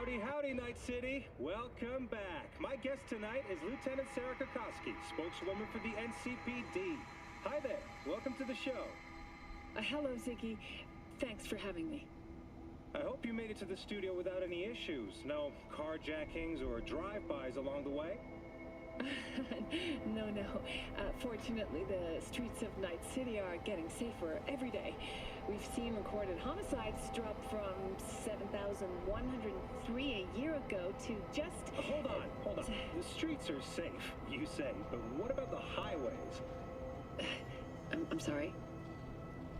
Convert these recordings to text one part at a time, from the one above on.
Howdy, howdy, Night City. Welcome back. My guest tonight is Lieutenant Sarah Kokoski, spokeswoman for the NCPD. Hi there. Welcome to the show. Hello, Ziggy. Thanks for having me. I hope you made it to the studio without any issues. No carjackings or drive-bys along the way? No. Fortunately, the streets of Night City are getting safer every day. We've seen recorded homicides drop from 7,103 a year ago to just... Hold on. The streets are safe, you say, but what about the highways? I'm sorry?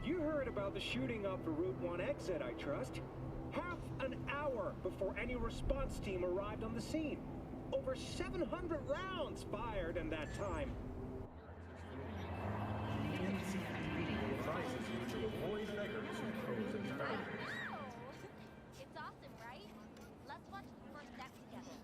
You heard about the shooting off the Route 1 exit, I trust. Half an hour before any response team arrived on the scene. Over 700 rounds fired in that time. Advises you to avoid beggars who pose as barriers. It's awesome, right? Let's watch the first step together.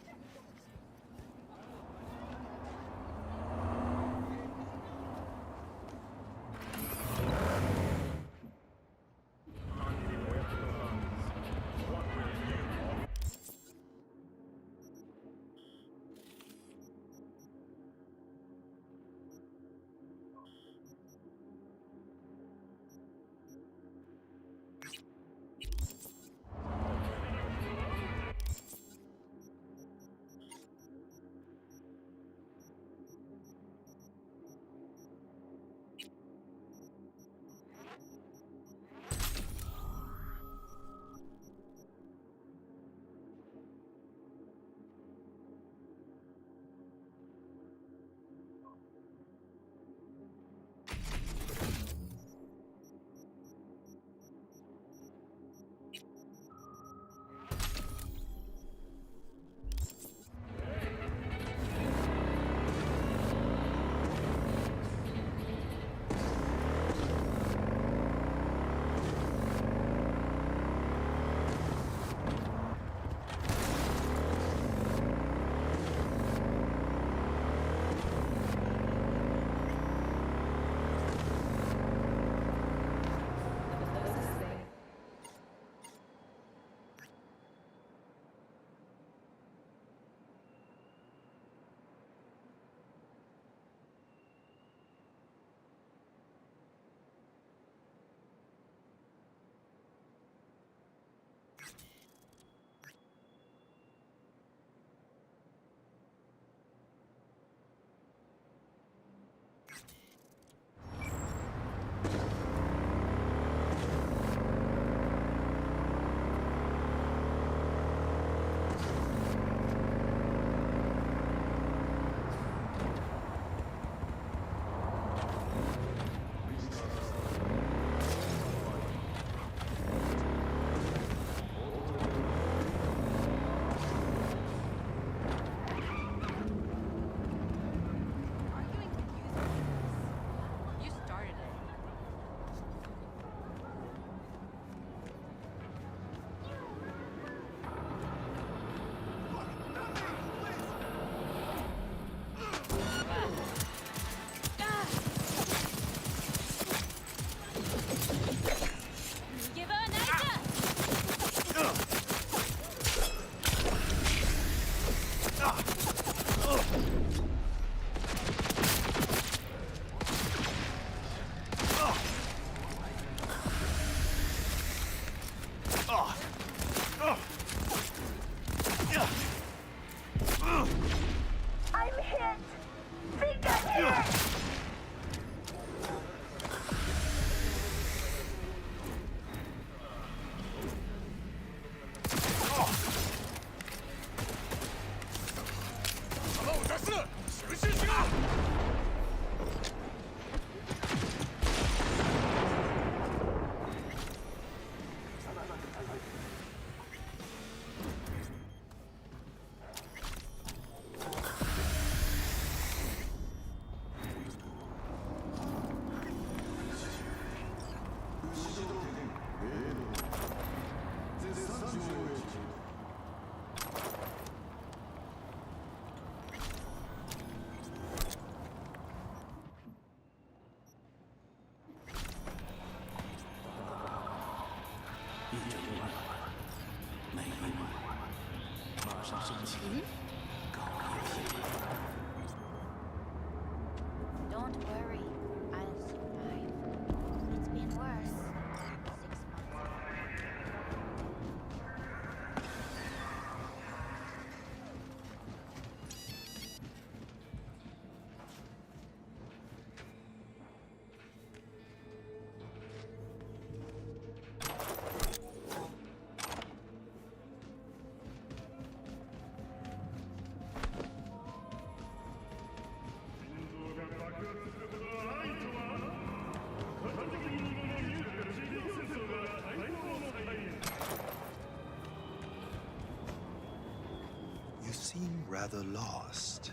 rather lost.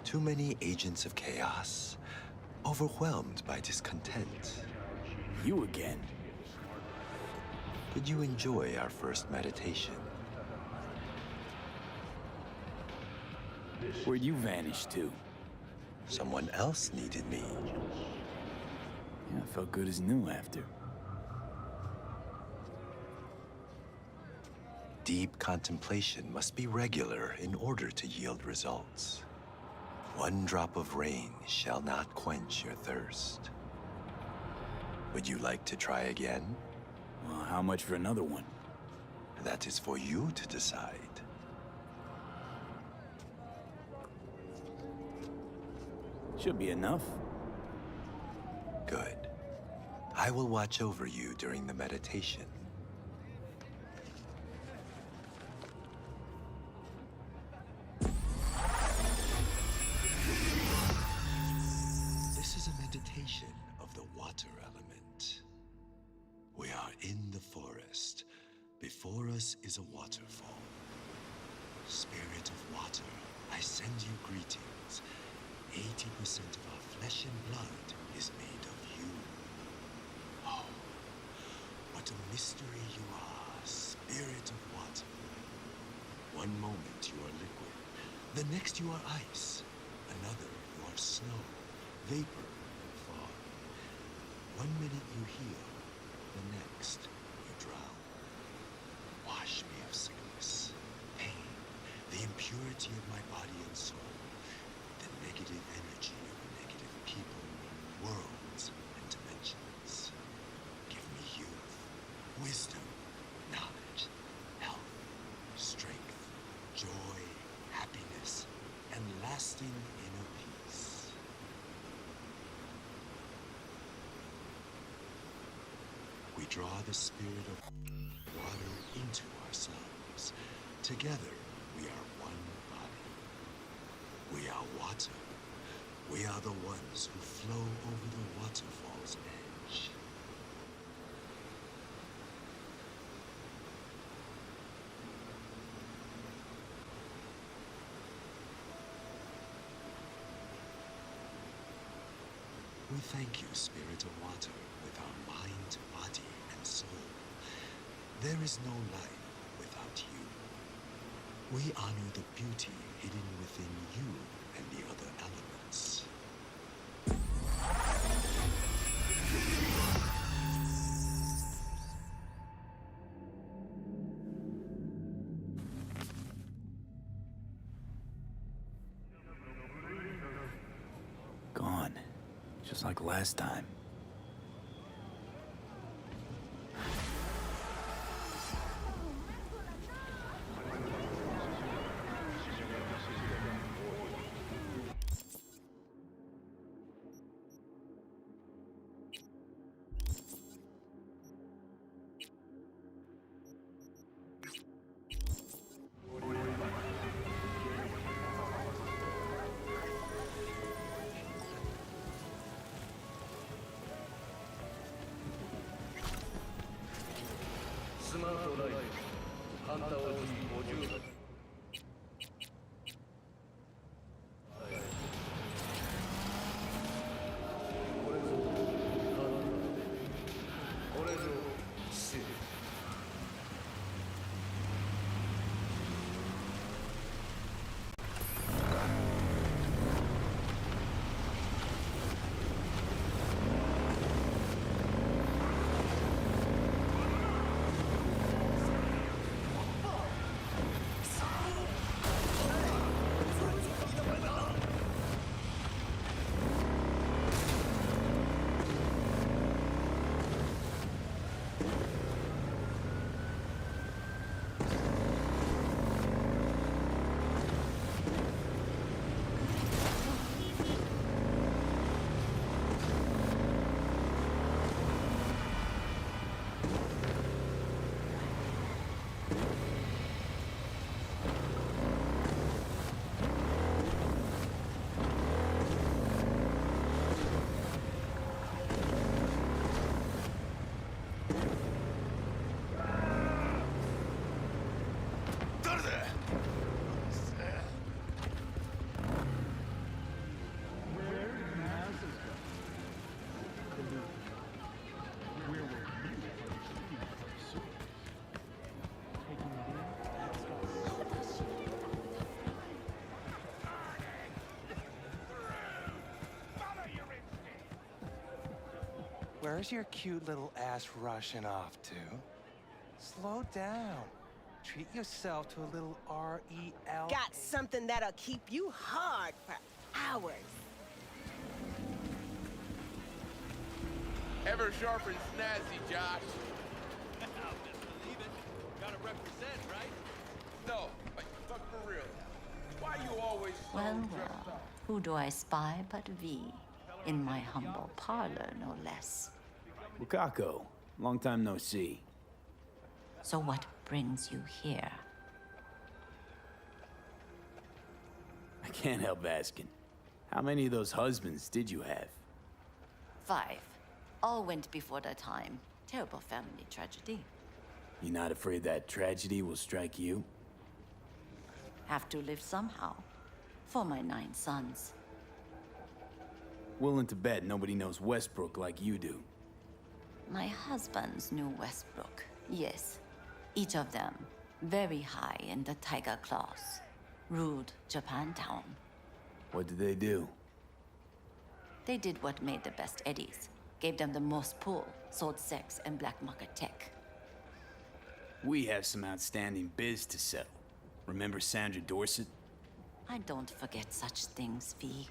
Too many agents of chaos, overwhelmed by discontent. You again? Did you enjoy our first meditation? Where'd you vanish to? Someone else needed me. Yeah, I felt good as new after. Deep contemplation must be regular in order to yield results. One drop of rain shall not quench your thirst. Would you like to try again? Well, how much for another one? That is for you to decide. Should be enough. Good. I will watch over you during the meditation. This is a meditation of the water element. We are in the forest. Before us is a waterfall. Spirit of water, I send you greetings. 80% of our flesh and blood is made of you. Oh, what a mystery you are, spirit of water. One moment you are liquid, the next you are ice, another you are snow, vapor, and fog. 1 minute you heal, the next you drown. Wash me of sickness, pain, the impurity of my body and soul, the negative energy of negative people, worlds, and dimensions. Give me youth, wisdom, knowledge, health, strength, joy, happiness, and lasting inner peace. We draw the spirit of water into ourselves. Together, we are one body. We are water. We are the ones who flow over the waterfall's edge. We thank you, Spirit of Water, with our mind, body, and soul. There is no life without you. We honor the beauty hidden within you and the other elements. Gone. Just like last time. Where's your cute little ass rushing off to? Slow down. Treat yourself to a little R-E-L. Got something that'll keep you hard for hours. Ever sharp and snazzy, Josh. I'll just believe it. Gotta represent, right? No, like, fuck for real. Why you always so Well, dressed well, up? who do I spy but V? In my humble parlor, no less. Wakako, long time no see. So what brings you here? I can't help asking. How many of those husbands did you have? 5. All went before their time. Terrible family tragedy. You not afraid that tragedy will strike you? Have to live somehow. For my 9 sons. Willing to bet nobody knows Westbrook like you do. My husbands knew Westbrook, yes. Each of them very high in the Tiger Claws. Ruled Japantown. What did they do? They did what made the best eddies. Gave them the most pull, sold sex and black market tech. We have some outstanding biz to settle. Remember Sandra Dorset? I don't forget such things, V.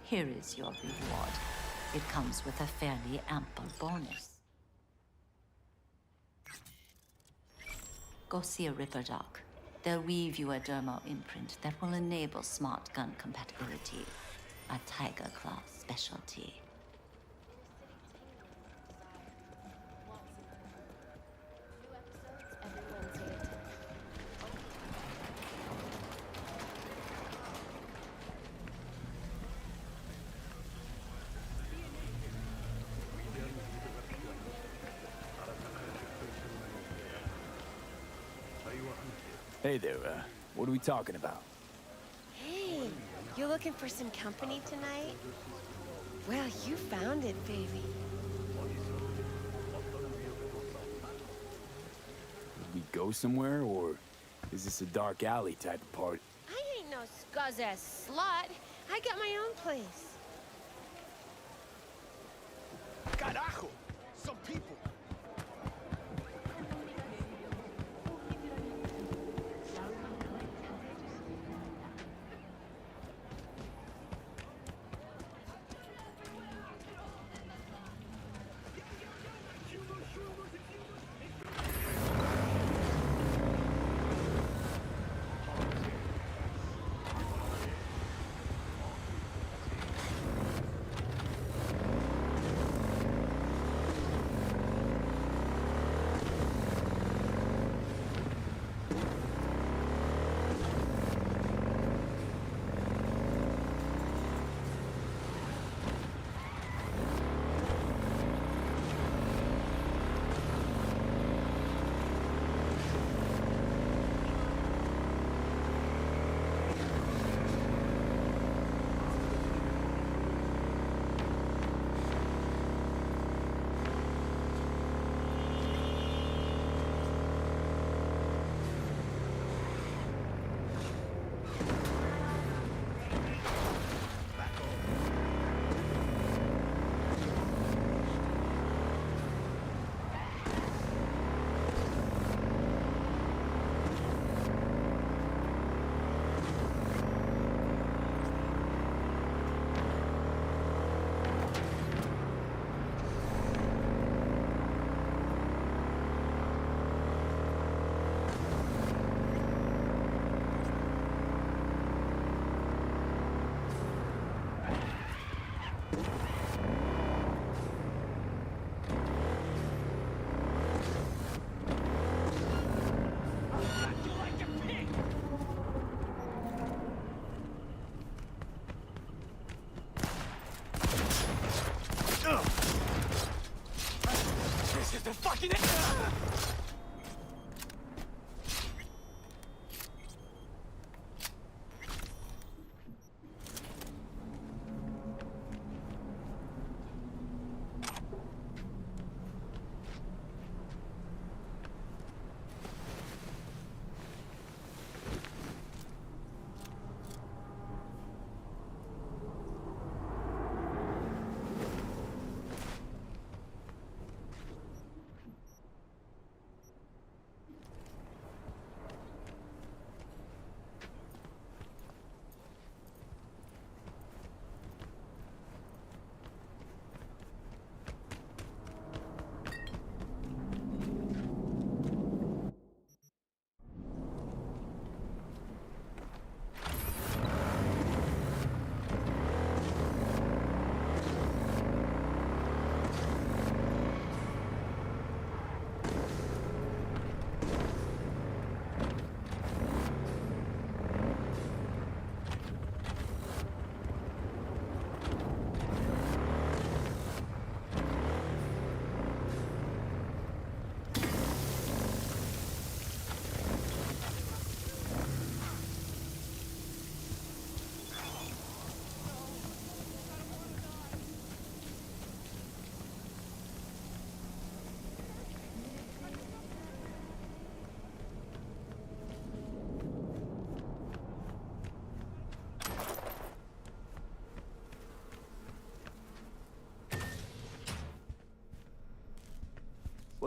Here is your reward. It comes with a fairly ample bonus. Go see a Ripper Doc. They'll weave you a dermal imprint that will enable smart gun compatibility. A Tiger Claw specialty. Hey there, what are we talking about? Hey, you looking for some company tonight? Well, you found it, baby. Did we go somewhere, or is this a dark alley type of party? I ain't no scuzz-ass slut. I got my own place. Carajo! Some people! The fucking...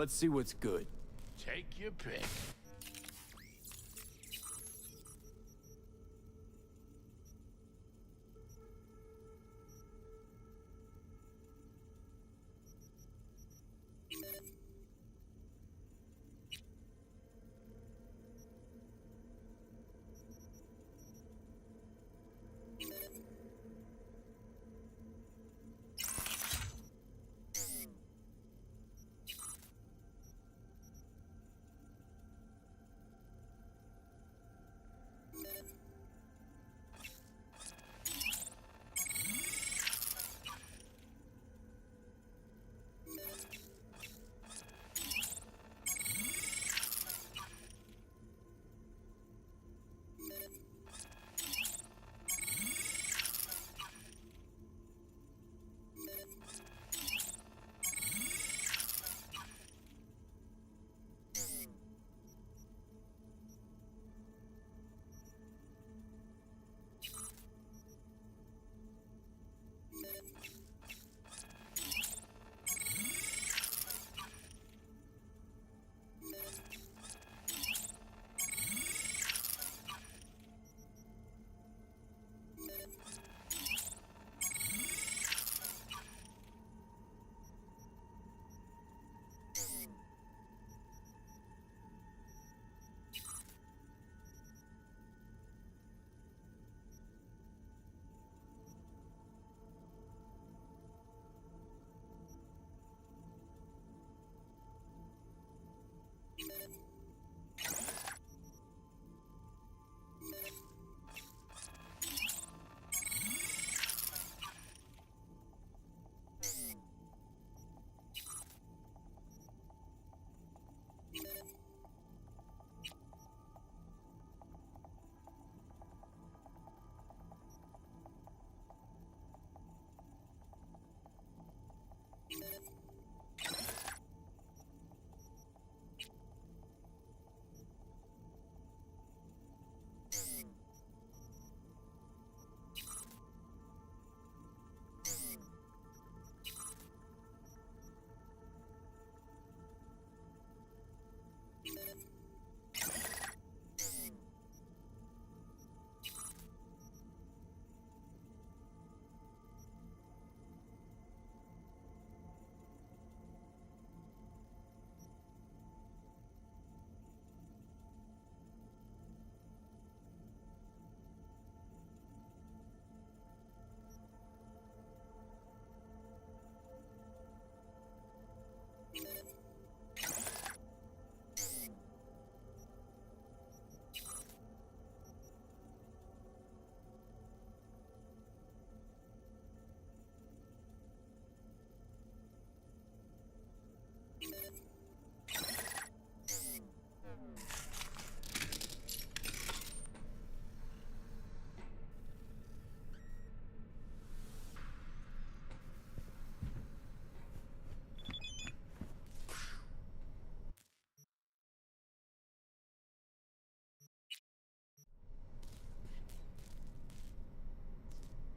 Let's see what's good. Take your pick.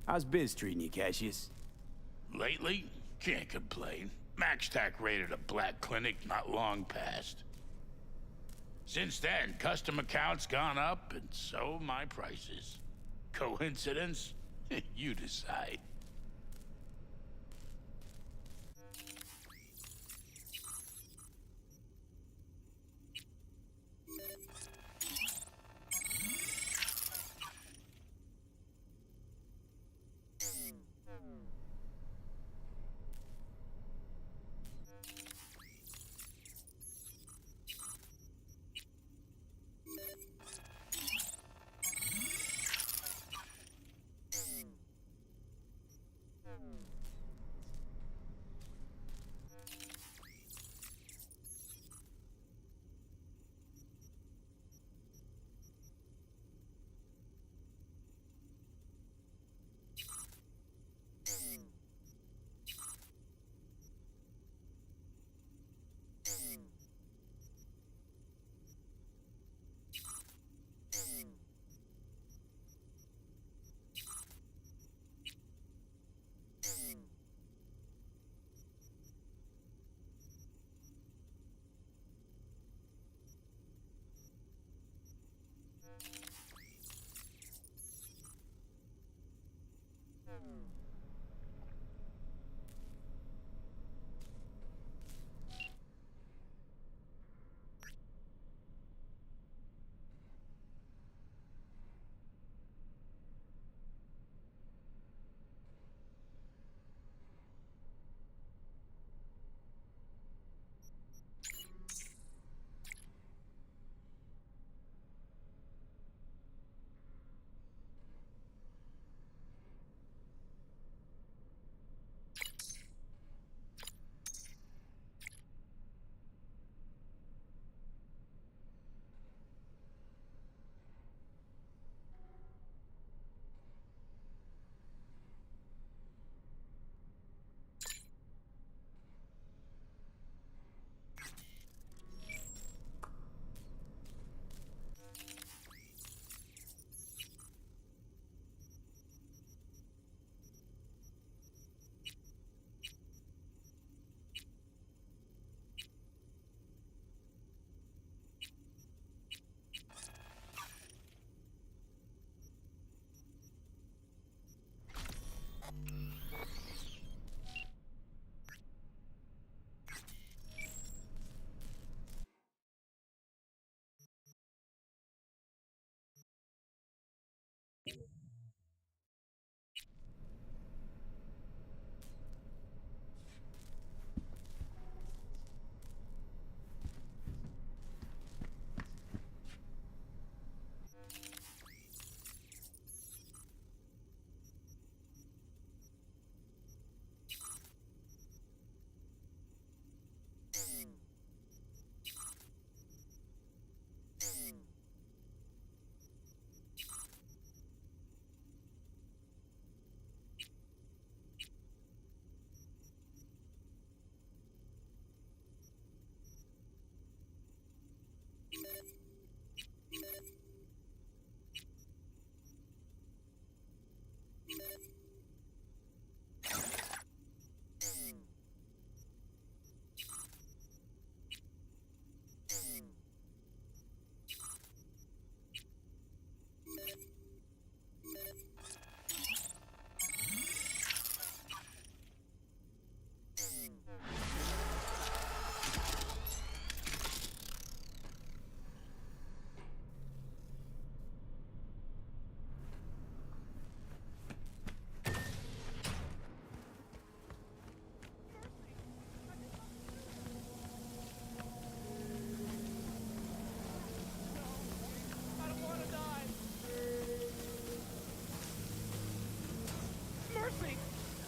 How's biz treating you, Cassius? Lately, can't complain. MaxTac raided a black clinic not long past. Since then, customer count's gone up, and so my prices. Coincidence? You decide.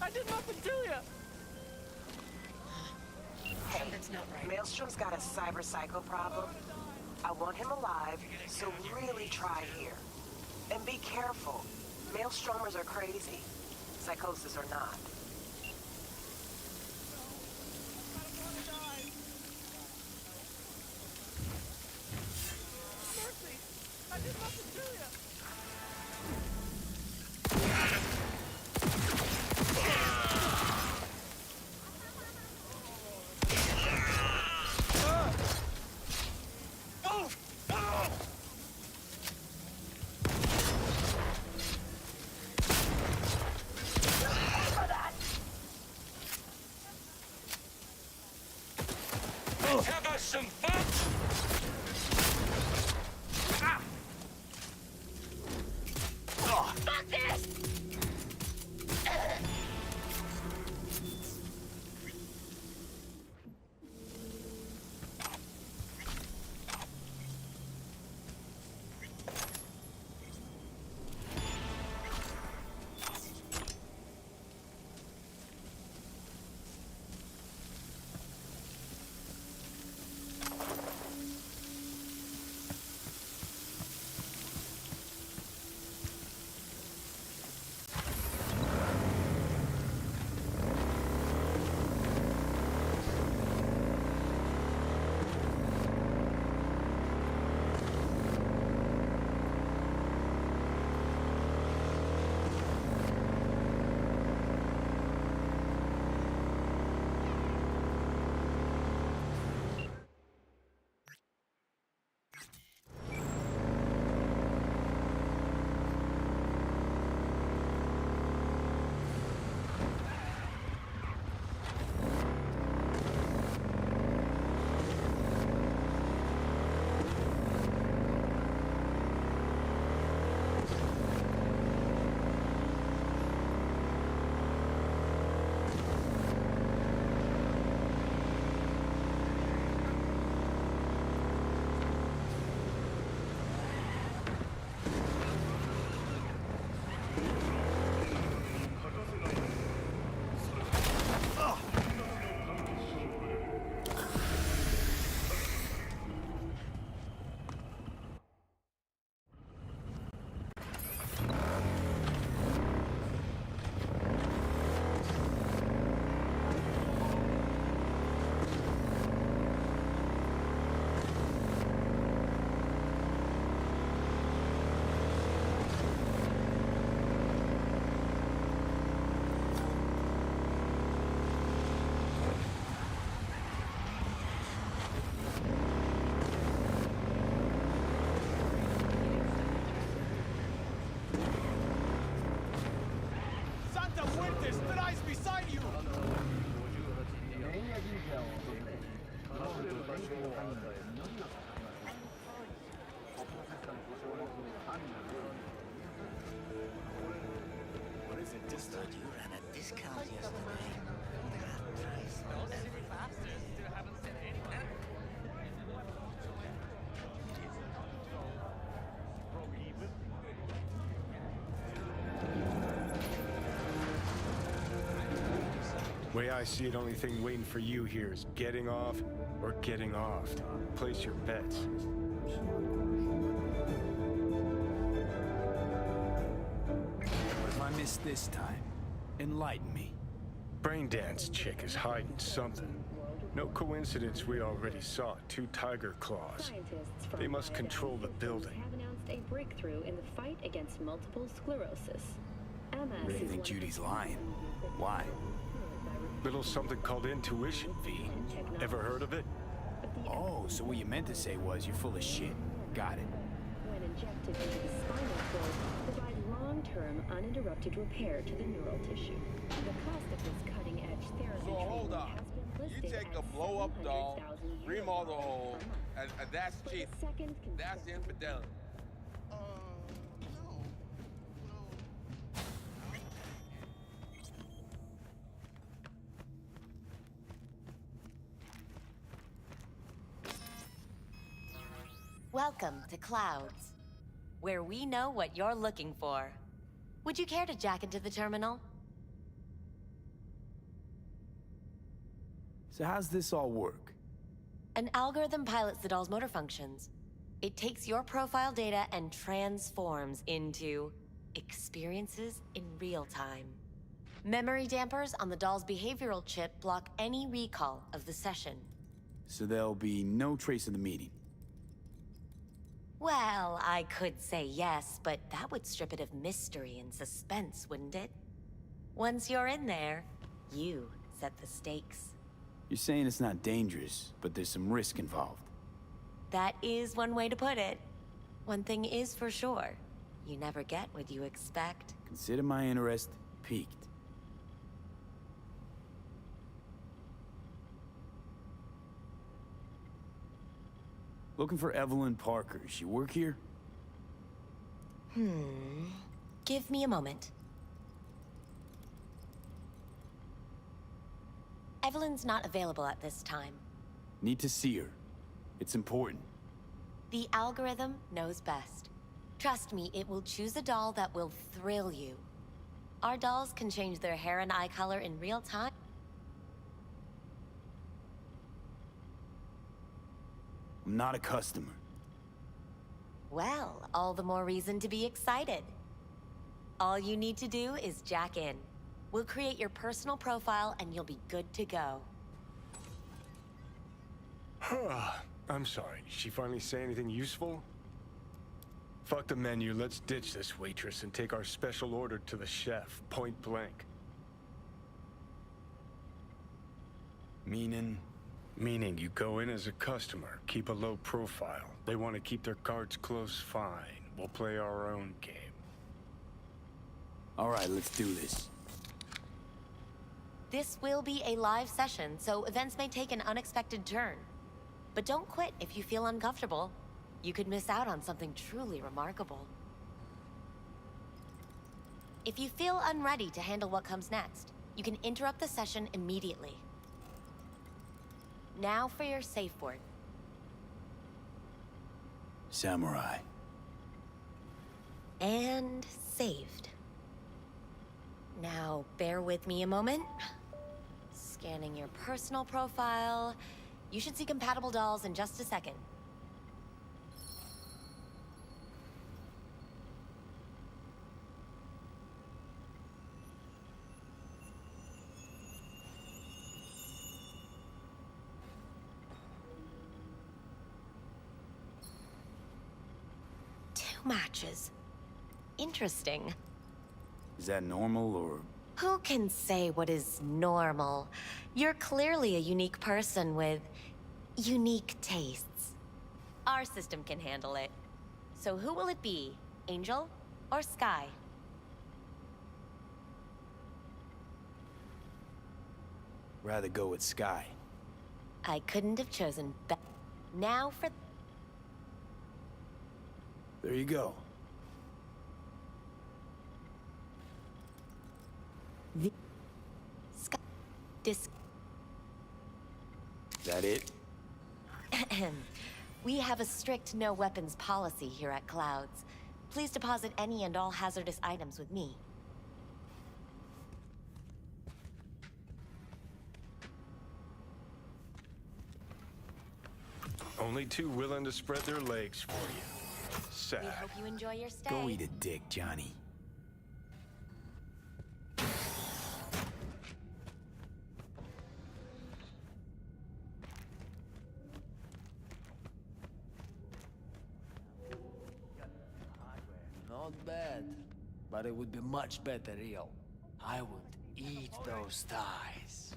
I did nothing to you! Hey, Maelstrom's got a cyber psycho problem. I want him alive, so really try here. And be careful. Maelstromers are crazy. Psychosis or not. Mercy! I did nothing to you! Have us some fun! Fuck this! Way I see it, only thing waiting for you here is getting off or getting offed. Place your bets. What if I miss this time? Enlighten me. Braindance chick is hiding something. No coincidence we already saw 2 tiger claws. They must control the building. Have announced a breakthrough in the fight against multiple sclerosis. MS You think Judy's lying? Why? Little something called intuition, V. Ever heard of it? Oh, so what you meant to say was you're full of shit. Got it. When injected into the spinal cord, provide long-term uninterrupted repair to the neural tissue. The cost of this cutting-edge therapy So hold treatment on. has been You listed take a at blow-up doll, 700,000 remodel the euros hole, per month. and that's For the cheap. second That's consecutive infidelity. Welcome to Clouds, where we know what you're looking for. Would you care to jack into the terminal? So how's this all work? An algorithm pilots the doll's motor functions. It takes your profile data and transforms into experiences in real time. Memory dampers on the doll's behavioral chip block any recall of the session. So there'll be no trace of the meeting. Well, I could say yes, but that would strip it of mystery and suspense, wouldn't it? Once you're in there, you set the stakes. You're saying it's not dangerous, but there's some risk involved. That is one way to put it. One thing is for sure, you never get what you expect. Consider my interest piqued. Looking for Evelyn Parker. She work here? Give me a moment. Evelyn's not available at this time. Need to see her. It's important. The algorithm knows best. Trust me, it will choose a doll that will thrill you. Our dolls can change their hair and eye color in real time. I'm not a customer. Well, all the more reason to be excited. All you need to do is jack in. We'll create your personal profile and you'll be good to go. I'm sorry, did she finally say anything useful? Fuck the menu, let's ditch this waitress and take our special order to the chef, point blank. Meaning? Meaning you go in as a customer, keep a low profile. They want to keep their cards close, fine. We'll play our own game. All right, let's do this. This will be a live session, so events may take an unexpected turn. But don't quit if you feel uncomfortable. You could miss out on something truly remarkable. If you feel unready to handle what comes next, you can interrupt the session immediately. Now for your safe word. Samurai. And saved. Now, bear with me a moment. Scanning your personal profile. You should see compatible dolls in just a second. Matches. Interesting. Is that normal, or...? Who can say what is normal? You're clearly a unique person with unique tastes. Our system can handle it. So who will it be? Angel or Sky? Rather go with Sky. I couldn't have chosen better. Now for... There you go. Sky... Is that it? We have a strict no weapons policy here at Clouds. Please deposit any and all hazardous items with me. Only two willing to spread their legs for you. We Sad. hope you enjoy your stay. Go eat a dick, Johnny. Not bad, but it would be much better real. I would eat those thighs.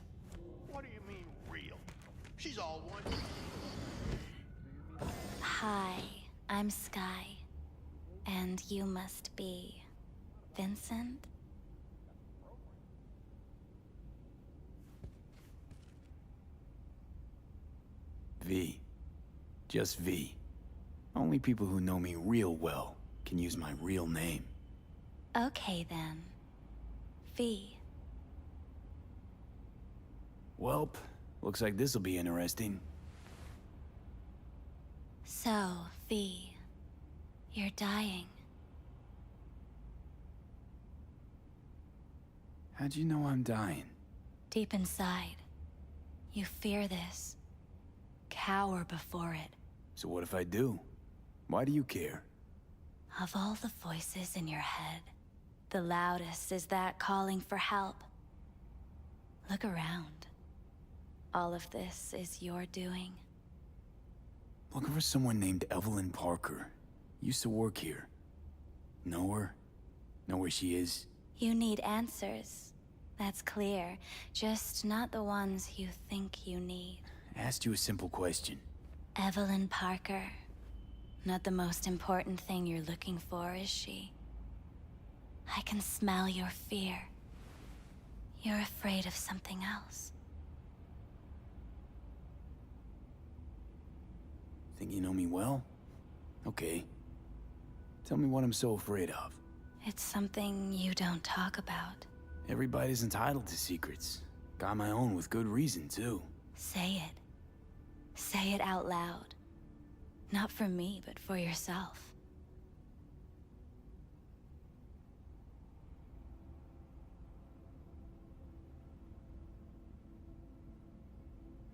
What do you mean, real? She's all one. Hi, I'm Sky. And you must be Vincent? V. Just V. Only people who know me real well can use my real name. Okay then. V. Welp, looks like this'll be interesting. So, V, you're dying. How'd you know I'm dying? Deep inside, you fear this. Cower before it. So what if I do? Why do you care? Of all the voices in your head, the loudest is that calling for help. Look around. All of this is your doing. Looking for someone named Evelyn Parker. Used to work here. Know her? Know where she is? You need answers. That's clear. Just not the ones you think you need. Asked you a simple question. Evelyn Parker. Not the most important thing you're looking for, is she? I can smell your fear. You're afraid of something else. Think you know me well? Okay. Tell me what I'm so afraid of. It's something you don't talk about. Everybody's entitled to secrets. Got my own with good reason, too. Say it. Say it out loud. Not for me, but for yourself.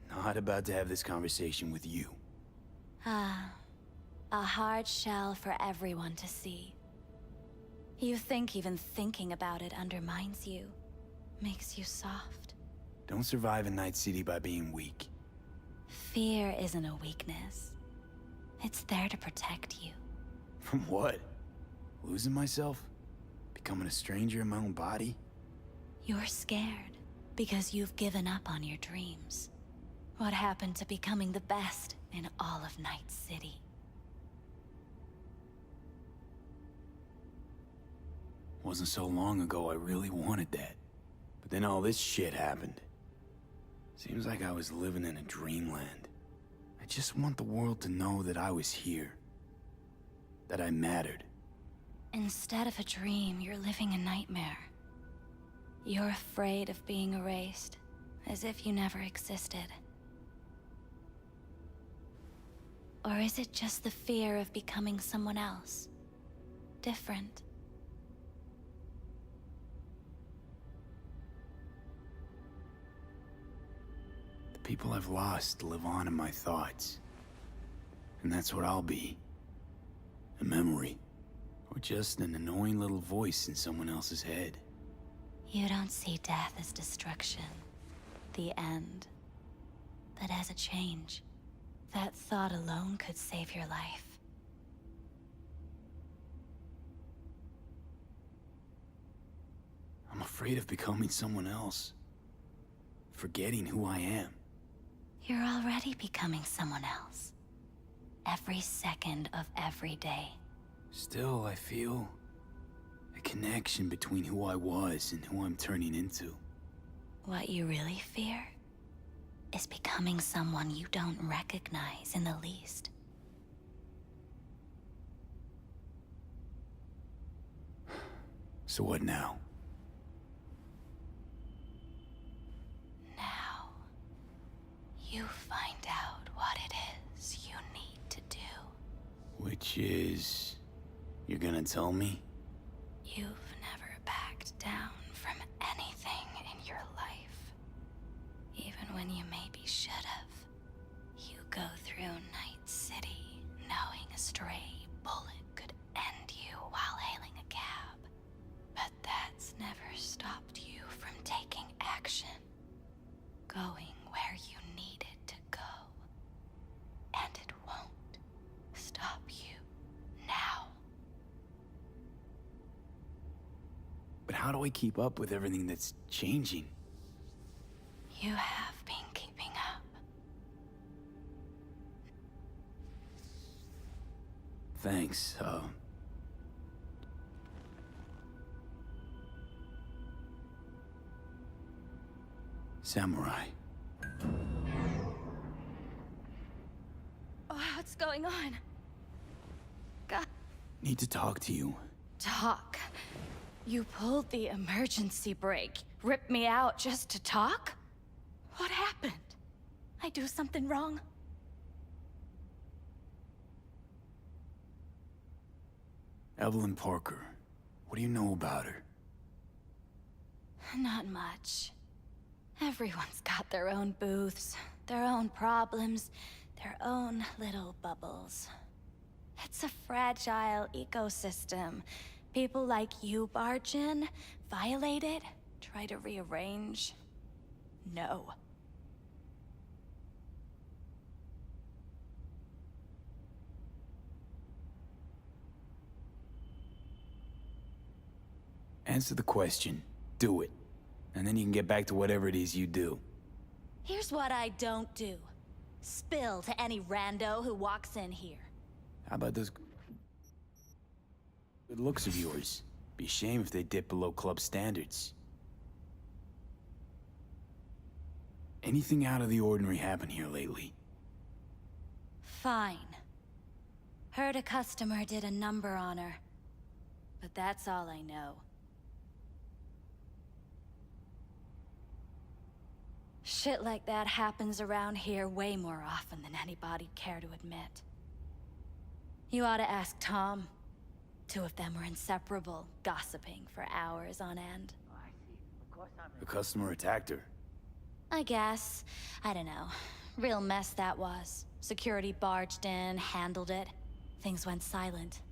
Not about to have this conversation with you. Ah, a hard shell for everyone to see. You think even thinking about it undermines you, makes you soft. Don't survive in Night City by being weak. Fear isn't a weakness. It's there to protect you. From what? Losing myself? Becoming a stranger in my own body? You're scared because you've given up on your dreams. What happened to becoming the best in all of Night City? Wasn't so long ago I really wanted that. But then all this shit happened. Seems like I was living in a dreamland. I just want the world to know that I was here. That I mattered. Instead of a dream, you're living a nightmare. You're afraid of being erased, as if you never existed. Or is it just the fear of becoming someone else? Different? The people I've lost live on in my thoughts. And that's what I'll be. A memory. Or just an annoying little voice in someone else's head. You don't see death as destruction, the end, but as a change. That thought alone could save your life. I'm afraid of becoming someone else. Forgetting who I am. You're already becoming someone else. Every second of every day. Still, I feel a connection between who I was and who I'm turning into. What you really fear is becoming someone you don't recognize in the least. So what now? Now, you find out what it is you need to do. Which is... you're gonna tell me? You've never backed down from anything in your life. Even when you maybe should have. You go through Night City knowing a stray bullet could end you while hailing a cab. But that's never stopped you from taking action. Going where you needed to go. And it won't stop you now. But how do I keep up with everything that's changing? You have been keeping up. Thanks, Samurai. Oh, what's going on? God. Need to talk to you. Talk? You pulled the emergency brake, ripped me out just to talk? What happened? I do something wrong? Evelyn Parker. What do you know about her? Not much. Everyone's got their own booths, their own problems, their own little bubbles. It's a fragile ecosystem. People like you barge in, violate it, try to rearrange. No. Answer the question. Do it. And then you can get back to whatever it is you do. Here's what I don't do. Spill to any rando who walks in here. How about those good looks of yours? Be a shame if they dip below club standards. Anything out of the ordinary happen here lately? Fine. Heard a customer did a number on her. But that's all I know. Shit like that happens around here way more often than anybody'd care to admit. You ought to ask Tom. Two of them were inseparable, gossiping for hours on end. A customer attacked her. I guess. I don't know. Real mess that was. Security barged in, handled it. Things went silent.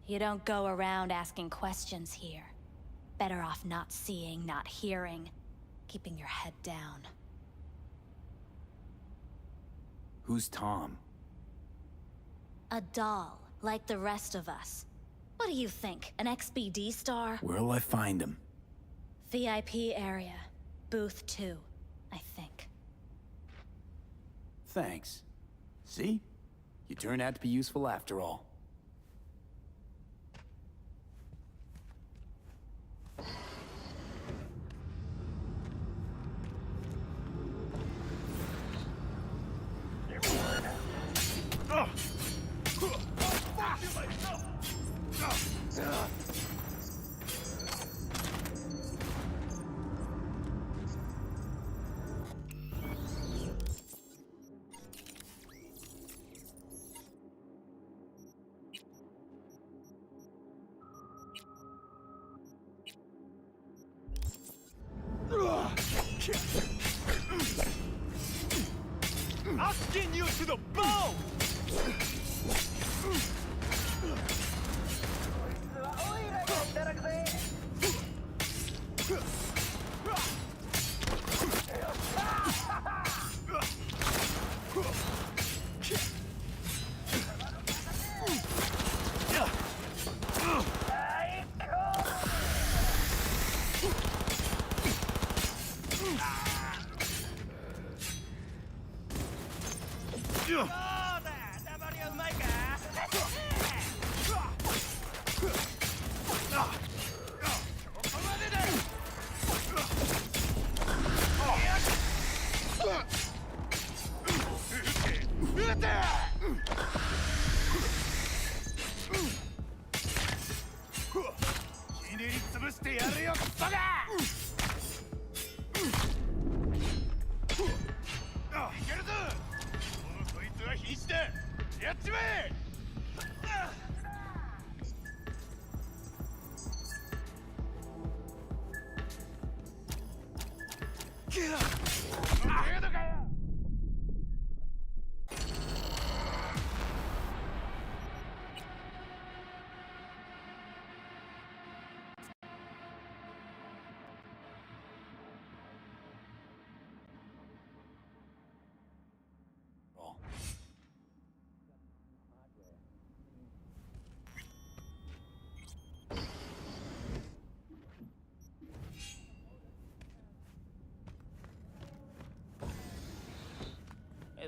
You don't go around asking questions here. Better off not seeing, not hearing. Keeping your head down. Who's Tom? A doll, like the rest of us. What do you think, an XBD star? Where'll I find him? VIP area. Booth 2, I think. Thanks. See? You turned out to be useful after all. I'll skin you to the bone!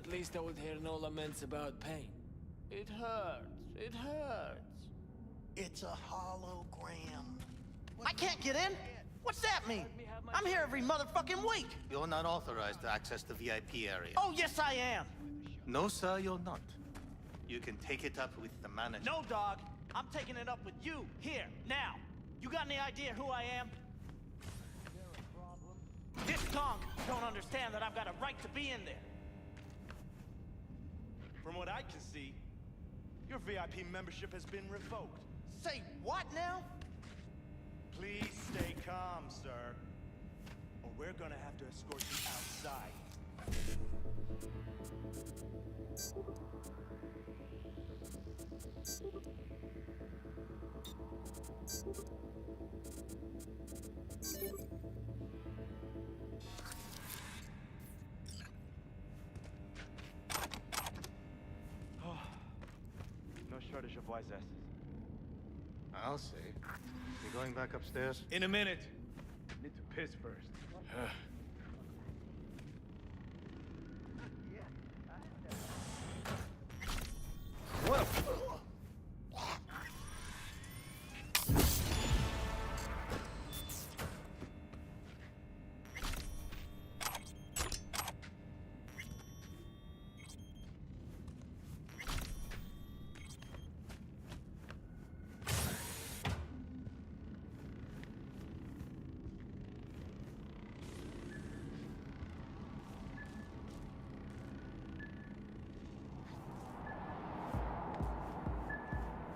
At least I would hear no laments about pain. It hurts. It hurts. It's a hologram. I can't get in? What's that mean? I'm here every motherfucking week. You're not authorized to access the VIP area. Oh, yes, I am. No, sir, you're not. You can take it up with the manager. No, dog. I'm taking it up with you, here, now. You got any idea who I am? This Kong don't understand that I've got a right to be in there. From what I can see, your VIP membership has been revoked. Say what now? Please stay calm, sir. Or we're gonna have to escort you outside. No shortage of wise asses. I'll say. You going back upstairs? In a minute. Need to piss first. Whoa!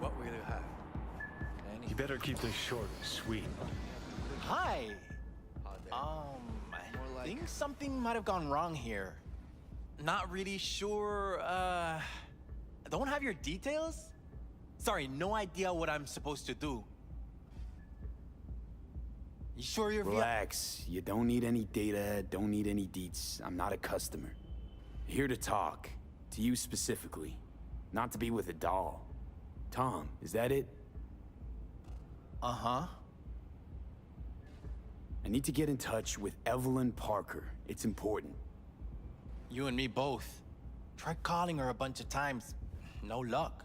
What will you have? You better keep this short and sweet. Hi. I think something might have gone wrong here. Not really sure, don't have your details? Sorry, no idea what I'm supposed to do. You sure you're Relax. You don't need any data, don't need any deets. I'm not a customer. Here to talk. To you specifically. Not to be with a doll. Tom, is that it? Uh-huh. I need to get in touch with Evelyn Parker. It's important. You and me both. Tried calling her a bunch of times. No luck.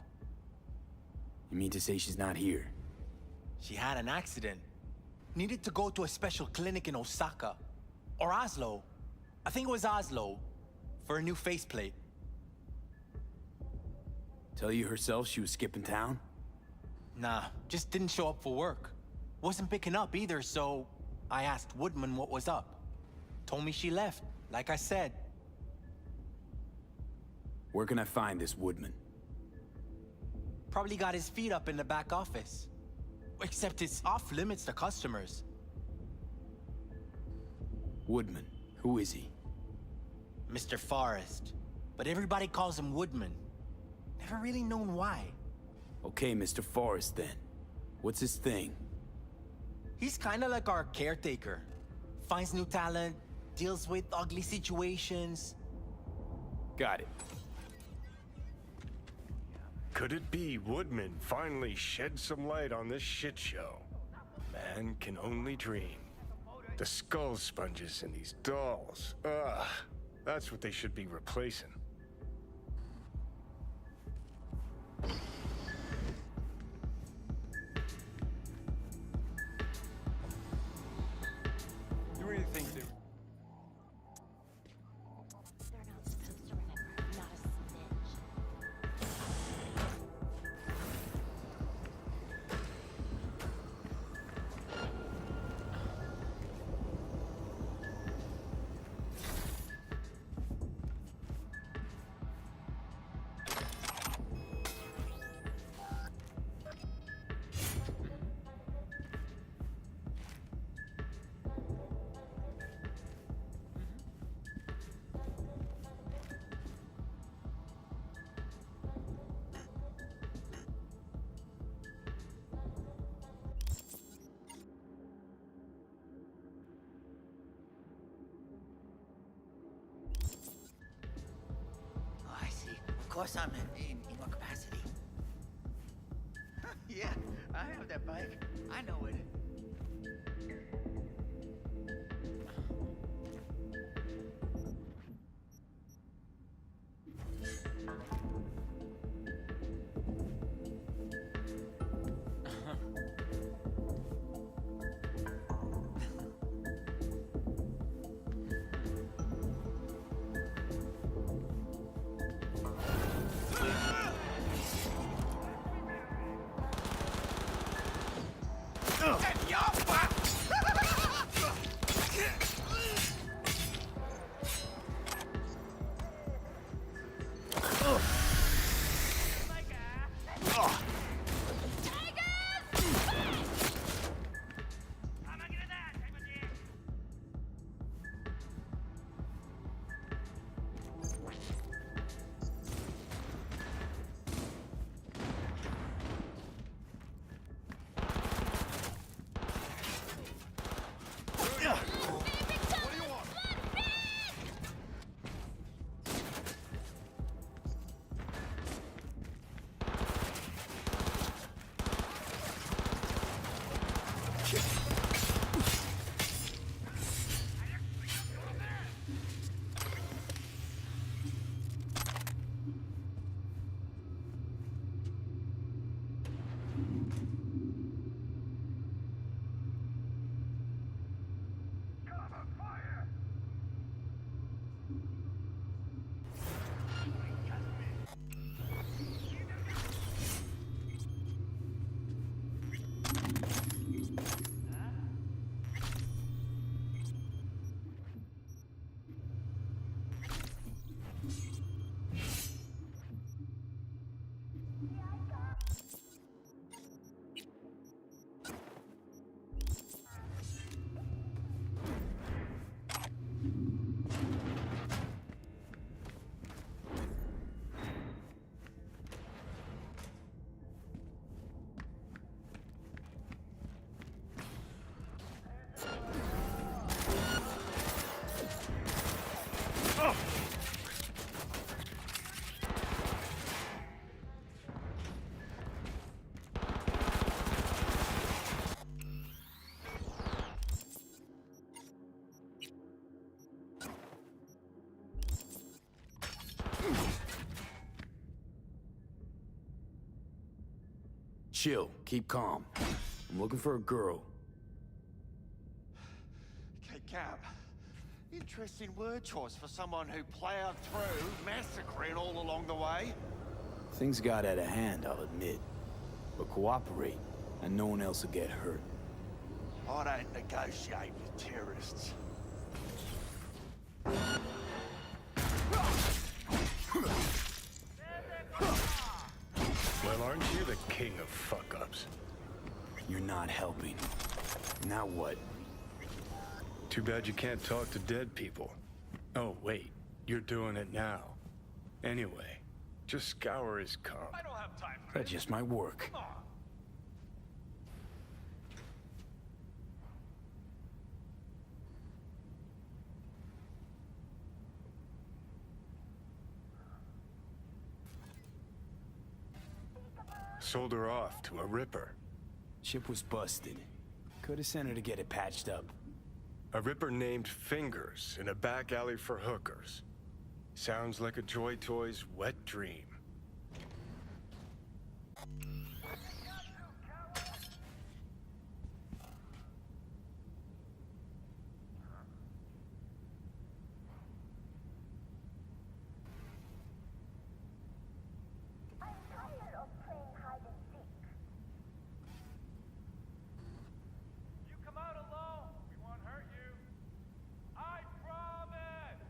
You mean to say she's not here? She had an accident. Needed to go to a special clinic in Osaka. Or Oslo. I think it was Oslo. For a new faceplate. Tell you herself she was skipping town? Nah, just didn't show up for work. Wasn't picking up either, so I asked Woodman what was up. Told me she left, like I said. Where can I find this Woodman? Probably got his feet up in the back office. Except it's off limits to customers. Woodman, who is he? Mr. Forrest. But everybody calls him Woodman. Never really known why. Okay, Mr. Forrest then. What's his thing? He's kinda like our caretaker. Finds new talent, deals with ugly situations. Got it. Could it be Woodman finally shed some light on this shit show? Man can only dream. The skull sponges in these dolls. Ugh. That's what they should be replacing. You really think they... They're not supposed to remember. Not a snitch. Oh, I see. Of course I'm in what capacity? Yeah, I have that bike. I know it. Chill, keep calm. I'm looking for a girl. Okay, Cap. Interesting word choice for someone who plowed through, massacring all along the way. Things got out of hand, I'll admit. But cooperate, and no one else will get hurt. I don't negotiate with terrorists. Well, aren't you the king of fuck-ups? You're not helping. Now what? Too bad you can't talk to dead people. Oh, wait. You're doing it now. Anyway, just scour his comp. I don't have time for That just might work. Come on. Sold her off to a Ripper. Ship was busted. Could have sent her to get it patched up. A Ripper named Fingers in a back alley for hookers. Sounds like a Joy Toy's wet dream. You come out alone. We won't hurt you. I promise.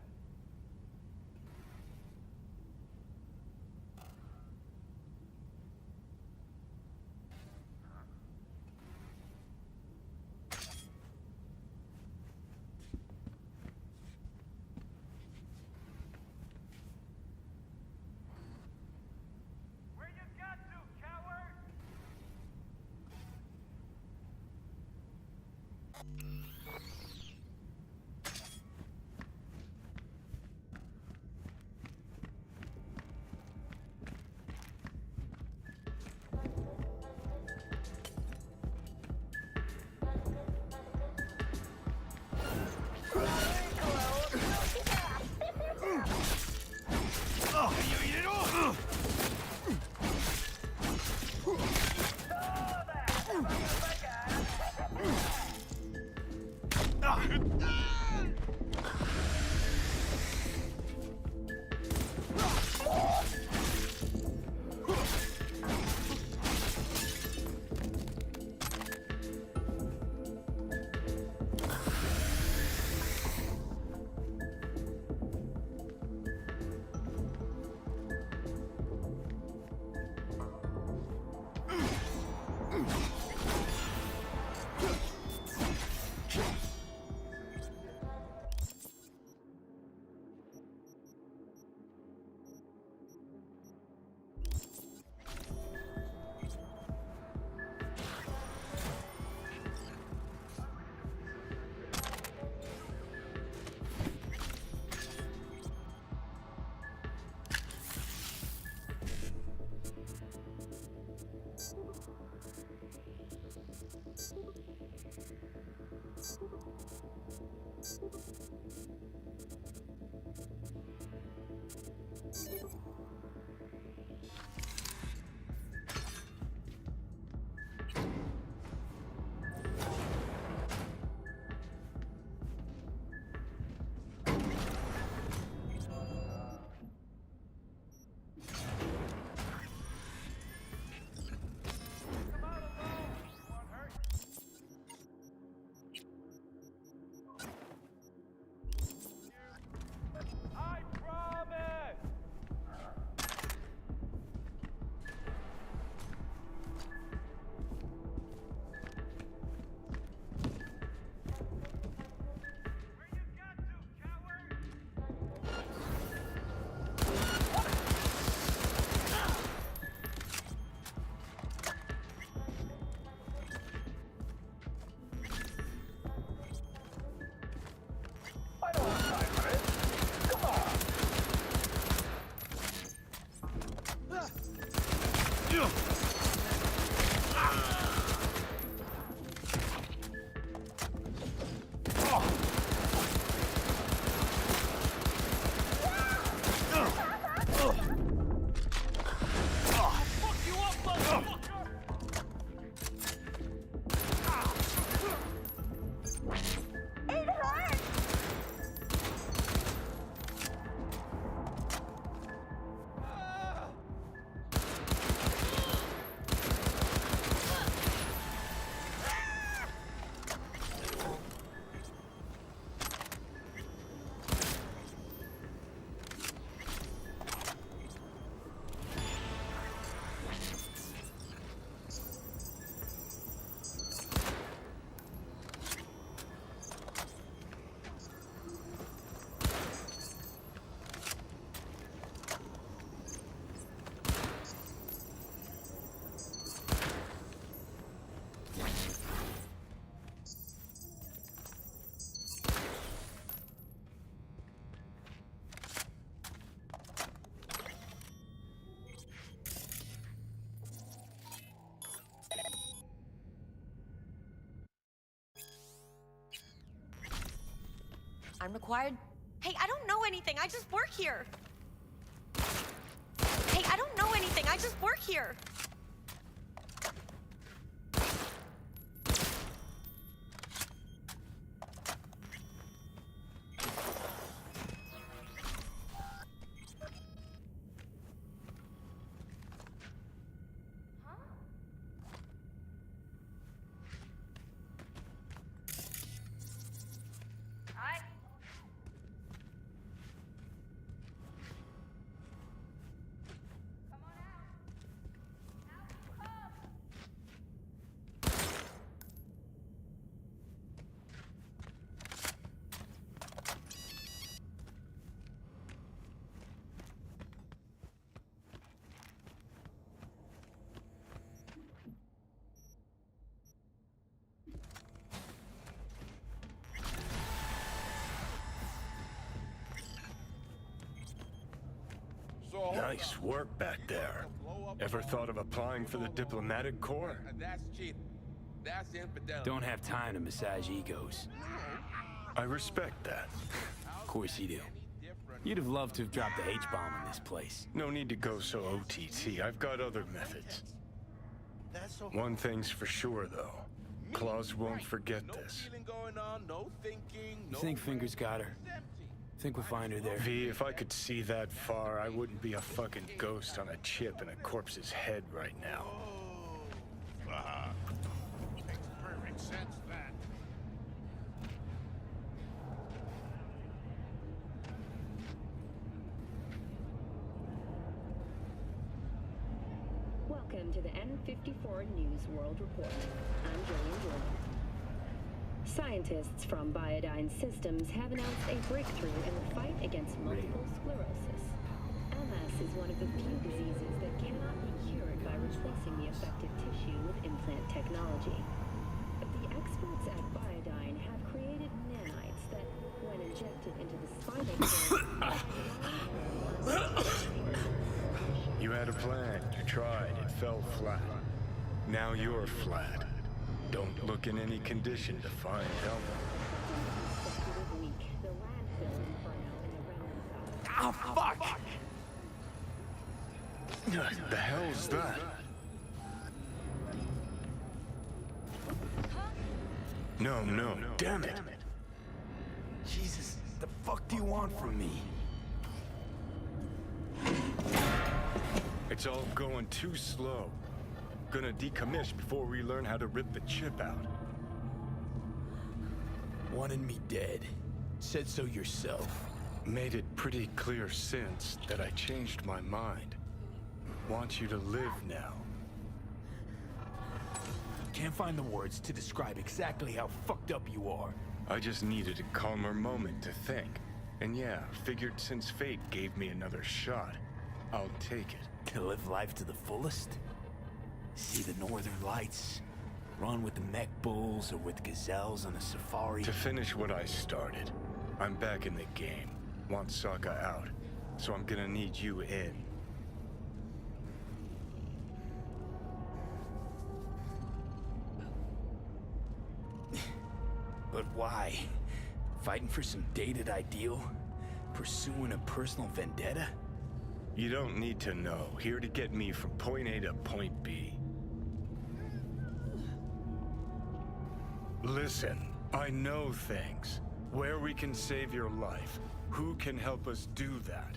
I'm required. Hey, I don't know anything. I just work here. Hey, I don't know anything. I just work here. Nice work back there. Ever thought of applying for the diplomatic corps? That's cheap. That's infidelity. Don't have time to massage egos. I respect that. Of course you do. You'd have loved to have dropped the H-bomb in this place. No need to go so OTT. I've got other methods. One thing's for sure, though. Claus won't forget this. You think Fingers got her? Think we'll find her there? V, if I could see that far, I wouldn't be a fucking ghost on a chip in a corpse's head right now. Makes perfect sense, that. Welcome to the N54 News World Report. I'm Jillian Jordan. Scientists from Biodyne Systems have announced a breakthrough in the fight against multiple sclerosis. MS is one of the few diseases that cannot be cured by replacing the affected tissue with implant technology. But the experts at Biodyne have created nanites that, when injected into the spinal cord, You had a plan, you tried, it fell flat. Now you're flat. Don't look in any condition to find help. Ah, fuck! The hell's that? No, damn it! Jesus, the fuck do you want from me? It's all going too slow. Gonna decommission before we learn how to rip the chip out. Wanted me dead. Said so yourself. Made it pretty clear since that I changed my mind. Want you to live now. Can't find the words to describe exactly how fucked up you are. I just needed a calmer moment to think. And yeah, figured since fate gave me another shot, I'll take it. To live life to the fullest? See the northern lights? Run with the mech bulls or with gazelles on a safari? To finish what I started, I'm back in the game. Want Sokka out, so I'm gonna need you in. why? Fighting for some dated ideal? Pursuing a personal vendetta? You don't need to know. Here to get me from point A to point B. Listen, I know things. Where we can save your life. Who can help us do that?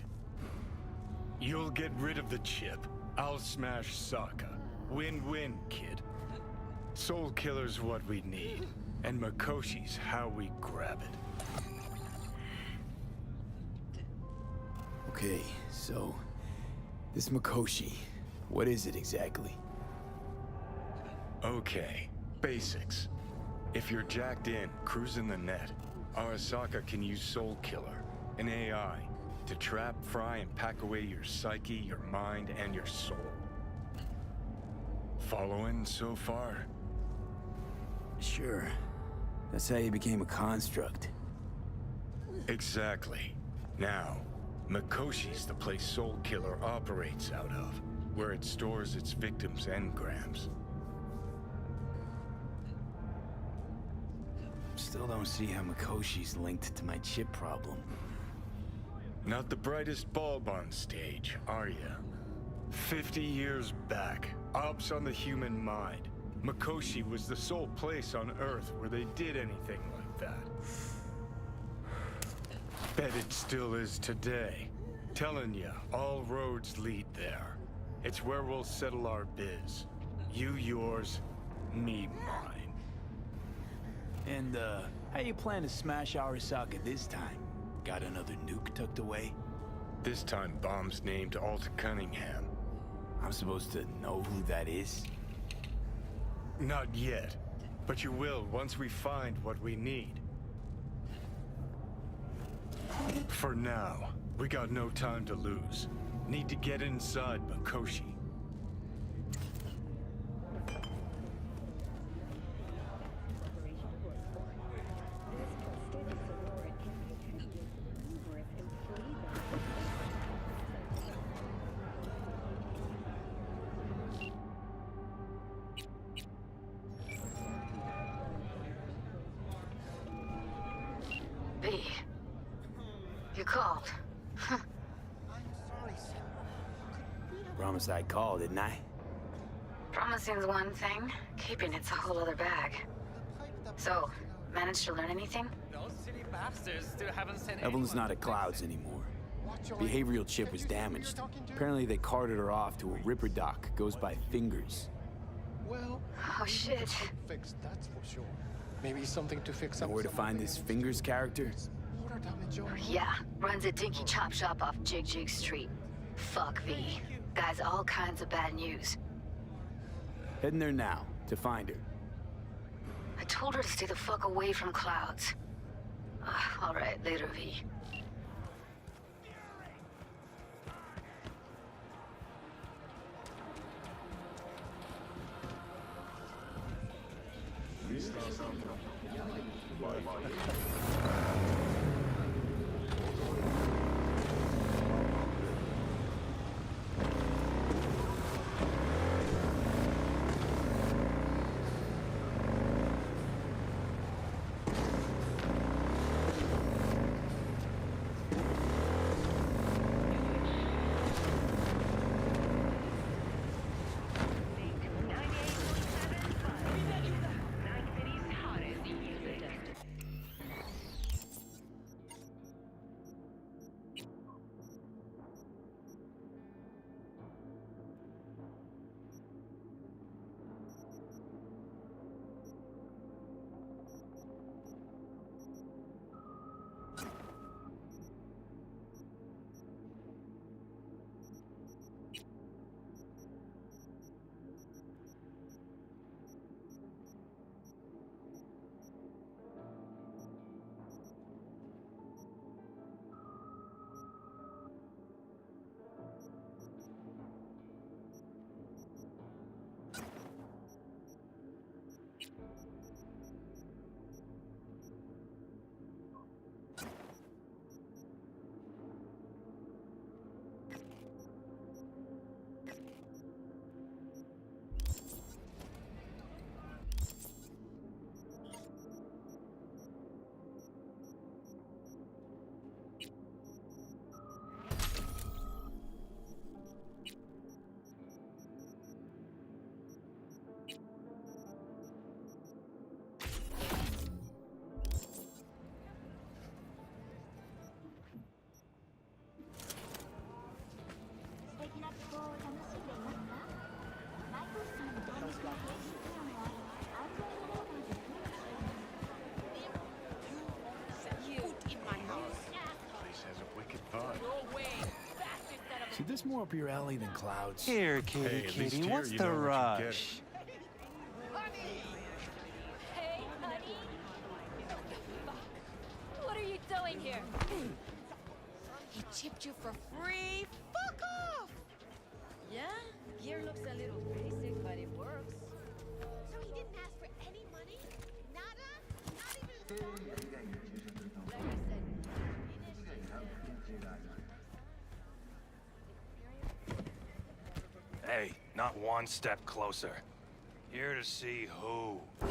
You'll get rid of the chip. I'll smash Sokka. Win-win, kid. Soul Killer's what we need, and Mikoshi's how we grab it. Okay, so... this Mikoshi, what is it exactly? Okay, basics. If you're jacked in, cruising the net, Arasaka can use Soul Killer, an AI, to trap, fry, and pack away your psyche, your mind, and your soul. Following so far? Sure. That's how you became a construct. Exactly. Now, Mikoshi's the place Soul Killer operates out of, where it stores its victims' engrams. Still don't see how Mikoshi's linked to my chip problem. Not the brightest bulb on stage, are you? 50 years back, ops on the human mind. Mikoshi was the sole place on Earth where they did anything like that. Bet it still is today. Telling you, all roads lead there. It's where we'll settle our biz. You yours, me mine. And, how you plan to smash Arasaka this time? Got another nuke tucked away? This time bomb's named Alta Cunningham. I'm supposed to know who that is? Not yet, but you will once we find what we need. For now, we got no time to lose. Need to get inside Mikoshi. V, you called. Promised I'd call, didn't I? Promising's one thing, keeping it's a whole other bag. So, managed to learn anything? Those city bastards still haven't sent Evelyn's not at Clouds anymore. Behavioral chip was damaged. Apparently they carted her off to a Ripper dock. Goes by Fingers. Well, oh shit. Fix, that's for sure. Maybe something to fix Know up. where to find this Fingers character? Yeah, runs a dinky chop shop off Jig Jig Street. Fuck V. Guy's all kinds of bad news. Heading there now, to find her. I told her to stay the fuck away from Clouds. All right, later, V. See, this more up your alley than clouds. Here, kitty, at least kitty, here what's you the know what you're rush? Hey, honey. What are you doing here? He chipped you for free? Fuck off! Yeah, gear looks a little basic, but it works. So he didn't ask for any money? Nada? Not even like I said, Hey, not one step closer. Here to see who. Woo!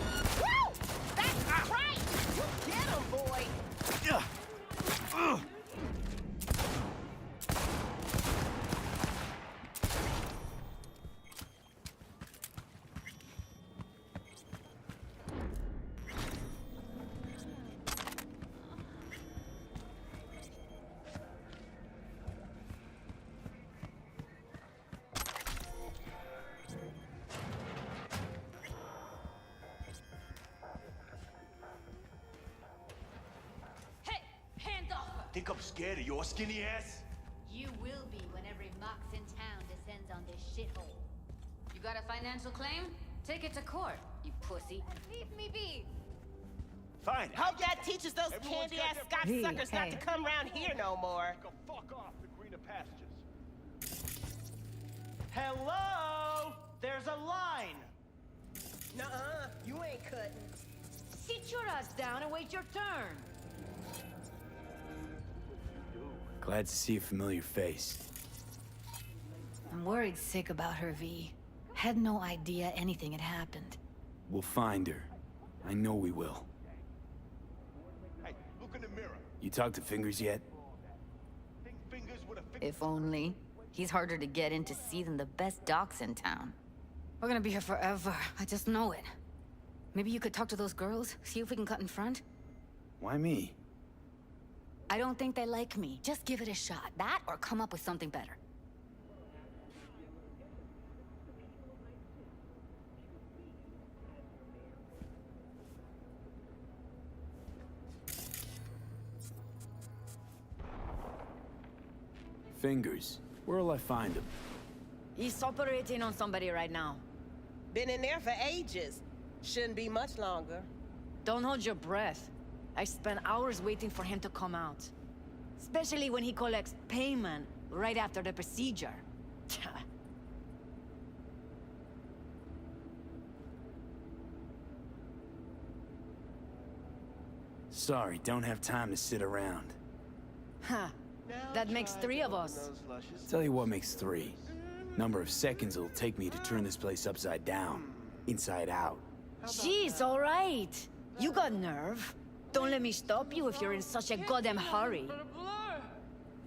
That's right! You get him, boy! Think I'm scared of your skinny ass? You will be when every mox in town descends on this shithole. You got a financial claim? Take it to court, you pussy. Leave me be! Fine. Hope that teaches those candy-ass Scotch-suckers not to come around here no more. Go fuck off the greener pastures. Hello? There's a line. Nuh-uh, you ain't cutting. Sit your ass down and wait your turn. Glad to see a familiar face. I'm worried sick about her, V. Had no idea anything had happened. We'll find her. I know we will. Hey, look in the mirror. You talked to Fingers yet? Think Fingers would have fixed. If only. He's harder to get in to see than the best docs in town. We're gonna be here forever. I just know it. Maybe you could talk to those girls, see if we can cut in front? Why me? I don't think they like me. Just give it a shot. That or come up with something better. Fingers. Where'll I find him? He's operating on somebody right now. Been in there for ages. Shouldn't be much longer. Don't hold your breath. I spent hours waiting for him to come out. Especially when he collects payment right after the procedure. Sorry, don't have time to sit around. Huh. That makes 3 of us. Tell you what makes 3. Number of seconds it'll take me to turn this place upside down. Inside out. Jeez, all right. You got nerve. Don't let me stop you if you're in such a goddamn hurry.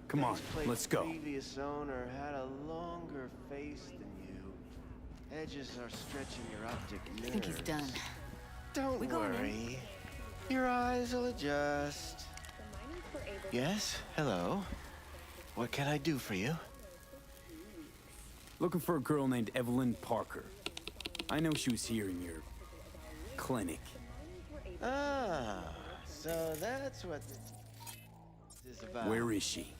Come on, let's go. Previous owner had a longer face than you. Edges are stretching your optic nerves. I think he's done. Don't worry. Your eyes will adjust. Yes? Hello? What can I do for you? Looking for a girl named Evelyn Parker. I know she was here in your clinic. Ah, so that's what this is about. Where is she?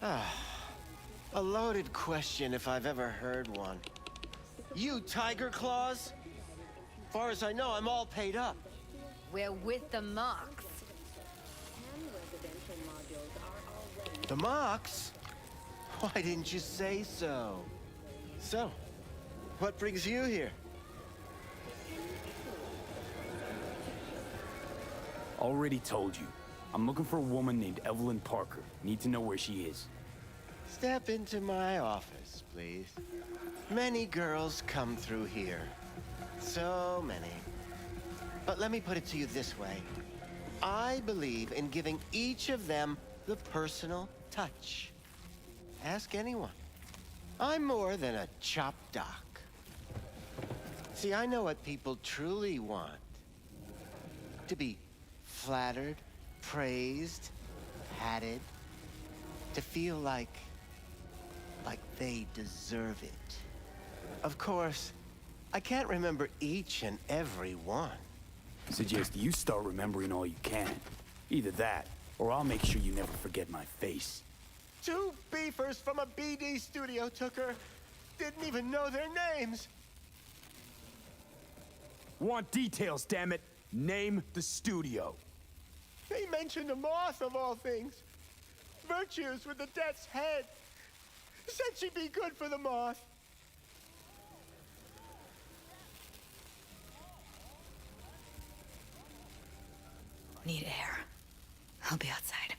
Ah, a loaded question if I've ever heard one. You Tiger Claws? Far as I know, I'm all paid up. We're with the Mox. The Mox? Why didn't you say so? So, what brings you here? Already told you. I'm looking for a woman named Evelyn Parker. Need to know where she is. Step into my office, please. Many girls come through here. So many. But let me put it to you this way. I believe in giving each of them the personal touch. Ask anyone. I'm more than a chop doc. See, I know what people truly want. To be flattered, praised, patted. To feel like they deserve it. Of course, I can't remember each and every one. Suggest you start remembering all you can. Either that, or I'll make sure you never forget my face. 2 beefers from a BD studio took her. Didn't even know their names. Want details, damn it. Name the studio. They mentioned a moth of all things. Virtues with the death's head. Said she'd be good for the moth. Need air. I'll be outside.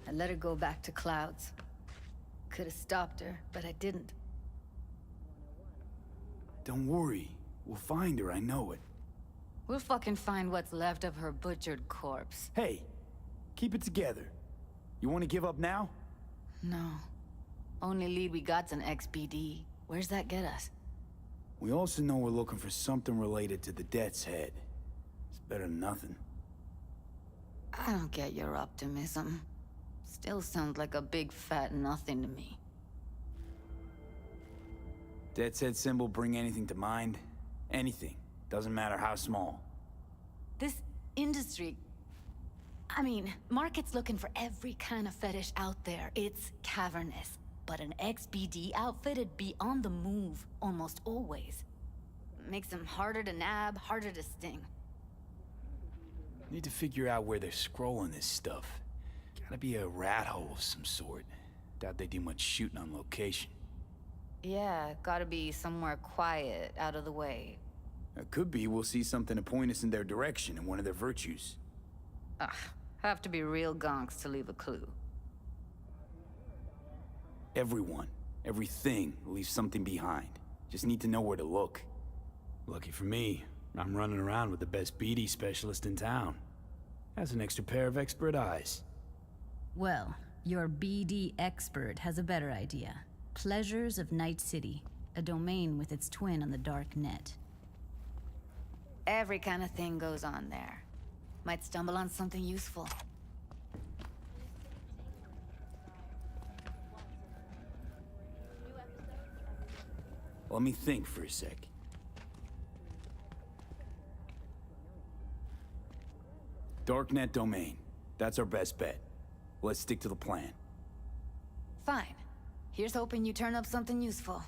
I let her go back to Clouds. Could have stopped her, but I didn't. Don't worry. We'll find her, I know it. We'll fucking find what's left of her butchered corpse. Hey, keep it together. You want to give up now? No. Only lead we got's an XBD. Where's that get us? We also know we're looking for something related to the Death's Head. It's better than nothing. I don't get your optimism. Still sounds like a big fat nothing to me. Death's Head symbol bring anything to mind? Anything. Doesn't matter how small. This industry... I mean, market's looking for every kind of fetish out there. It's cavernous. But an XBD outfit'd be on the move, almost always. Makes them harder to nab, harder to sting. Need to figure out where they're scrolling this stuff. Gotta be a rat hole of some sort. Doubt they do much shooting on location. Yeah, gotta be somewhere quiet, out of the way. It could be we'll see something to point us in their direction in one of their virtues. Ugh, have to be real gonks to leave a clue. Everyone, everything leaves something behind. Just need to know where to look. Lucky for me, I'm running around with the best BD specialist in town. Has an extra pair of expert eyes. Well, your BD expert has a better idea. Pleasures of Night City, a domain with its twin on the dark net. Every kind of thing goes on there. Might stumble on something useful. Let me think for a sec. Darknet domain. That's our best bet. Let's stick to the plan. Fine. Here's hoping you turn up something useful.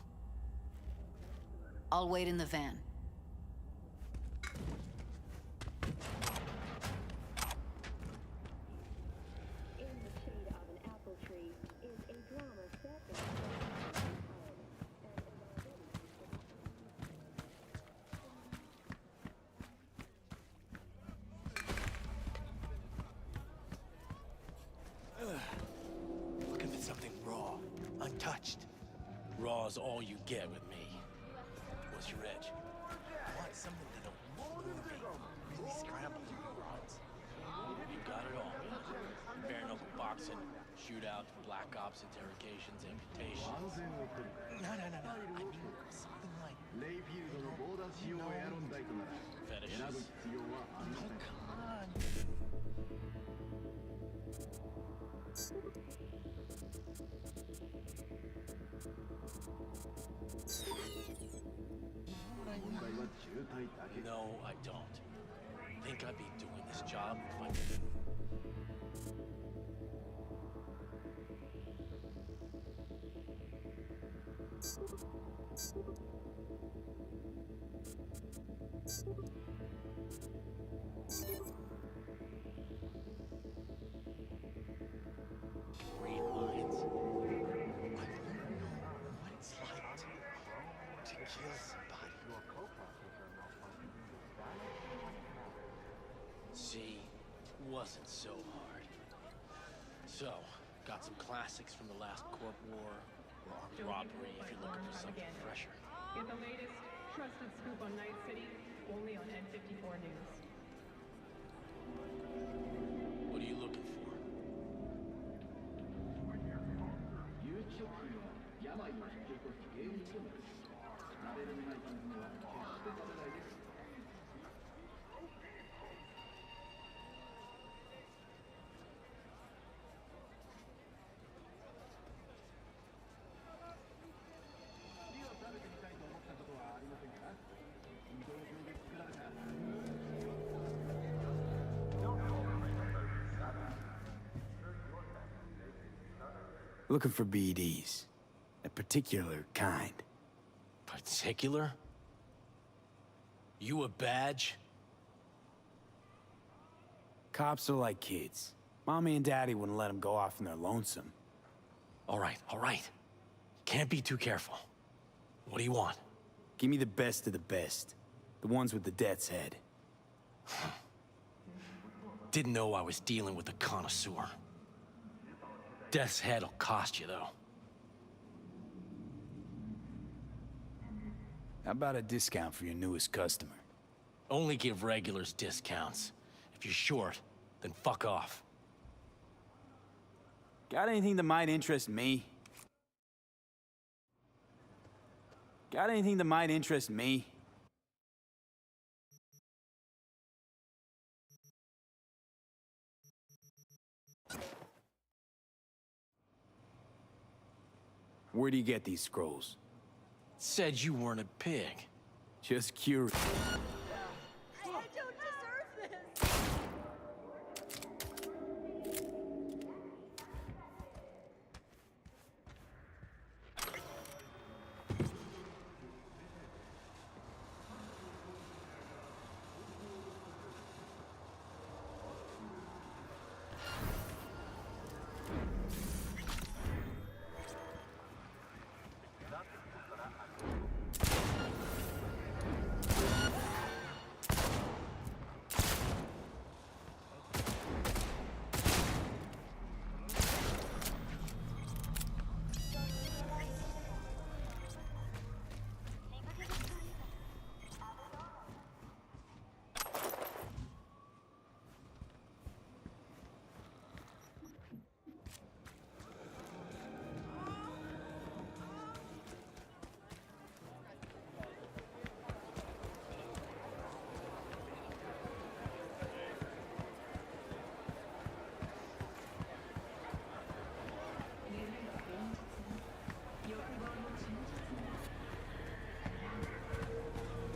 I'll wait in the van. Looking for something raw, untouched. Raw's all you get with me. What's your edge? I want something that'll move me. Really scramble through the rods. You got it all. Bare knuckle boxing, shootouts, black ops, interrogations, amputations. No. I mean something like... fetishes. Oh, come on. No, I don't. Think I'd be doing this job if I... Read minds. I want to know what it's like to kill somebody. See, wasn't so hard. So, got some classics from the last Corp War, or armed robbery if you're looking for something fresher. Get the latest trusted scoop on Night City, only on N54 News. What are you looking for? Looking for BDs. A particular kind. Particular? You a badge? Cops are like kids. Mommy and Daddy wouldn't let them go off in their lonesome. All right. Can't be too careful. What do you want? Give me the best of the best. The ones with the death's head. Didn't know I was dealing with a connoisseur. Death's head'll cost you, though. How about a discount for your newest customer? Only give regulars discounts. If you're short, then fuck off. Got anything that might interest me? Got anything that might interest me? Where do you get these scrolls? Said you weren't a pig. Just curious. I don't deserve this!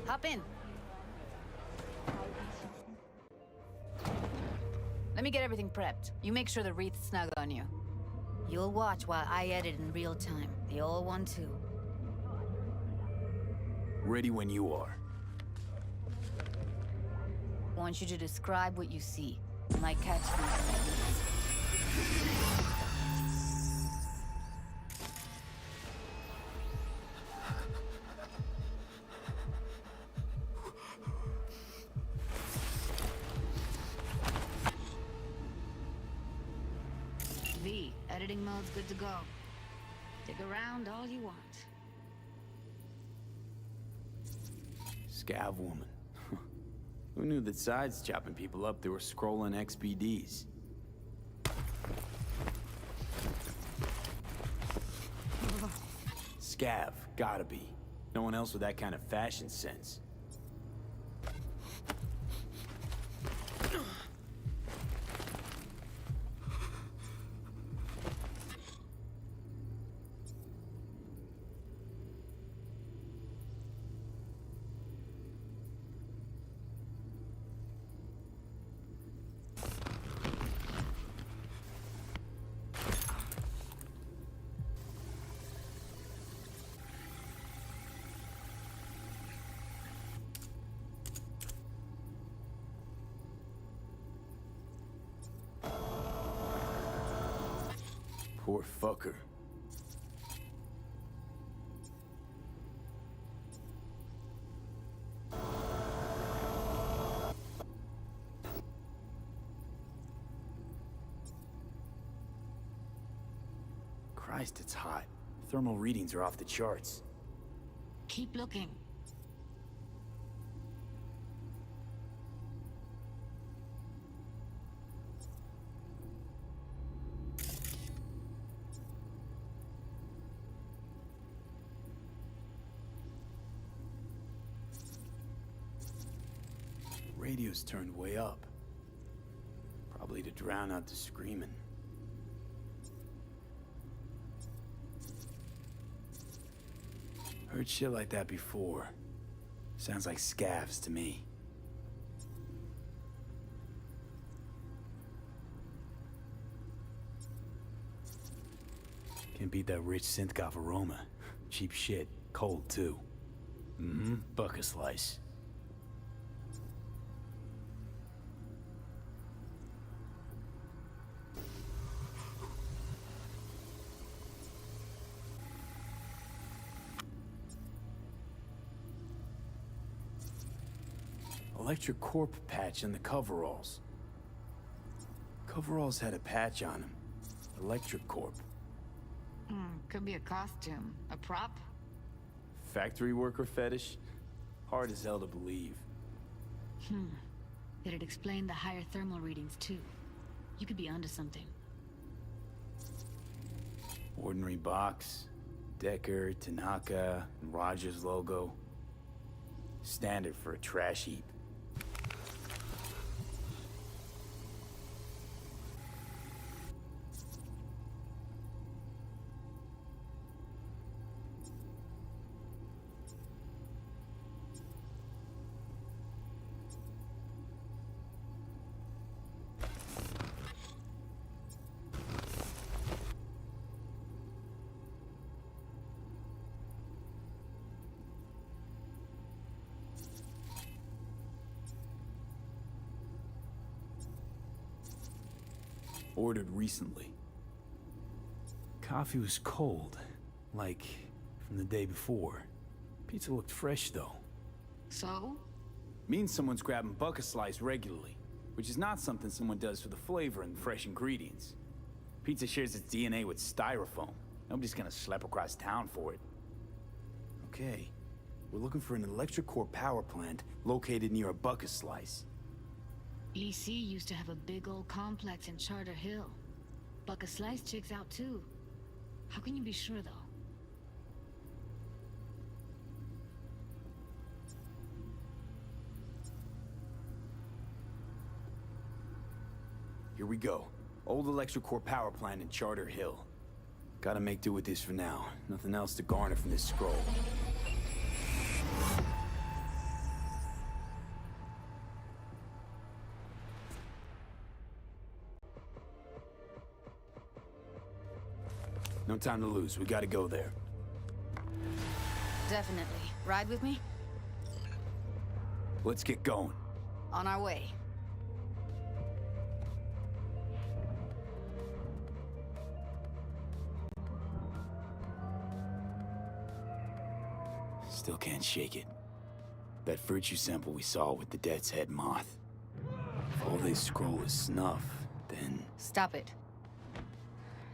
Hop in. Let me get everything prepped. You make sure the wreath's snug on you. You'll watch while I edit in real time. The old one, too. Ready when you are. Want you to describe what you see. My catchphrase. Editing mode's good to go. Dig around all you want. Scav woman. Who knew that sides chopping people up, they were scrolling XBDs? Scav, gotta be. No one else with that kind of fashion sense. Poor fucker. Christ, it's hot. Thermal readings are off the charts. Keep looking. radio's turned way up. Probably to drown out the screaming. Heard shit like that before. Sounds like scavs to me. Can't beat that rich synth-goth aroma. Cheap shit. Cold, too. Mm-hmm. Bucket slice. Electric Corp patch on the coveralls. Coveralls had a patch on them. Electric Corp. Could be a costume. A prop? Factory worker fetish? Hard as hell to believe. It'd explain the higher thermal readings, too. You could be onto something. Ordinary box. Decker, Tanaka, and Rogers logo. Standard for a trash heap. Ordered recently. Coffee was cold, like from the day before. Pizza looked fresh, though. So? Means someone's grabbing bucket slice regularly, which is not something someone does for the flavor and fresh ingredients. Pizza shares its DNA with styrofoam. Nobody's gonna schlep across town for it. Okay, we're looking for an electric core power plant located near a bucket slice. EC used to have a big old complex in Charter Hill. Bucket Slice checks out too. How can you be sure, though? Here we go. Old electric core power plant in Charter Hill. Gotta make do with this for now. Nothing else to garner from this scroll. No time to lose. We gotta go there. Definitely. Ride with me? Let's get going. On our way. Still can't shake it. That virtue sample we saw with the Death's Head moth. If all they scroll is snuff, then... Stop it.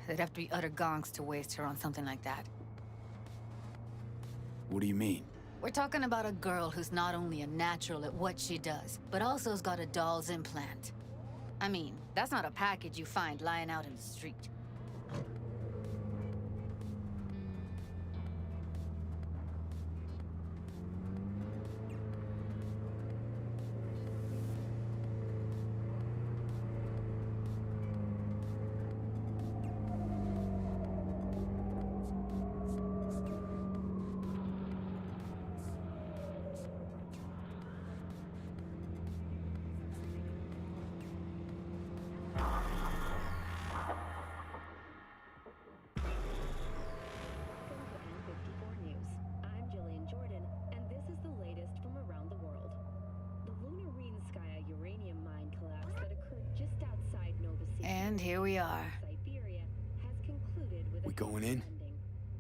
They'd have to be utter gonks to waste her on something like that. What do you mean? We're talking about a girl who's not only a natural at what she does, but also has got a doll's implant. I mean, that's not a package you find lying out in the street. And here we are. We going in?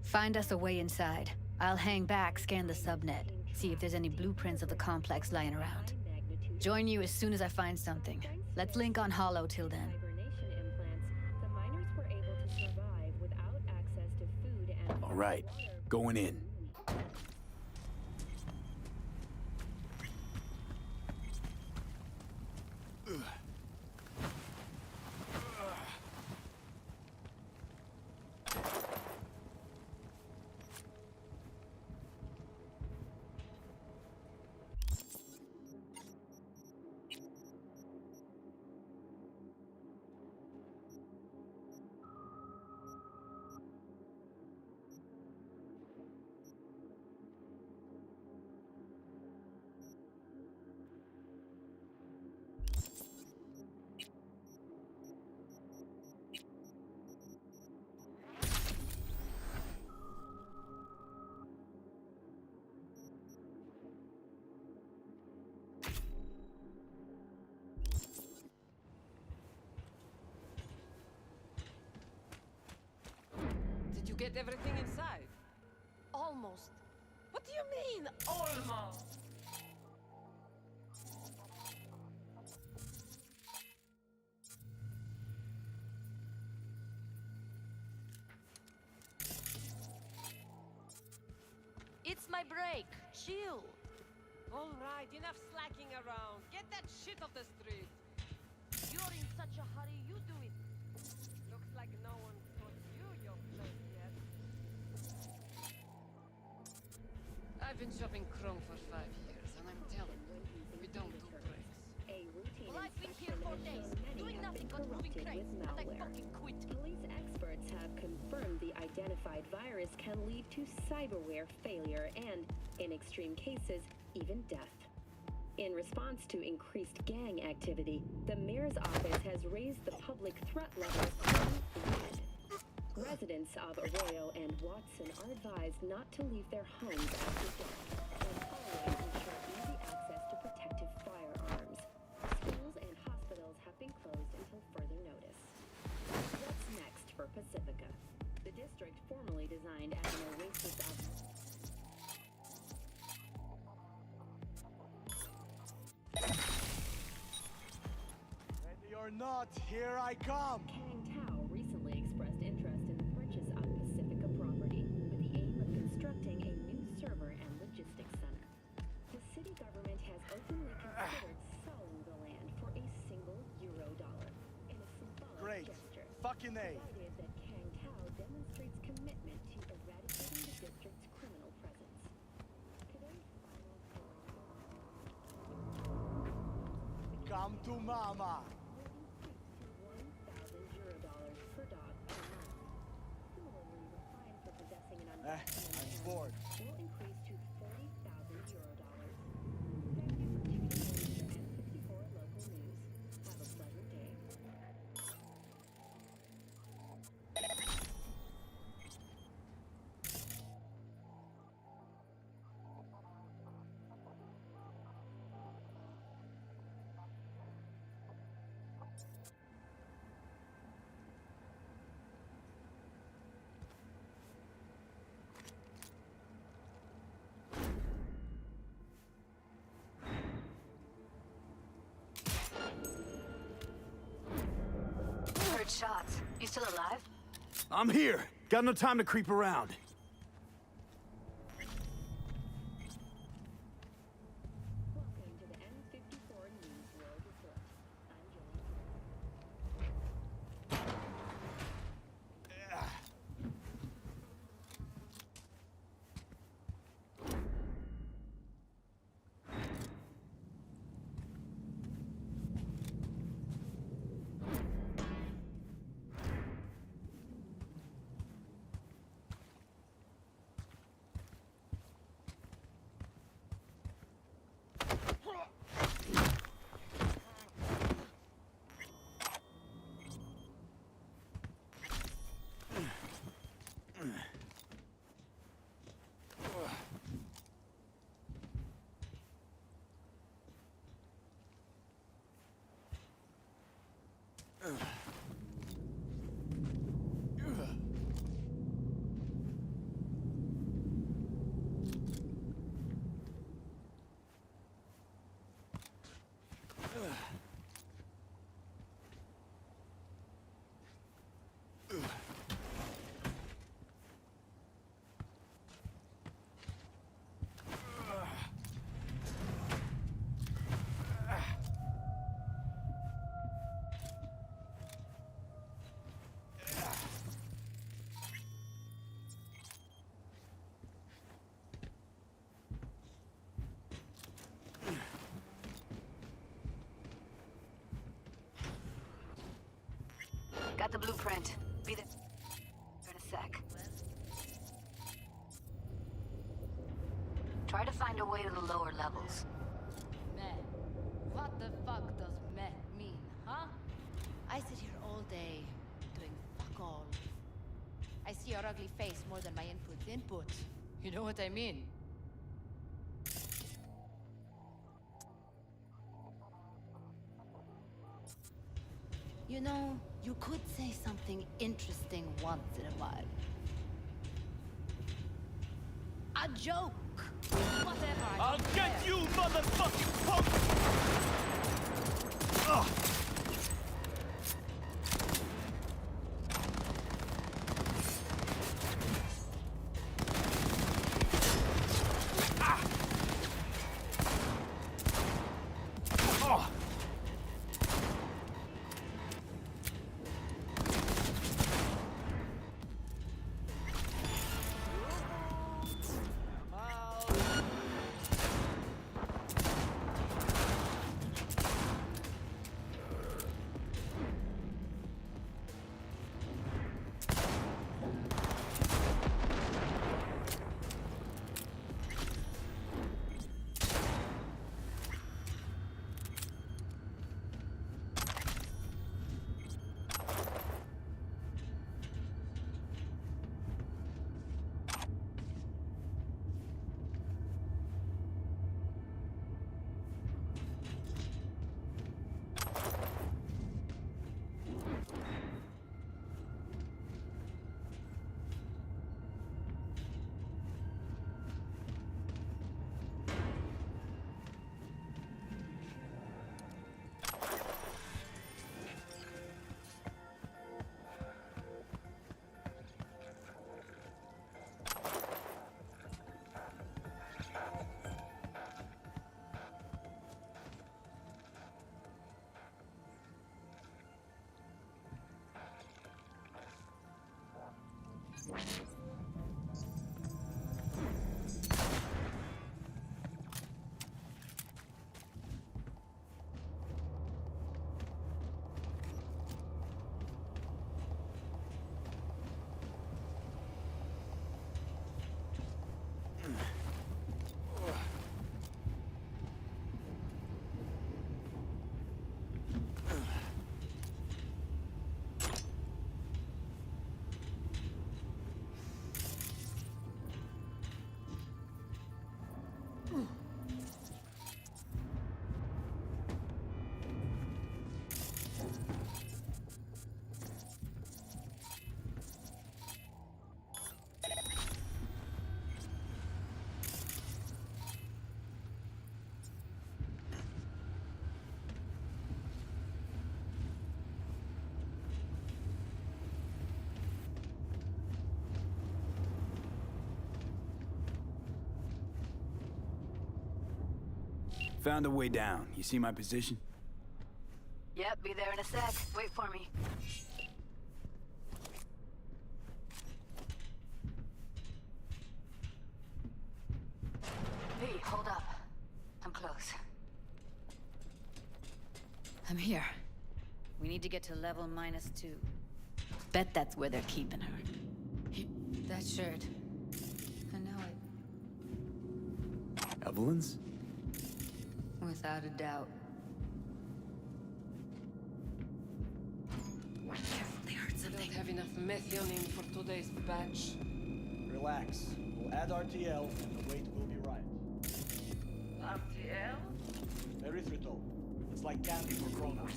Find us a way inside. I'll hang back, scan the subnet, see if there's any blueprints of the complex lying around. Join you as soon as I find something. Let's link on Hollow till then. All right, going in. get everything inside? Almost. What do you mean, almost? It's my break. Chill. All right, enough slacking around. Get that shit off the street. You're in such a hurry, you do it. Looks like no one taught you your place yet. I've been shopping Chrome for 5 years, and I'm telling you, we don't do breaks. A routine Well, I've been here inspection for has days, shown many doing have nothing been but moving corrupted crates, with and I malware. fucking quit. Police experts have confirmed the identified virus can lead to cyberware failure and, in extreme cases, even death. In response to increased gang activity, the mayor's office has raised the public threat level to red. Residents of Arroyo and Watson are advised not to leave their homes after dark and always ensure easy access to protective firearms. Schools and hospitals have been closed until further notice. What's next for Pacifica? The district formerly designed as an oasis of Ready or not, here I come! Kang Tao recently expressed interest in the purchase of Pacifica property with the aim of constructing a new server and logistics center. The city government has openly considered selling the land for a single euro-dollar in a symbolic Great. gesture. Fucking A. Provided that Kang Tao demonstrates commitment to eradicating the district's criminal presence. Today's final Come to mama! will increase to 1,000 euro-dollars per dog per month. Similarly, the fine for possessing an unvaccinated I'm animal bored. will increase to 40,000 euro-dollars. Thank you for tuning in to N54 Local News. Have a pleasant day. Heard shots. You still alive? I'm here. Got no time to creep around. Welcome to the N54 News World Report. I'm Julie. Got the blueprint. Be there in a sec. Try to find a way to the lower levels. Meh. What the fuck does meh mean, huh? I sit here all day, doing fuck all. I see your ugly face more than my input's input. You know what I mean? You know, you could say something interesting once in a while. A joke. Whatever. I'll get you, motherfucking punk! Ugh. Found a way down. You see my position? Yep, be there in a sec. Wait for me. V, hold up. I'm close. I'm here. We need to get to level -2. Bet that's where they're keeping her. That shirt. I know it. Evelyn's? Without a doubt. Careful, they heard We something. don't have enough methionine for today's batch. Relax. We'll add RTL and the weight will be right. RTL? Erythritol. It's like candy for grown-ups.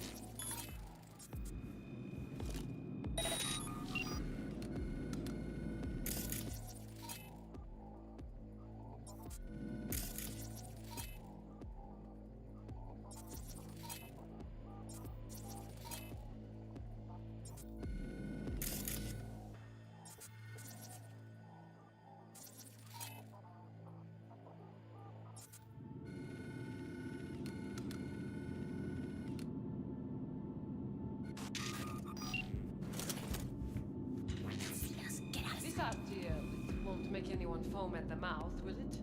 This RTL won't make anyone foam at the mouth, will it?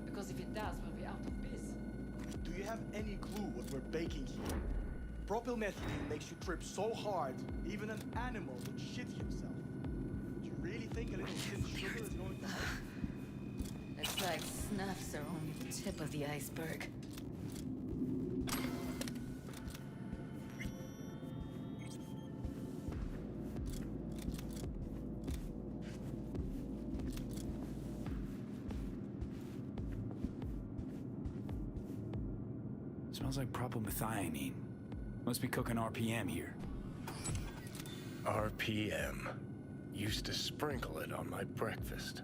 Because if it does, we'll be out of biz. Do you have any clue what we're baking here? Propylmethylene makes you trip so hard, even an animal would shit himself. Do you really think a little thin sugar is going to help? It's like snuffs are only the tip of the iceberg. Smells like propylmethionine. Must be cooking RPM here. RPM. Used to sprinkle it on my breakfast.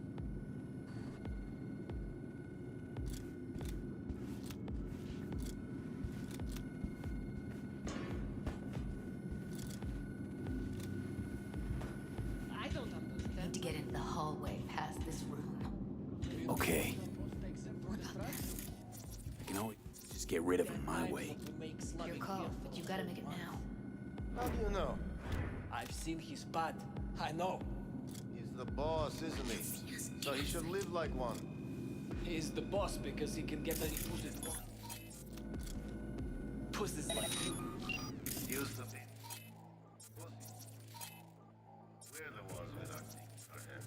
need to get into the hallway past this room. Okay. I can always just get rid of him my way. Your call, but you gotta make it now. How do you know? I've seen his pad. I know. He's the boss, isn't he? So he should live like one. He's the boss because he can get any pussies like you. Used to be. We're the ones with our things for him.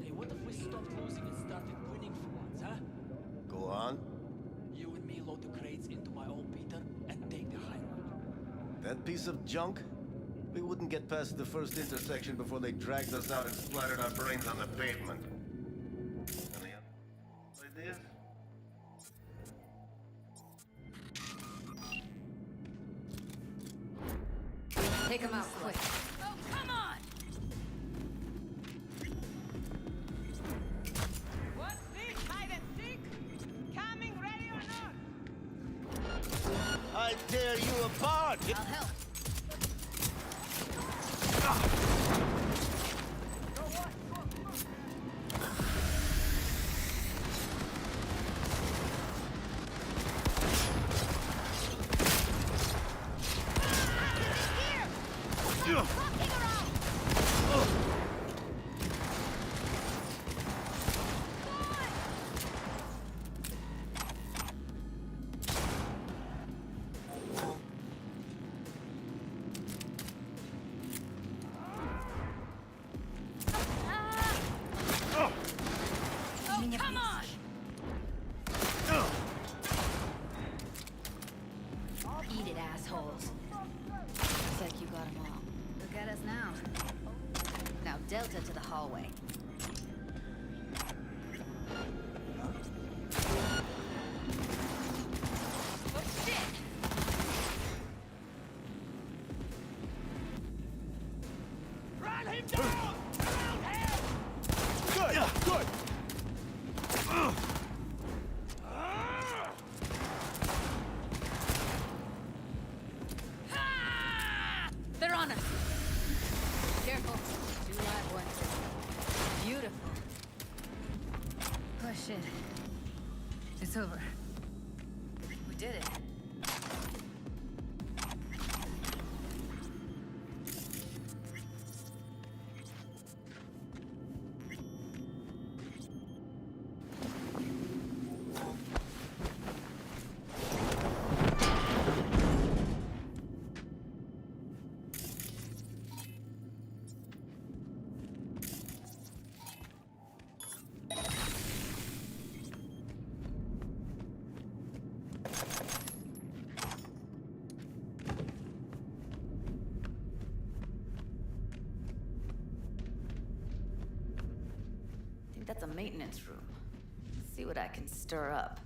Hey, what if we stopped losing and started winning for once, huh? Go on. You and me load the crates into my old beater and take the high road. That piece of junk? We wouldn't get past the first intersection before they dragged us out and splattered our brains on the pavement. Any ideas? Take him out quick. Oh, come on! What's this, hide and seek? Coming, ready or not? I tear you apart! I'll help. Come on! Eat it, assholes. Looks like you got them all. Look at us now. Now Delta to the hallway. Oh, shit! Run him down! Around him! Good, good. They're on us! Careful. 2 live ones. Beautiful. Oh shit. It's over. We did it. I think that's a maintenance room. See what I can stir up.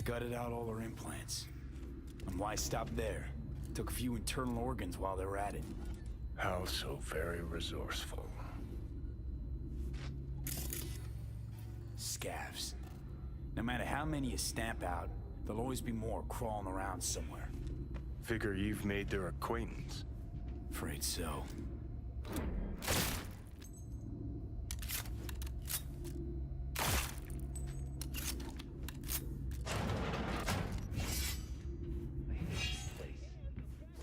Gutted out all her implants. And why stop there? Took a few internal organs while they were at it. How so very resourceful. Scavs. No matter how many you stamp out, there'll always be more crawling around somewhere. Figure you've made their acquaintance. Afraid so.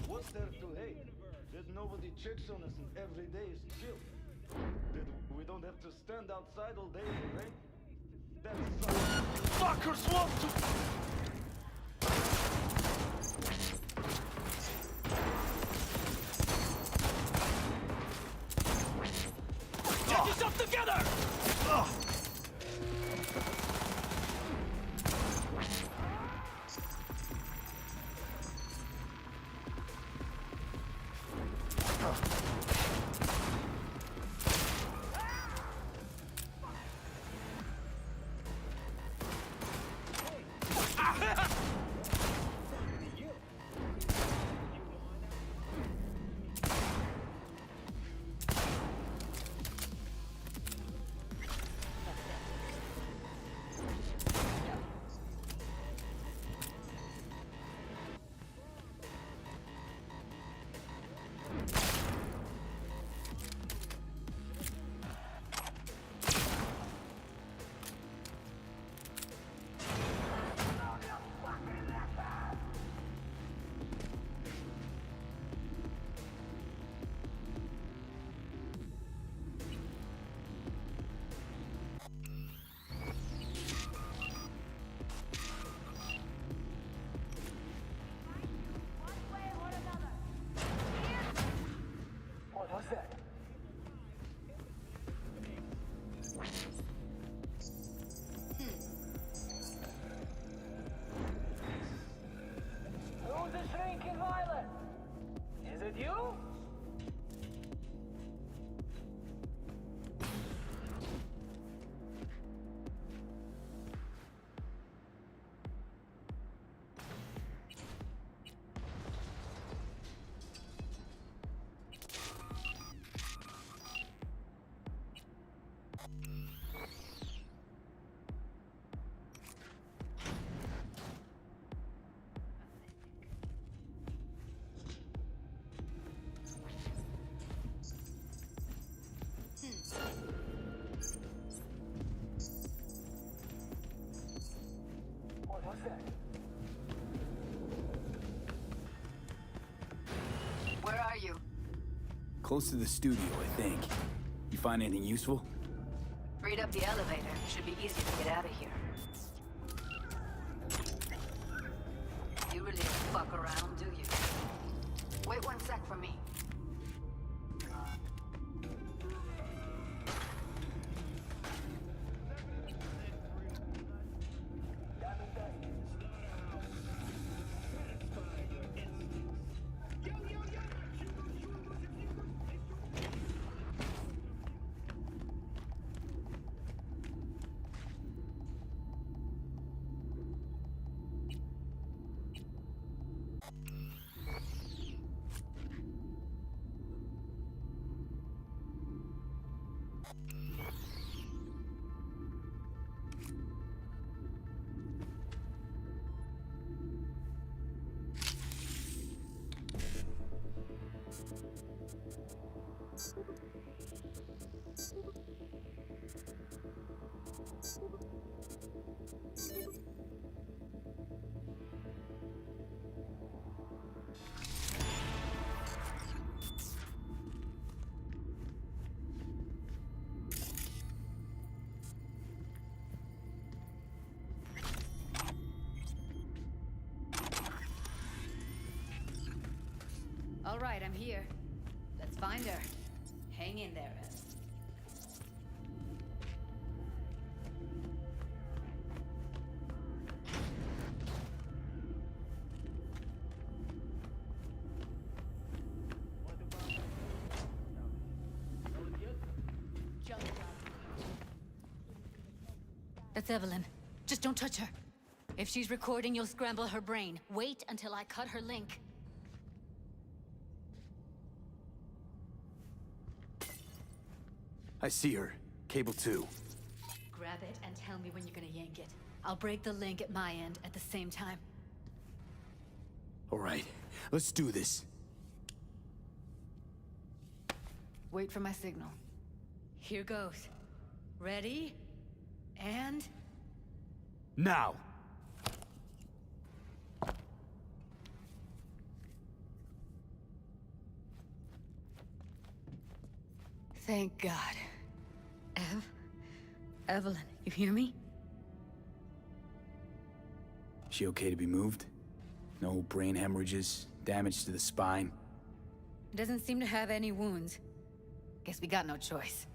What's there to hate? There's nobody checks on us and every day is chill. That we don't have to stand outside all day in the rain. That's fuckers want to. Get yourself together! What was that? Who's the shrinking violet? Is it you? What was that? Where are you? Close to the studio, I think. You find anything useful? Freed up the elevator. Should be easy to get out of here. You really don't fuck around, do you? Wait 1 sec for me. All right, I'm here. Let's find her. Hang in there, Ed. That's Evelyn. Just don't touch her. If she's recording, you'll scramble her brain. Wait until I cut her link. I see her. Cable 2. Grab it and tell me when you're gonna yank it. I'll break the link at my end at the same time. All right, let's do this. Wait for my signal. Here goes. Ready? And... Now! Thank God. Evelyn, you hear me? She okay to be moved? No brain hemorrhages, damage to the spine? Doesn't seem to have any wounds. Guess we got no choice.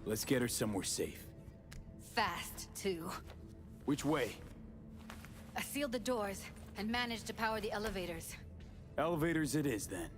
Let's get her somewhere safe. Fast, too. Which way? I sealed the doors and managed to power the elevators. Elevators it is, then.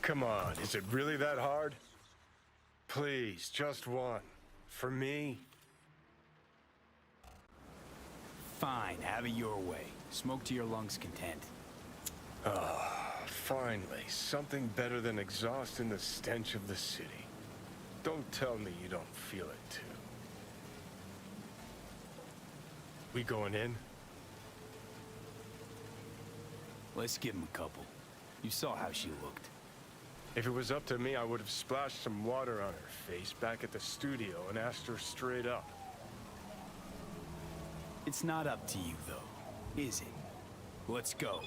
Come on, is it really that hard? Please, just one. For me? Fine, have it your way. Smoke to your lungs' content. Ah, finally, something better than exhaust in the stench of the city. Don't tell me you don't feel it, too. We going in? Let's give him a couple. You saw how she looked. If it was up to me, I would have splashed some water on her face back at the studio and asked her straight up. It's not up to you, though, is it? Let's go.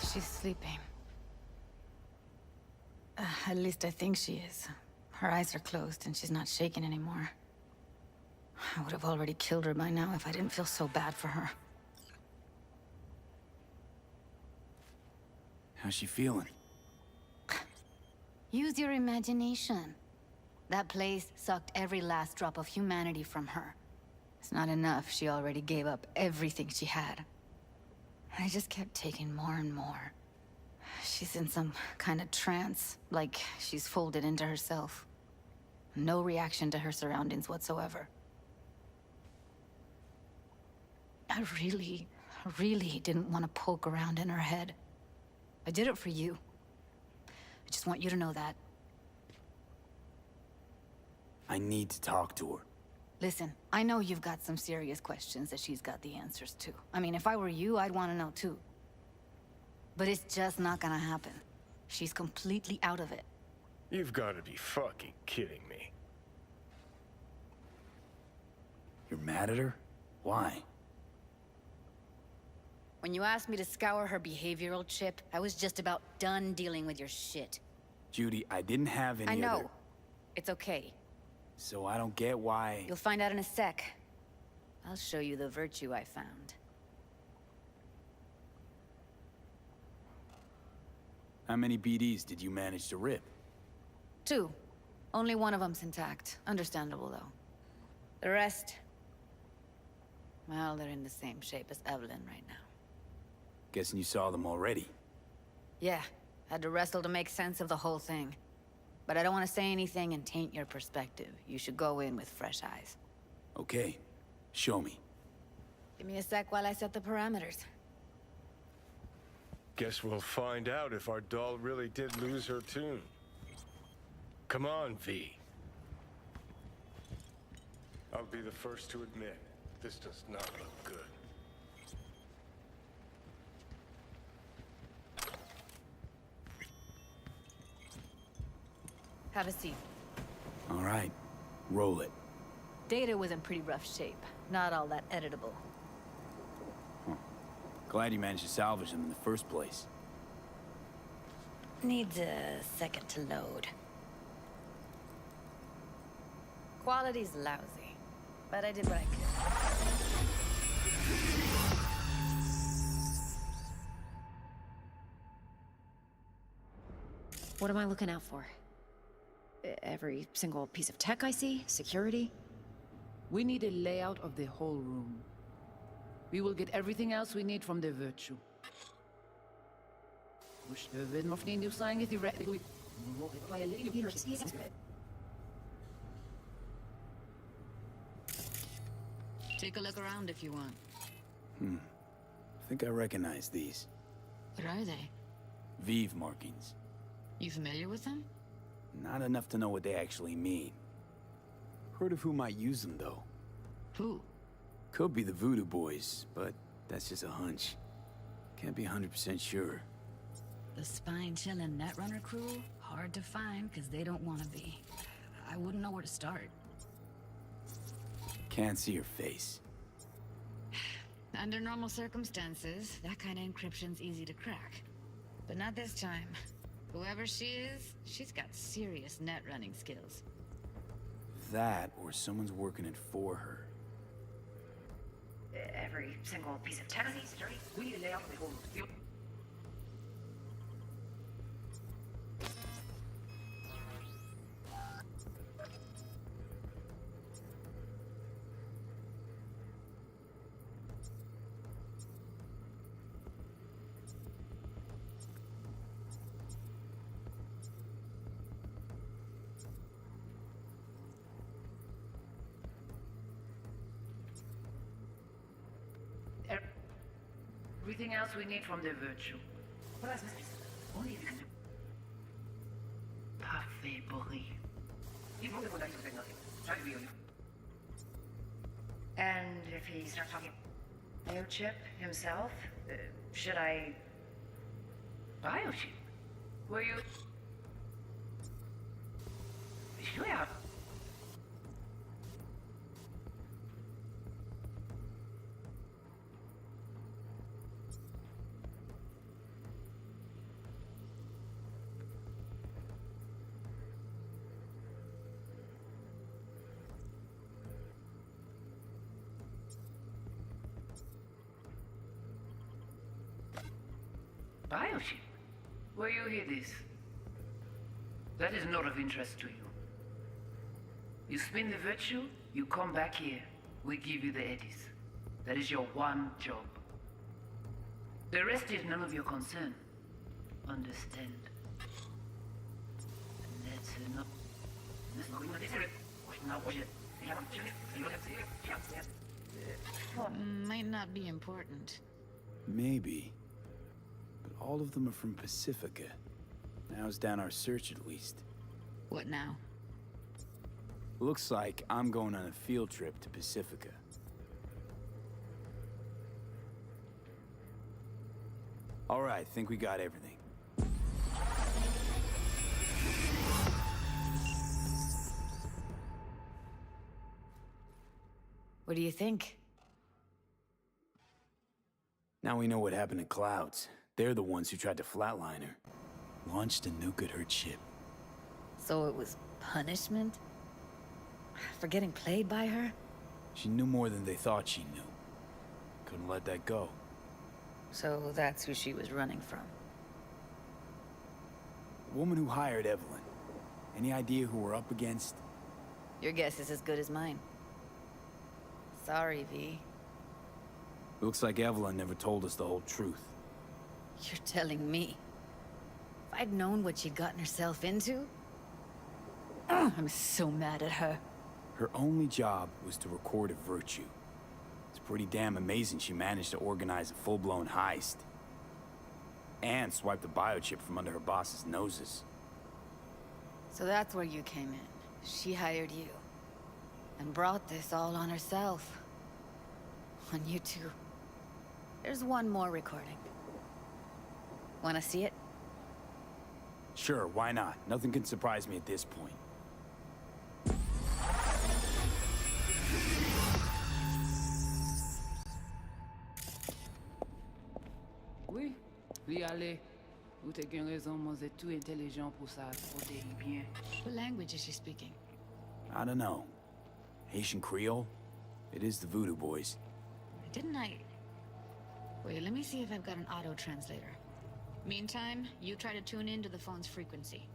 She's sleeping. At least I think she is. Her eyes are closed and she's not shaking anymore. I would have already killed her by now if I didn't feel so bad for her. How's she feeling? Use your imagination. That place sucked every last drop of humanity from her. It's not enough, she already gave up everything she had. I just kept taking more and more. She's in some kind of trance, like she's folded into herself. No reaction to her surroundings whatsoever. I really didn't want to poke around in her head. I did it for you. I just want you to know that. I need to talk to her. Listen, I know you've got some serious questions that she's got the answers to. I mean, if I were you, I'd want to know too. But it's just not gonna happen. She's completely out of it. You've got to be fucking kidding me. You're mad at her? Why? When you asked me to scour her behavioral chip, I was just about done dealing with your shit. Judy, I didn't have any I know. other... It's okay. So I don't get why... You'll find out in a sec. I'll show you the virtue I found. How many BDs did you manage to rip? 2. Only one of them's intact. Understandable, though. The rest... well, they're in the same shape as Evelyn right now. Guessing you saw them already. Yeah, had to wrestle to make sense of the whole thing. But I don't want to say anything and taint your perspective. You should go in with fresh eyes. Okay, show me. Give me a sec while I set the parameters. Guess we'll find out if our doll really did lose her tune. Come on, V. I'll be the first to admit, this does not look good. Have a seat. All right, roll it. Data was in pretty rough shape. Not all that editable. Glad you managed to salvage them in the first place. Needs a second to load. Quality's lousy, but I did what I could. What am I looking out for? Every single piece of tech I see? Security? We need a layout of the whole room. We will get everything else we need from the Virtue. Take a look around if you want. I think I recognize these. What are they? Vive markings. You familiar with them? Not enough to know what they actually mean. Heard of who might use them, though. Who? Could be the Voodoo Boys, but that's just a hunch. Can't be 100% sure. The spine-chilling Netrunner crew? Hard to find, because they don't want to be. I wouldn't know where to start. Can't see her face. Under normal circumstances, that kind of encryption's easy to crack. But not this time. Whoever she is, she's got serious net running skills. That, or someone's working it for her. Every single piece of tech. Everything else we need from the virtue. Parfait, Boris. And if he starts talking biochip himself, should I... Biochip? Were you... Sure. Biochip? Where you hear this? That is not of interest to you. You spin the virtue, you come back here. We give you the eddies. That is your one job. The rest is none of your concern. Understand? And that's enough. Might not be important. Maybe. But all of them are from Pacifica. Now's down our search at least. What now? Looks like I'm going on a field trip to Pacifica. All right, think we got everything. What do you think? Now we know what happened to Clouds. They're the ones who tried to flatline her. Launched a nuke at her ship. So it was punishment? For getting played by her? She knew more than they thought she knew. Couldn't let that go. So that's who she was running from. The woman who hired Evelyn. Any idea who we're up against? Your guess is as good as mine. Sorry, V. Looks like Evelyn never told us the whole truth. You're telling me? If I'd known what she'd gotten herself into... I'm so mad at her. Her only job was to record a virtue. It's pretty damn amazing she managed to organize a full-blown heist. And swipe the biochip from under her boss's noses. So that's where you came in. She hired you. And brought this all on herself. On you two. There's one more recording. Wanna see it? Sure, why not? Nothing can surprise me at this point. Oui, li allez. Ou te gen raison, moi c'est tout intelligent pour ça, protéger bien. What language is she speaking? I don't know. Haitian Creole? It is the Voodoo Boys. Didn't I... Wait, let me see if I've got an auto-translator. Meantime, you try to tune into the phone's frequency.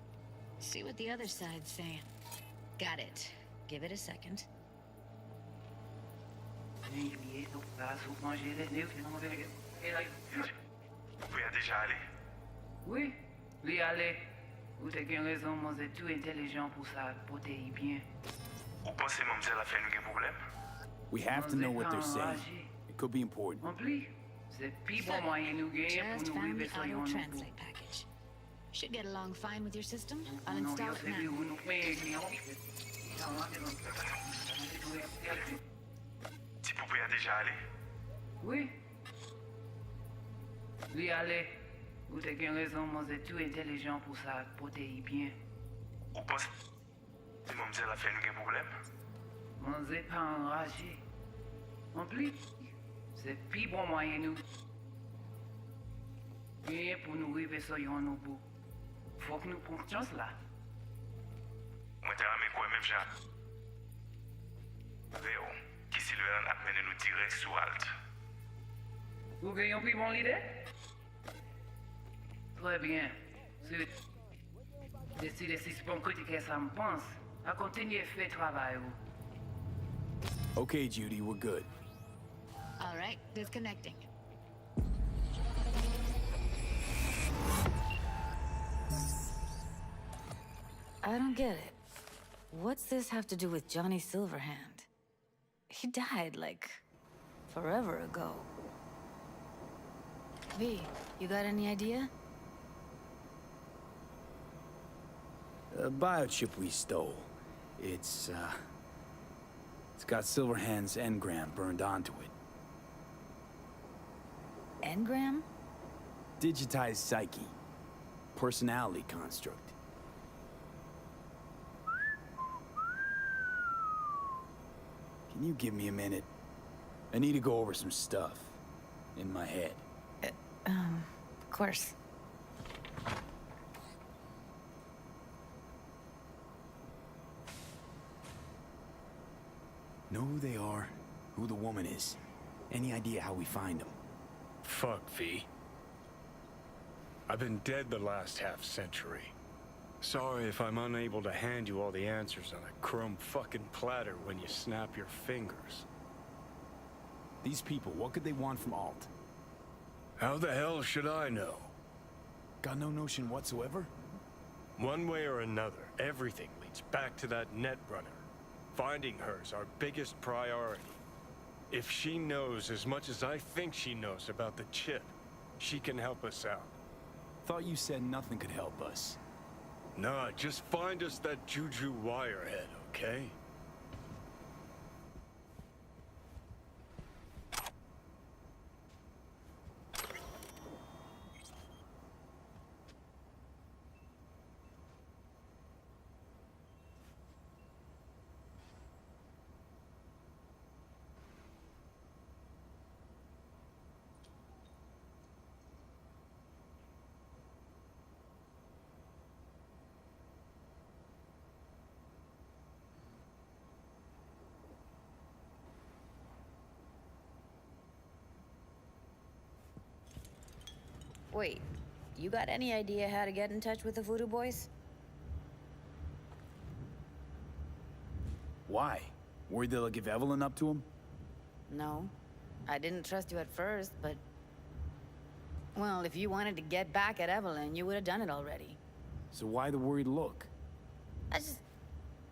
See what the other side's saying. Got it. Give it a second. Où est déjà allé? Oui, lui aller. Ou t'as qu'une raison, moi c'est tout intelligent pour ça, pour te y bien. Ou pensez mademoiselle a fait un problème? We have to know what they're saying. It could be important. En plus, c'est pis bon moyen nous gagner pour Just nous found arriver the sur yon auto nouveau. translate package. Should get along fine with your system. I'll Non, install yo it sé que now. uno puede client. Ti poupée a déjà allé? Oui. Lui aller. Ou t'as qu'une raison, moi c'est tout intelligent pour ça, pour te y bien. Ou pensez mademoiselle a fait un problème? Moi c'est pas enragé. En plus, c'est pis bon moyen nous gagner pour nous arriver sur yon nouveau. Faut que nous prenions chance là. Moi t'ai ramé quoi même Jean? Véo, qui si le a mené nous direct sous Alt. Vous gagnez pris bon l'idée? Très bien. Si les suspens critiquer ça me pense, à continuer à faire travail. Okay, Judy, we're good. All right, disconnecting. I don't get it. What's this have to do with Johnny Silverhand? He died, like, forever ago. V, you got any idea? A biochip we stole. It's got Silverhand's engram burned onto it. Engram? Digitized psyche. Personality construct. Can you give me a minute? I need to go over some stuff in my head. Of course. Know who they are, who the woman is. Any idea how we find them? Fuck, V. I've been dead the last half-century. Sorry if I'm unable to hand you all the answers on a chrome fucking platter when you snap your fingers. These people, what could they want from Alt? How the hell should I know? Got no notion whatsoever? One way or another, everything leads back to that Netrunner. Finding her's our biggest priority. If she knows as much as I think she knows about the chip, she can help us out. Thought you said nothing could help us. Nah, just find us that Juju wirehead, okay? Wait, you got any idea how to get in touch with the Voodoo Boys? Why? Worried they'll give Evelyn up to him? No. I didn't trust you at first, but... Well, if you wanted to get back at Evelyn, you would have done it already. So why the worried look?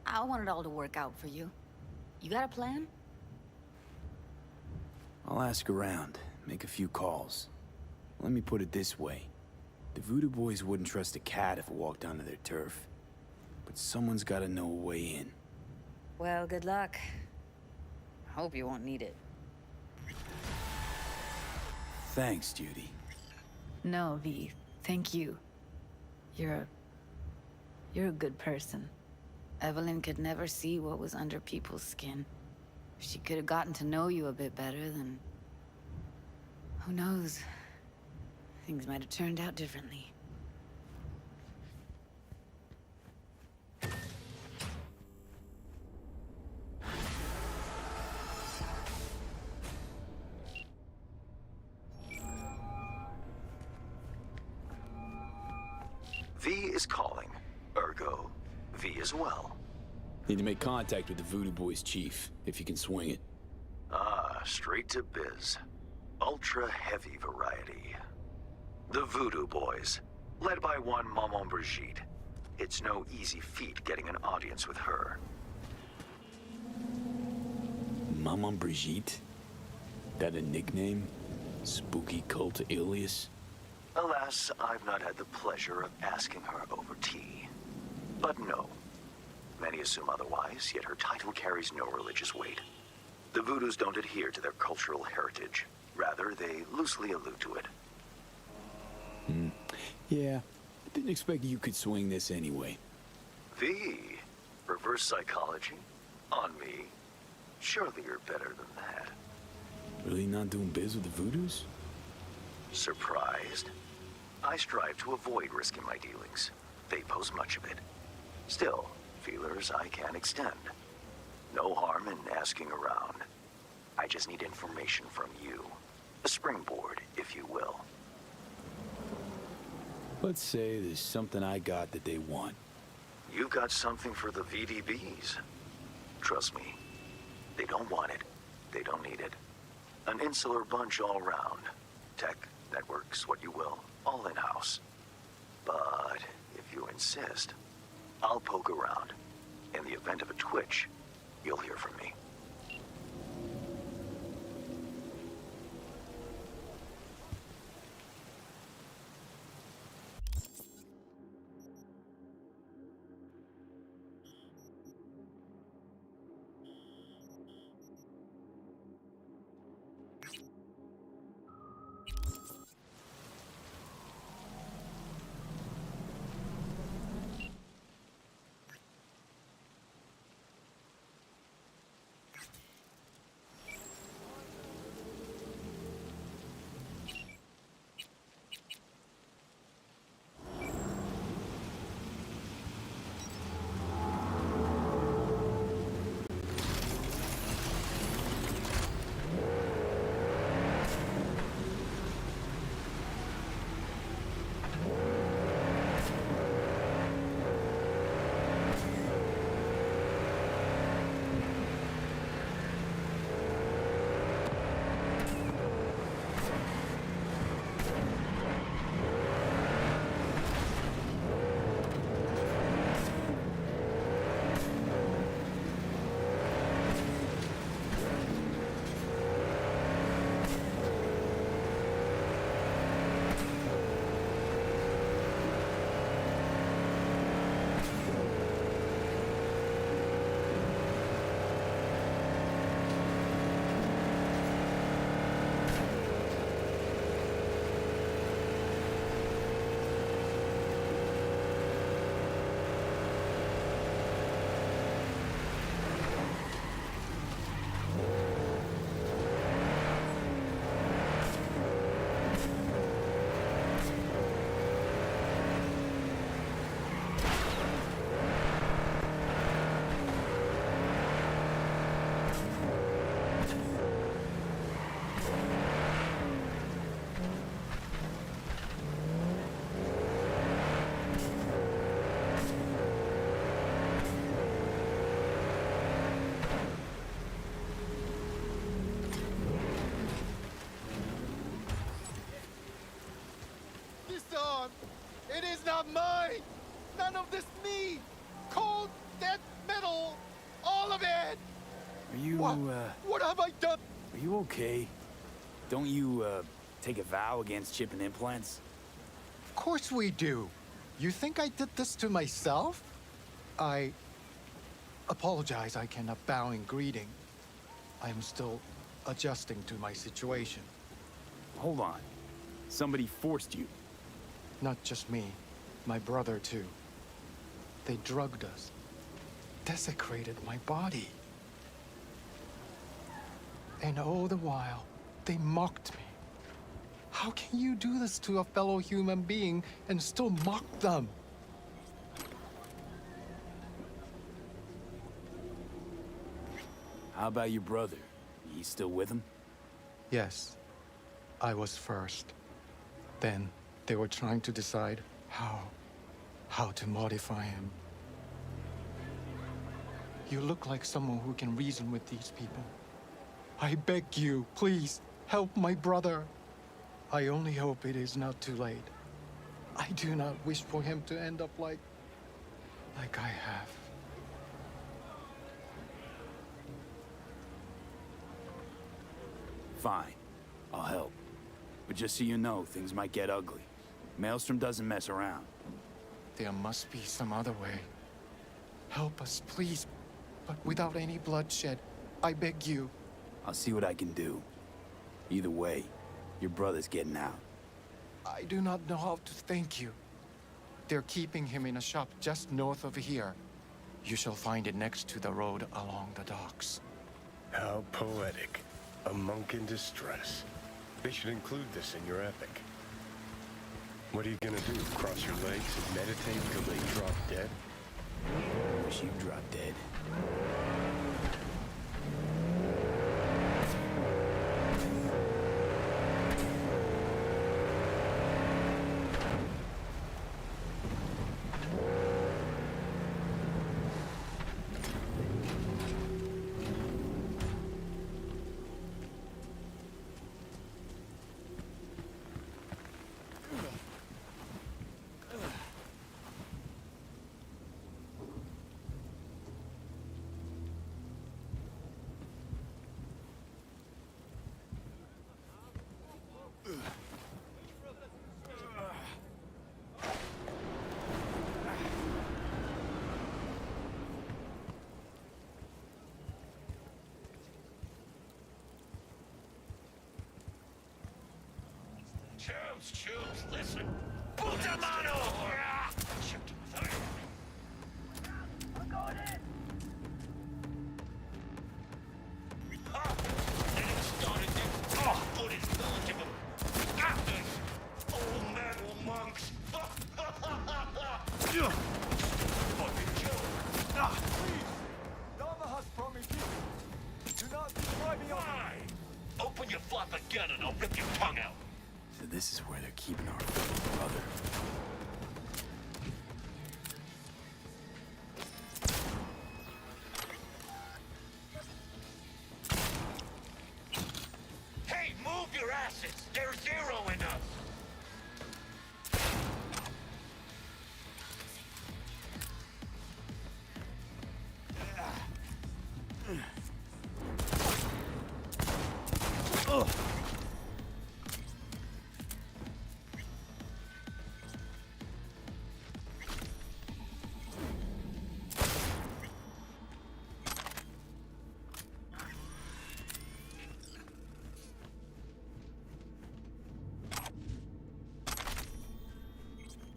I want it all to work out for you. You got a plan? I'll ask around, make a few calls. Let me put it this way. The Voodoo Boys wouldn't trust a cat if it walked onto their turf. But someone's gotta know a way in. Well, good luck. Hope you won't need it. Thanks, Judy. No, V. Thank you. You're a good person. Evelyn could never see what was under people's skin. If she could have gotten to know you a bit better, then... who knows? Things might have turned out differently. V is calling. Ergo, V as well. Need to make contact with the Voodoo Boys chief, if you can swing it. Ah, straight to biz. Ultra heavy variety. The Voodoo Boys. led by one Maman Brigitte. It's no easy feat getting an audience with her. Maman Brigitte? That a nickname? Spooky cult alias? Alas, I've not had the pleasure of asking her over tea. But no. Many assume otherwise, yet her title carries no religious weight. The Voodoos don't adhere to their cultural heritage. Rather, they loosely allude to it. Yeah, I didn't expect you could swing this anyway. V? Reverse psychology? On me? Surely you're better than that. Really not doing biz with the Voodoos? Surprised? I strive to avoid risking my dealings. They pose much of it. Still, feelers I can extend. No harm in asking around. I just need information from you. A springboard, if you will. Let's say there's something I got that they want. You've got something for the VDBs. Trust me, they don't want it. They don't need it. An insular bunch all round. Tech, networks, what you will, all in-house. But if you insist, I'll poke around. In the event of a twitch, you'll hear from me. It is not mine! None of this me! Cold, dead metal! All of it! Are you, What have I done? Are you okay? Don't you, take a vow against chipping implants? Of course we do. You think I did this to myself? I apologize I cannot bow in greeting. I am still adjusting to my situation. Hold on. Somebody forced you. Not just me, my brother too. They drugged us, desecrated my body. And all the while, they mocked me. How can you do this to a fellow human being and still mock them? How about your brother? You still with him? Yes, I was first. Then they were trying to decide how to modify him. You look like someone who can reason with these people. I beg you, please, help my brother. I only hope it is not too late. I do not wish for him to end up like I have. Fine. I'll help. But just so you know, things might get ugly. Maelstrom doesn't mess around. There must be some other way. Help us, please. But without any bloodshed. I beg you. I'll see what I can do. Either way, your brother's getting out. I do not know how to thank you. They're keeping him in a shop just north of here. You shall find it next to the road along the docks. How poetic. A monk in distress. They should include this in your epic. What are you gonna do? Cross your legs and meditate till they drop dead? Wish you dropped dead. Choops, listen. Puta mano! I'm going in! Then it started this off-footed village of them. Got this! Old metal monks! Fucking joke! Please! Dharma has promised you. Do not destroy me. Fine! Open your flap again and I'll rip your tongue out! So this is where they're keeping our brother. Hey, move your asses! They're zeroing us!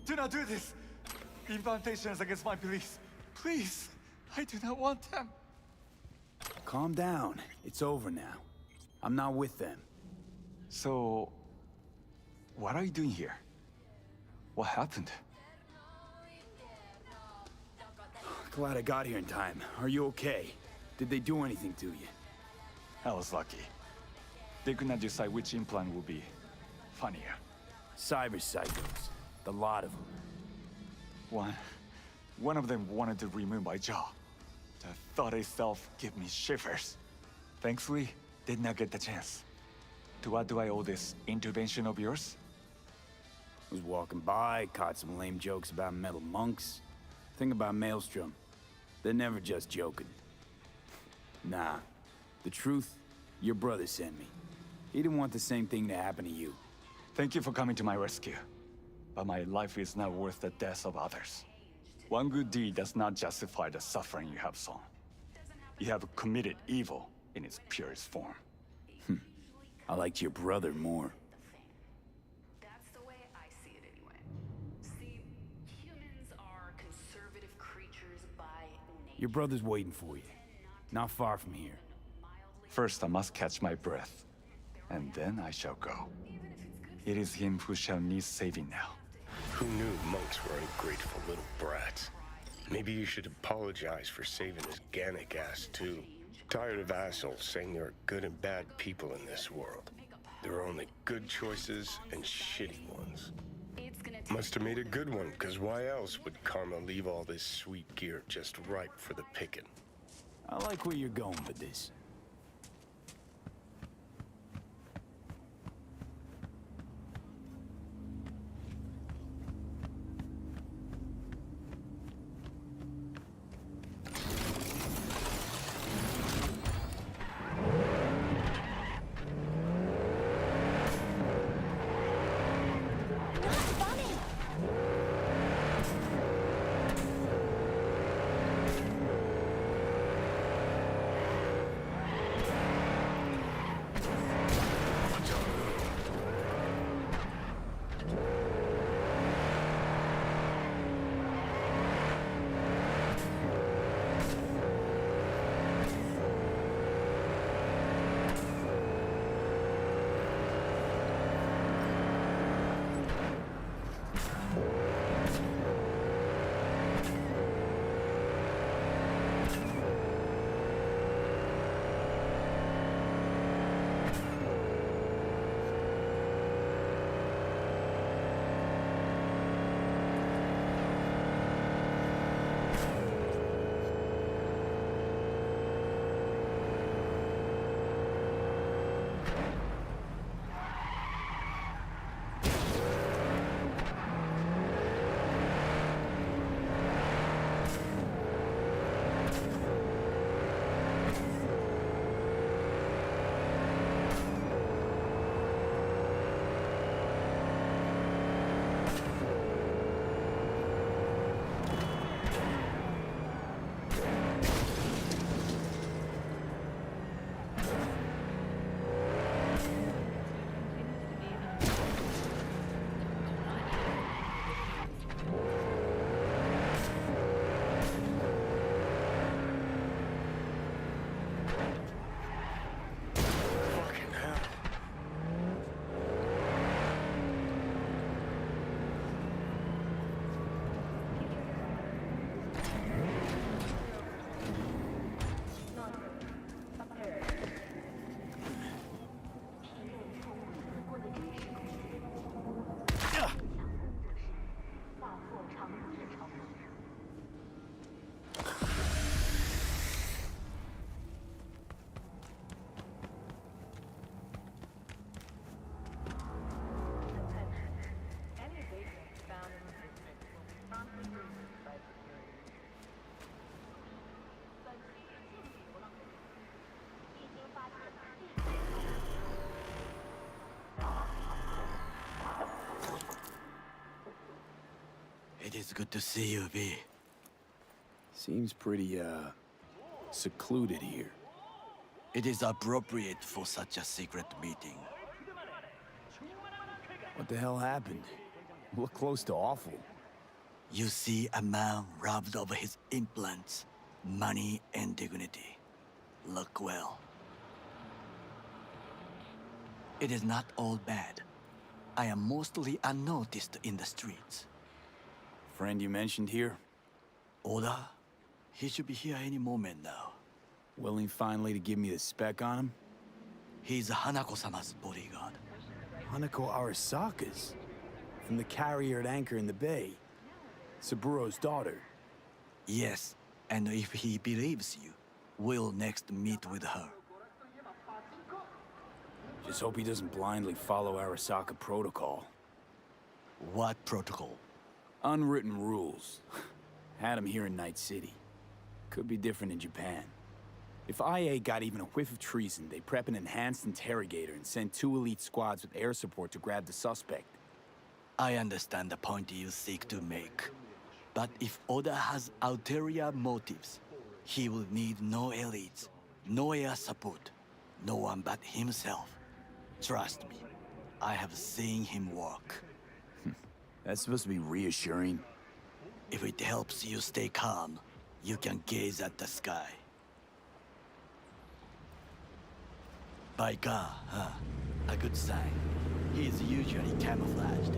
Do not do this! The incantation is against my beliefs. Please, I do not want them. Calm down. It's over now. I'm not with them. So, what are you doing here? What happened? Glad I got here in time. Are you okay? Did they do anything to you? I was lucky. They could not decide which implant would be funnier. Cyber psychos. The lot of them. One of them wanted to remove my jaw. The thought itself gave me shivers. Thankfully, did not get the chance. To what do I owe this intervention of yours? Was walking by, caught some lame jokes about metal monks. Thing about Maelstrom, they're never just joking. Nah, the truth, your brother sent me. He didn't want the same thing to happen to you. Thank you for coming to my rescue. But my life is not worth the deaths of others. One good deed does not justify the suffering you have sown. You have committed evil in its purest form. I liked your brother more. That's the way I see it anyway. See, humans are conservative creatures by nature. Your brother's waiting for you. Not far from here. First, I must catch my breath, and then I shall go. It is him who shall need saving now. Who knew monks were ungrateful little brats? Maybe you should apologize for saving his Gannic ass, too. Tired of assholes saying there are good and bad people in this world. There are only good choices and shitty ones. Must have made a good one, because why else would Karma leave all this sweet gear just ripe for the picking? I like where you're going with this. It is good to see you, V. Seems pretty, secluded here. It is appropriate for such a secret meeting. What the hell happened? Look close to awful. You see a man robbed of his implants, money and dignity. Look well. It is not all bad. I am mostly unnoticed in the streets. Friend you mentioned here? Oda? He should be here any moment now. Willing finally to give me the spec on him? He's Hanako-sama's bodyguard. Hanako Arasaka's? From the carrier at anchor in the bay. Saburo's daughter. Yes, and if he believes you, we'll next meet with her. Just hope he doesn't blindly follow Arasaka protocol. What protocol? Unwritten rules. Had him here in Night City. Could be different in Japan. If IA got even a whiff of treason, they prep an enhanced interrogator and send 2 elite squads with air support to grab the suspect. I understand the point you seek to make. But if Oda has ulterior motives, he will need no elites, no air support, no one but himself. Trust me, I have seen him work. That's supposed to be reassuring. If it helps you stay calm, you can gaze at the sky. By God, huh? A good sign. He is usually camouflaged.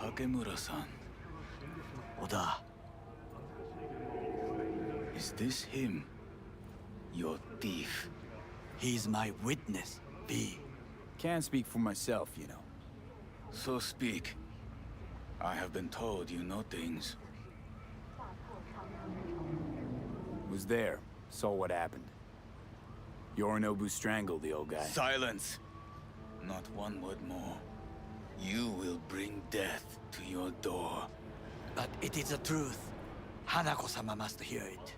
Takemura-san. Oda. Is this him? Your thief? He's my witness, V. Can't speak for myself, you know. So speak. I have been told you know things. Was there. Saw what happened. Yorinobu strangled the old guy. Silence! Not one word more. You will bring death to your door. But it is the truth. Hanako-sama must hear it.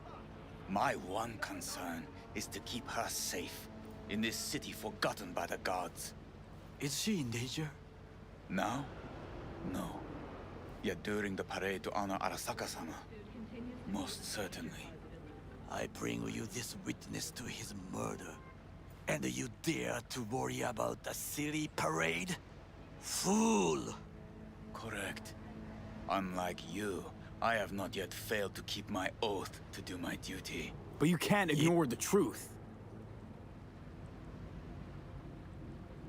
My one concern is to keep her safe in this city forgotten by the gods. Is she in danger? Now? No. Yet during the parade to honor Arasaka-sama, most certainly. I bring you this witness to his murder. And you dare to worry about a silly parade? Fool! Correct. Unlike you, I have not yet failed to keep my oath to do my duty. But you can't ignore the truth.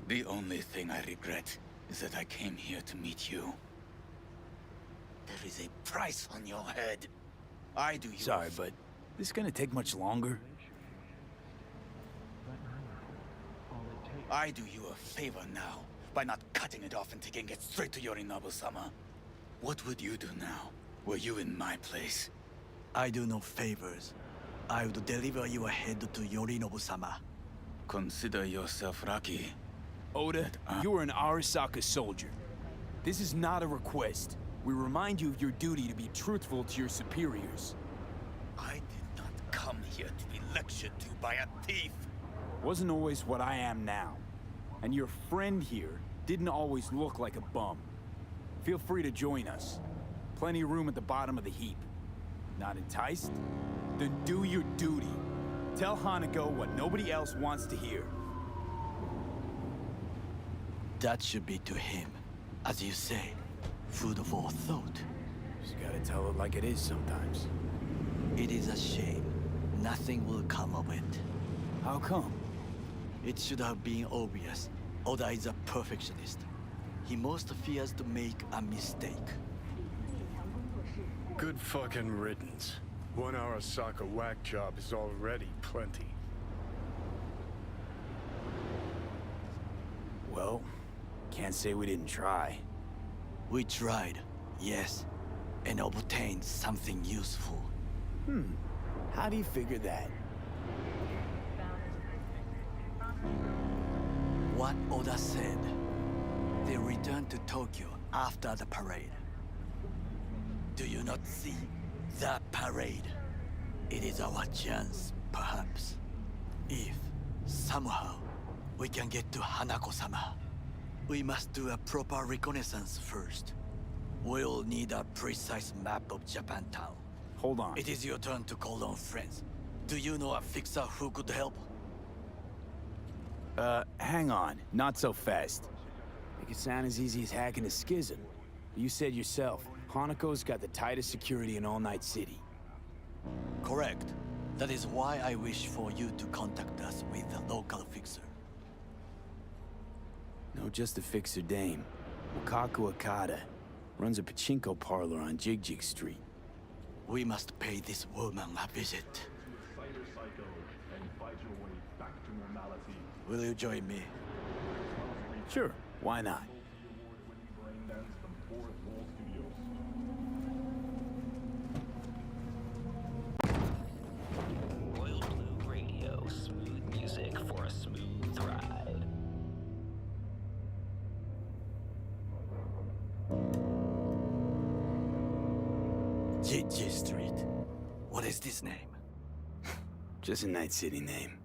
The only thing I regret is that I came here to meet you. There is a price on your head. I do you. Sorry, but this gonna take much longer? I do you a favor now by not cutting it off and taking it straight to Yorinobu-sama. What would you do now, were you in my place? I do no favors. I would deliver you ahead to Yorinobu-sama. Consider yourself lucky. Oda, you're an Arasaka soldier. This is not a request. We remind you of your duty to be truthful to your superiors. I did not come here to be lectured to by a thief. Wasn't always what I am now. And your friend here didn't always look like a bum. Feel free to join us. Plenty of room at the bottom of the heap. Not enticed? Then do your duty. Tell Hanako what nobody else wants to hear. That should be to him. As you say, food for thought. Just gotta tell it like it is sometimes. It is a shame. Nothing will come of it. How come? It should have been obvious. Oda is a perfectionist. He most fears to make a mistake. Good fucking riddance. One Arasaka whack job is already plenty. Well, Can't say we didn't try. We tried, yes, and obtained something useful. How do you figure that? What Oda said. They returned to Tokyo after the parade. Do you not see that parade? It is our chance, perhaps. If, somehow, we can get to Hanako-sama. We must do a proper reconnaissance first. We'll need a precise map of Japantown. Hold on. It is your turn to call on friends. Do you know a fixer who could help? Hang on. Not so fast. Make it sound as easy as hacking a schism. You said yourself, Hanako's got the tightest security in all Night City. Correct. That is why I wish for you to contact us with the local fixer. No, just a fixer dame. Wakaku Akata. Runs a pachinko parlor on Jig Street. We must pay this woman a visit. Will you join me? Sure, why not? Royal Blue Radio, smooth music for a smooth ride. Jig Street. What is this name? Just a Night City name.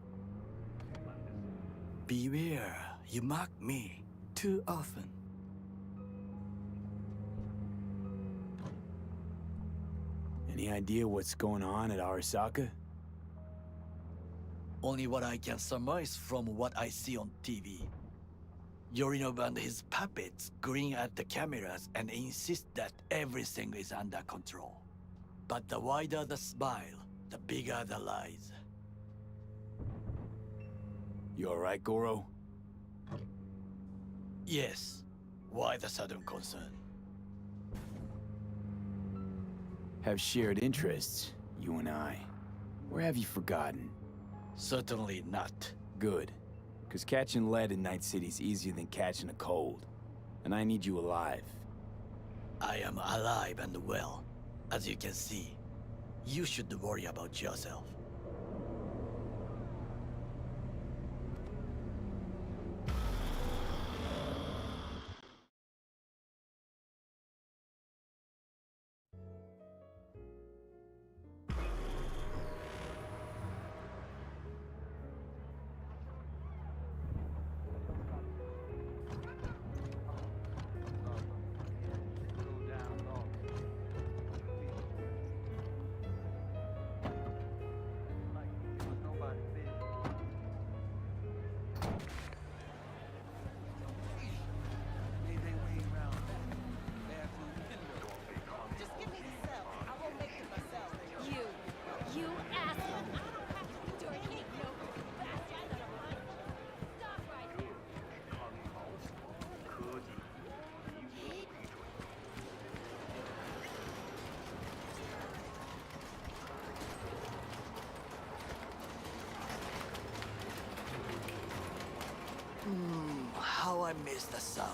Beware, you mock me too often. Any idea what's going on at Arasaka? Only what I can surmise from what I see on TV. Yorinobu and his puppets grin at the cameras and insist that everything is under control. But the wider the smile, the bigger the lies. You alright, Goro? Yes. Why the sudden concern? Have shared interests, you and I. Or have you forgotten? Certainly not. Good. Because catching lead in Night City's easier than catching a cold. And I need you alive. I am alive and well, as you can see. You should worry about yourself. How I miss the sound.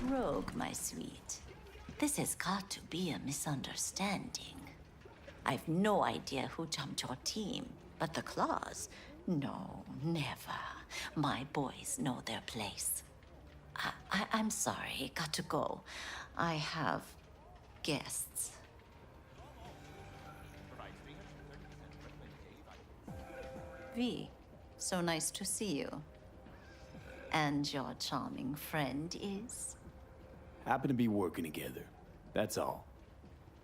Rogue, my sweet. This has got to be a misunderstanding. I've no idea who jumped your team, but the Claws? No, never. My boys know their place. I'm sorry, got to go. I have guests. V, so nice to see you. And your charming friend is? Happen to be working together. That's all.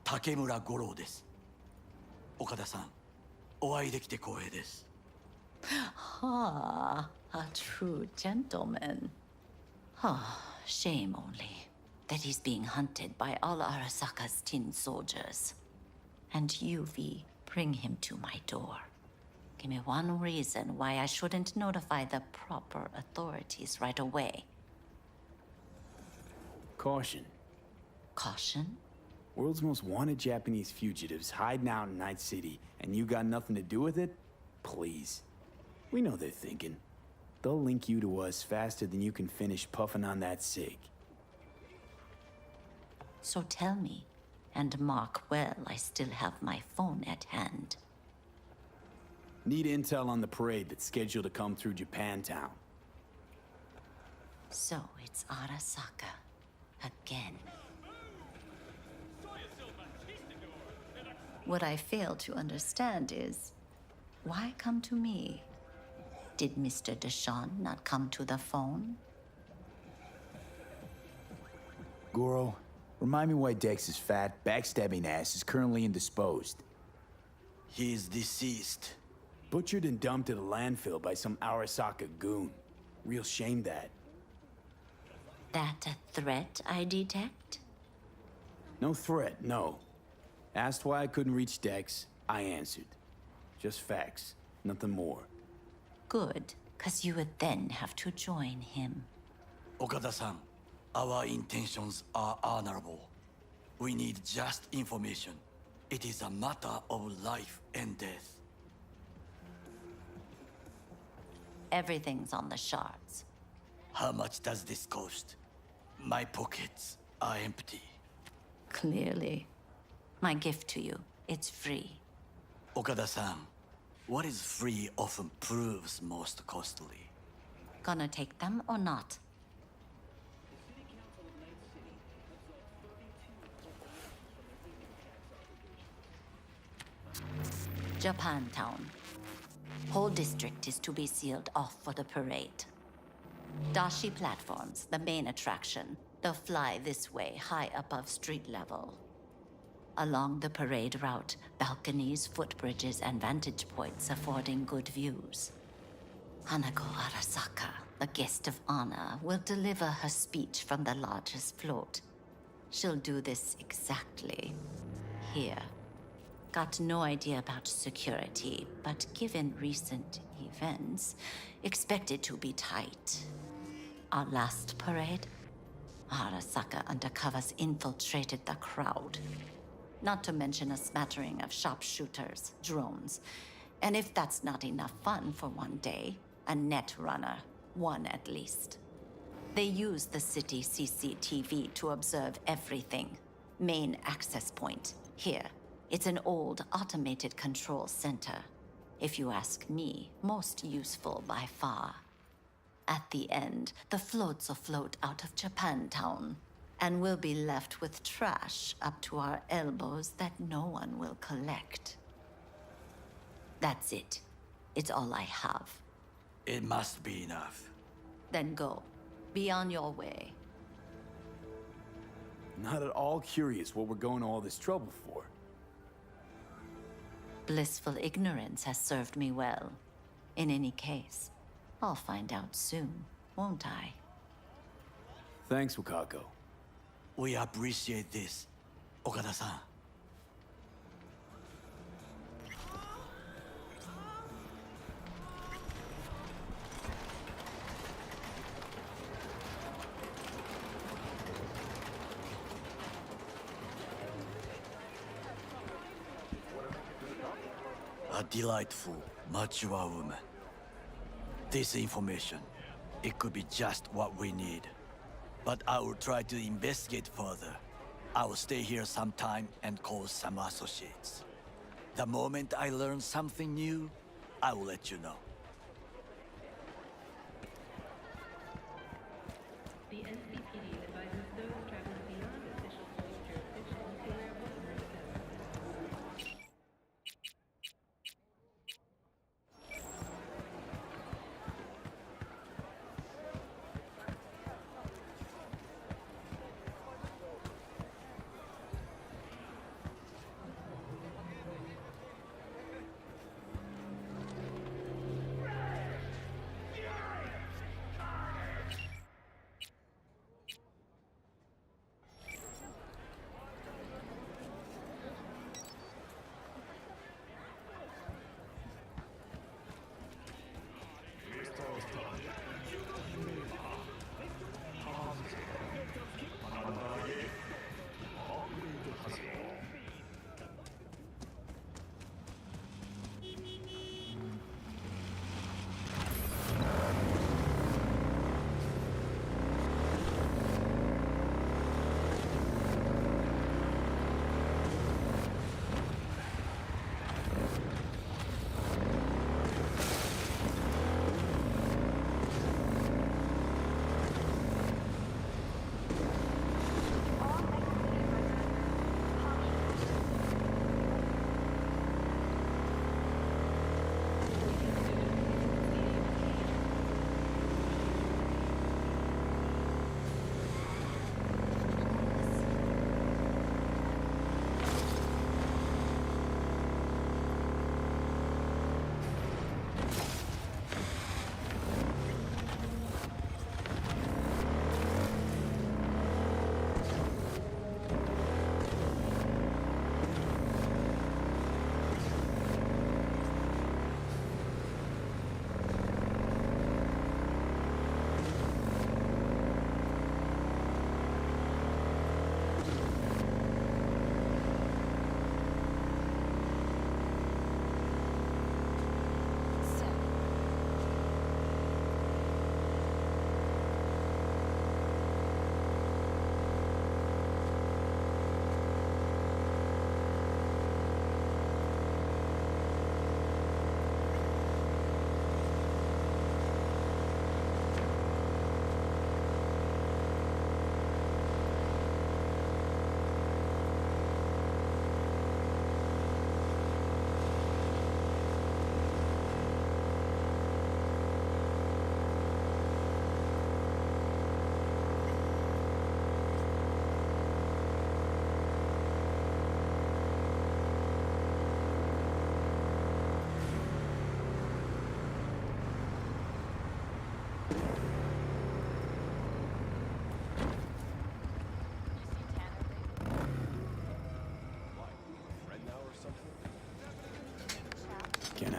Takemura Goro です。岡田さん、お会いできて光栄です。Ah, a true gentleman. Ah, shame only that he's being hunted by all Arasaka's tin soldiers. And you, V, bring him to my door. Give me one reason why I shouldn't notify the proper authorities right away. Caution. Caution? World's most wanted Japanese fugitives hiding out in Night City, and you got nothing to do with it? Please. We know they're thinking. They'll link you to us faster than you can finish puffing on that cig. So tell me, and mark well I still have my phone at hand. Need intel on the parade that's scheduled to come through Japantown. So it's Arasaka. Again. What I fail to understand is, why come to me? Did Mr. Deshawn not come to the phone? Goro, remind me why Dex's fat, backstabbing ass is currently indisposed. He is deceased. Butchered and dumped at a landfill by some Arasaka goon. Real shame that. That a threat I detect? No threat, no. Asked why I couldn't reach Dex, I answered. Just facts, nothing more. Good, 'cause you would then have to join him. Okada-san, our intentions are honorable. We need just information. It is a matter of life and death. Everything's on the shards. How much does this cost? My pockets are empty. Clearly. My gift to you, it's free. Okada-san, what is free often proves most costly. Gonna take them or not? Japantown. Whole district is to be sealed off for the parade. Dashi platforms, the main attraction. They'll fly this way, high above street level. Along the parade route, balconies, footbridges, and vantage points affording good views. Hanako Arasaka, the guest of honor, will deliver her speech from the largest float. She'll do this exactly here. Got no idea about security, but given recent events, expected to be tight. Our last parade, Arasaka undercovers infiltrated the crowd. Not to mention a smattering of sharpshooters, drones. And if that's not enough fun for one day, a net runner, one at least. They use the city CCTV to observe everything. Main access point, here. It's an old automated control center. If you ask me, most useful by far. At the end, the floats will float out of Japantown, and we'll be left with trash up to our elbows that no one will collect. That's it. It's all I have. It must be enough. Then go. Be on your way. Not at all curious what we're going to all this trouble for. Blissful ignorance has served me well. In any case, I'll find out soon, won't I? Thanks, Wakako. We appreciate this, Okada-san. A delightful, mature woman. This information, it could be just what we need. But I will try to investigate further. I will stay here some time and call some associates. The moment I learn something new, I will let you know. The NCPD advises those traveling beyond official police jurisdiction to wear weaponry vests.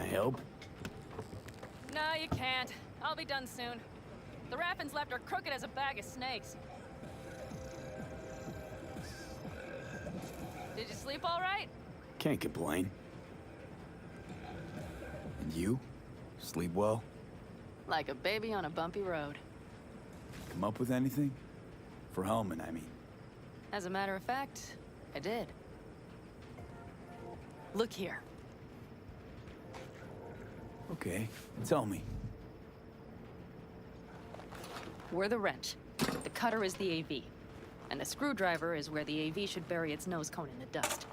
help? No, you can't. I'll be done soon. The raffins left are crooked as a bag of snakes. Did you sleep all right? Can't complain. And you? Sleep well? Like a baby on a bumpy road. Come up with anything? For Hellman, I mean. As a matter of fact, I did. Look here. Okay, tell me. We're the wrench. The cutter is the AV. And the screwdriver is where the AV should bury its nose cone in the dust.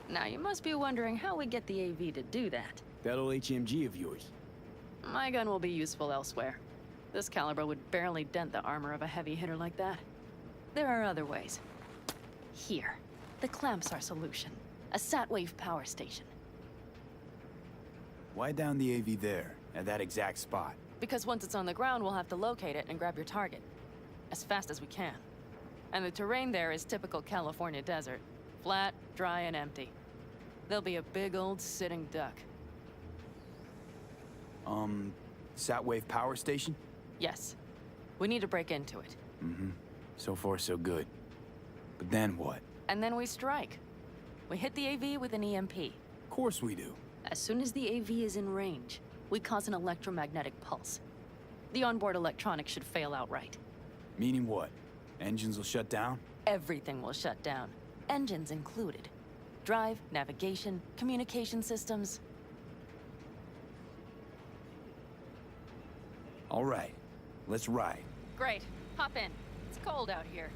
Now, you must be wondering how we get the AV to do that. That old HMG of yours. My gun will be useful elsewhere. This caliber would barely dent the armor of a heavy hitter like that. There are other ways. Here. The clamp's our solution. A sat-wave power station. Why down the AV there, at that exact spot? Because once it's on the ground, we'll have to locate it and grab your target. As fast as we can. And the terrain there is typical California desert. Flat, dry, and empty. There'll be a big old sitting duck. Sat-wave power station? Yes. We need to break into it. Mm-hmm. So far, so good. But then what? And then we strike. We hit the AV with an EMP. Of course we do. As soon as the AV is in range, we cause an electromagnetic pulse. The onboard electronics should fail outright. Meaning what? Engines will shut down? Everything will shut down. Engines included. Drive, navigation, communication systems. All right. Let's ride. Great. Hop in. It's cold out here.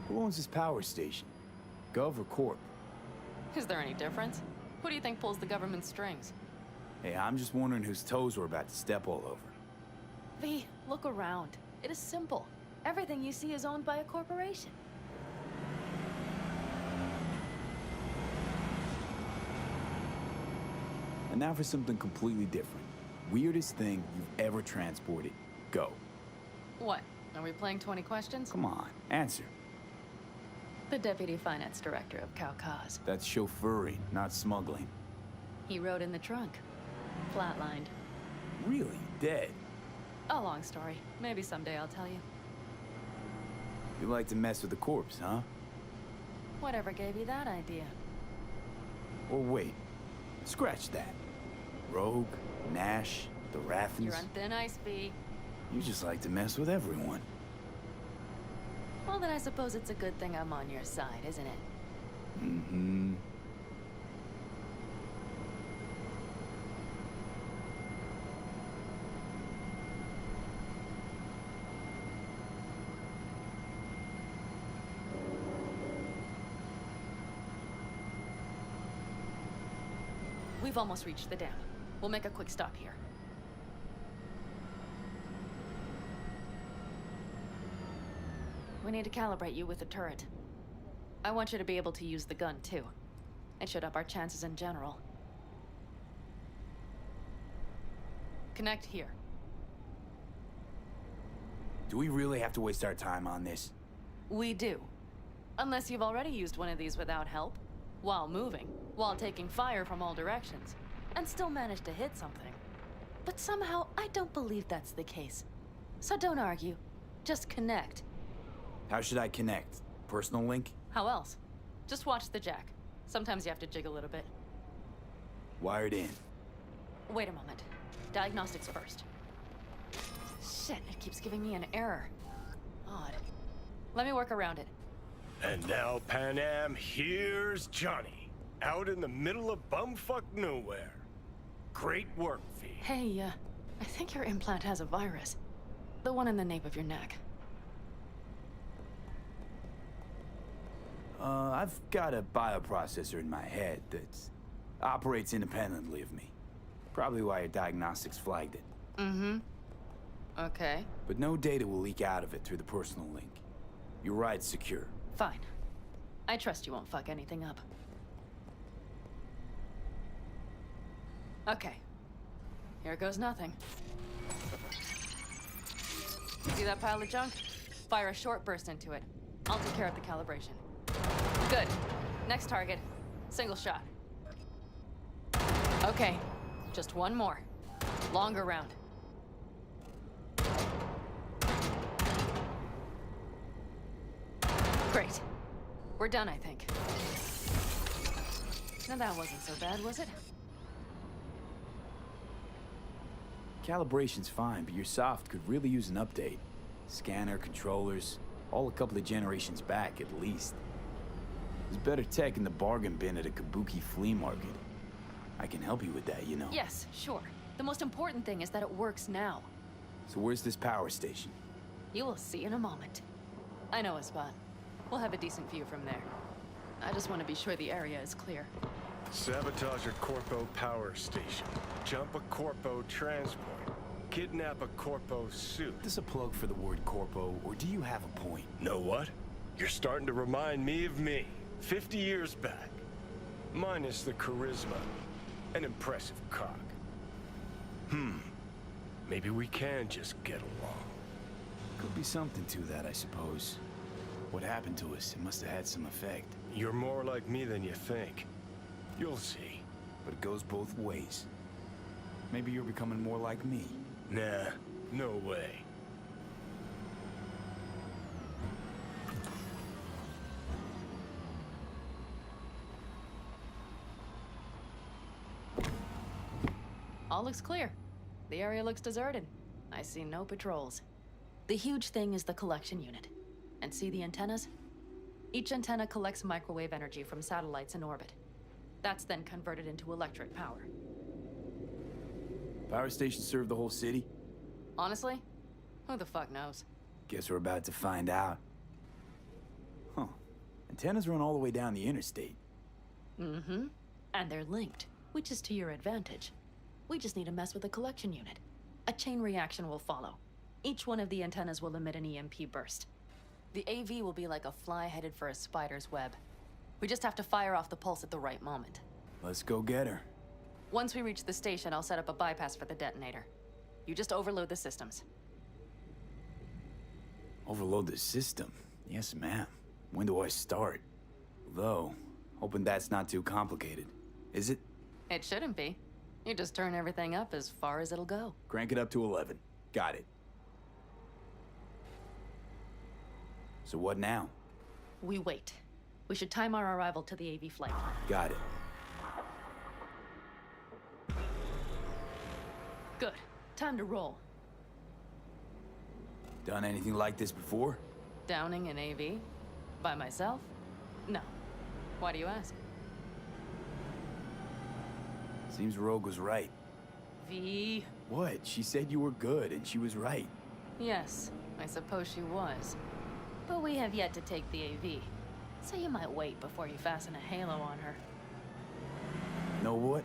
Who owns this power station? Gov or Corp? Is there any difference? Who do you think pulls the government strings? Hey, I'm just wondering whose toes we're about to step all over. V, look around. It is simple. Everything you see is owned by a corporation. And now for something completely different. Weirdest thing you've ever transported. Go. What? Are we playing 20 questions? Come on, answer. The Deputy Finance Director of Caucase. That's chauffeuring, not smuggling. He rode in the trunk. Flatlined. Really? Dead? A long story. Maybe someday I'll tell you. You like to mess with the corpse, huh? Whatever gave you that idea? Or wait. Scratch that. Rogue, Nash, the Raffins. You're on thin ice, V. You just like to mess with everyone. Well, then I suppose it's a good thing I'm on your side, isn't it? Mm-hmm. We've almost reached the dam. We'll make a quick stop here. We need to calibrate you with the turret. I want you to be able to use the gun, too. It should up our chances in general. Connect here. Do we really have to waste our time on this? We do. Unless you've already used one of these without help, while moving, while taking fire from all directions, and still managed to hit something. But somehow, I don't believe that's the case. So don't argue. Just connect. How should I connect? Personal link? How else? Just watch the jack. Sometimes you have to jig a little bit. Wired in. Wait a moment. Diagnostics first. Shit, it keeps giving me an error. Odd. Let me work around it. And now, Pan Am, here's Johnny. Out in the middle of bumfuck nowhere. Great work, V. Hey, I think your implant has a virus. The one in the nape of your neck. I've got a bioprocessor in my head that operates independently of me. Probably why your diagnostics flagged it. Mm-hmm. Okay. But no data will leak out of it through the personal link. Your ride's secure. Fine. I trust you won't fuck anything up. Okay. Here goes nothing. See that pile of junk? Fire a short burst into it. I'll take care of the calibration. Good. Next target. Single shot. Okay. Just one more. Longer round. Great. We're done, I think. Now that wasn't so bad, was it? Calibration's fine, but your soft could really use an update. Scanner, controllers, all a couple of generations back, at least. There's better tech in the bargain bin at a kabuki flea market. I can help you with that, you know. Yes, sure. The most important thing is that it works now. So where's this power station? You will see in a moment. I know a spot. We'll have a decent view from there. I just want to be sure the area is clear. Sabotage a Corpo power station. Jump a Corpo transport. Kidnap a Corpo suit. Is this a plug for the word Corpo, or do you have a point? Know what? You're starting to remind me of me, 50 years back. Minus the charisma. An impressive cock. Maybe we can just get along. Could be something to that, I suppose. What happened to us? It must have had some effect. You're more like me than you think. You'll see. But it goes both ways. Maybe you're becoming more like me. Nah, no way. All looks clear. The area looks deserted. I see no patrols. The huge thing is the collection unit. And see the antennas? Each antenna collects microwave energy from satellites in orbit. That's then converted into electric power. Power stations serve the whole city? Honestly, who the fuck knows? Guess we're about to find out. Huh. Antennas run all the way down the interstate. Mm-hmm. And they're linked, which is to your advantage. We just need to mess with the collection unit. A chain reaction will follow. Each one of the antennas will emit an EMP burst. The AV will be like a fly headed for a spider's web. We just have to fire off the pulse at the right moment. Let's go get her. Once we reach the station, I'll set up a bypass for the detonator. You just overload the systems. Overload the system? Yes, ma'am. When do I start? Though, hoping that's not too complicated. Is it? It shouldn't be. You just turn everything up as far as it'll go. Crank it up to 11. Got it. So what now? We wait. We should time our arrival to the AV flight. Got it. Good. Time to roll. Done anything like this before? Downing an AV? By myself? No. Why do you ask? Seems Rogue was right. V. What? She said you were good, and she was right. Yes, I suppose she was. But we have yet to take the AV. So you might wait before you fasten a halo on her. Know what?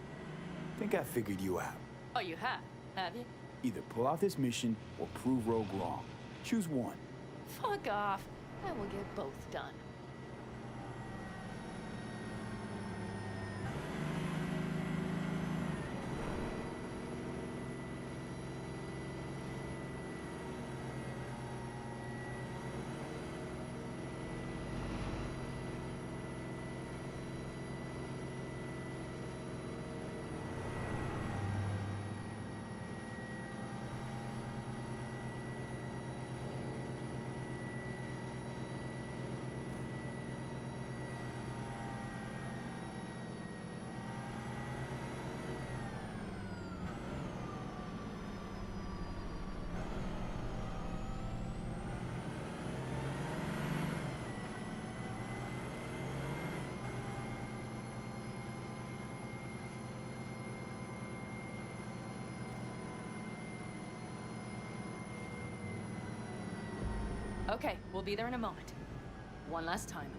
Think I figured you out. Oh, you have you? Either pull off this mission or prove Rogue wrong. Choose one. Fuck off. I will get both done. Okay, we'll be there in a moment. One last time.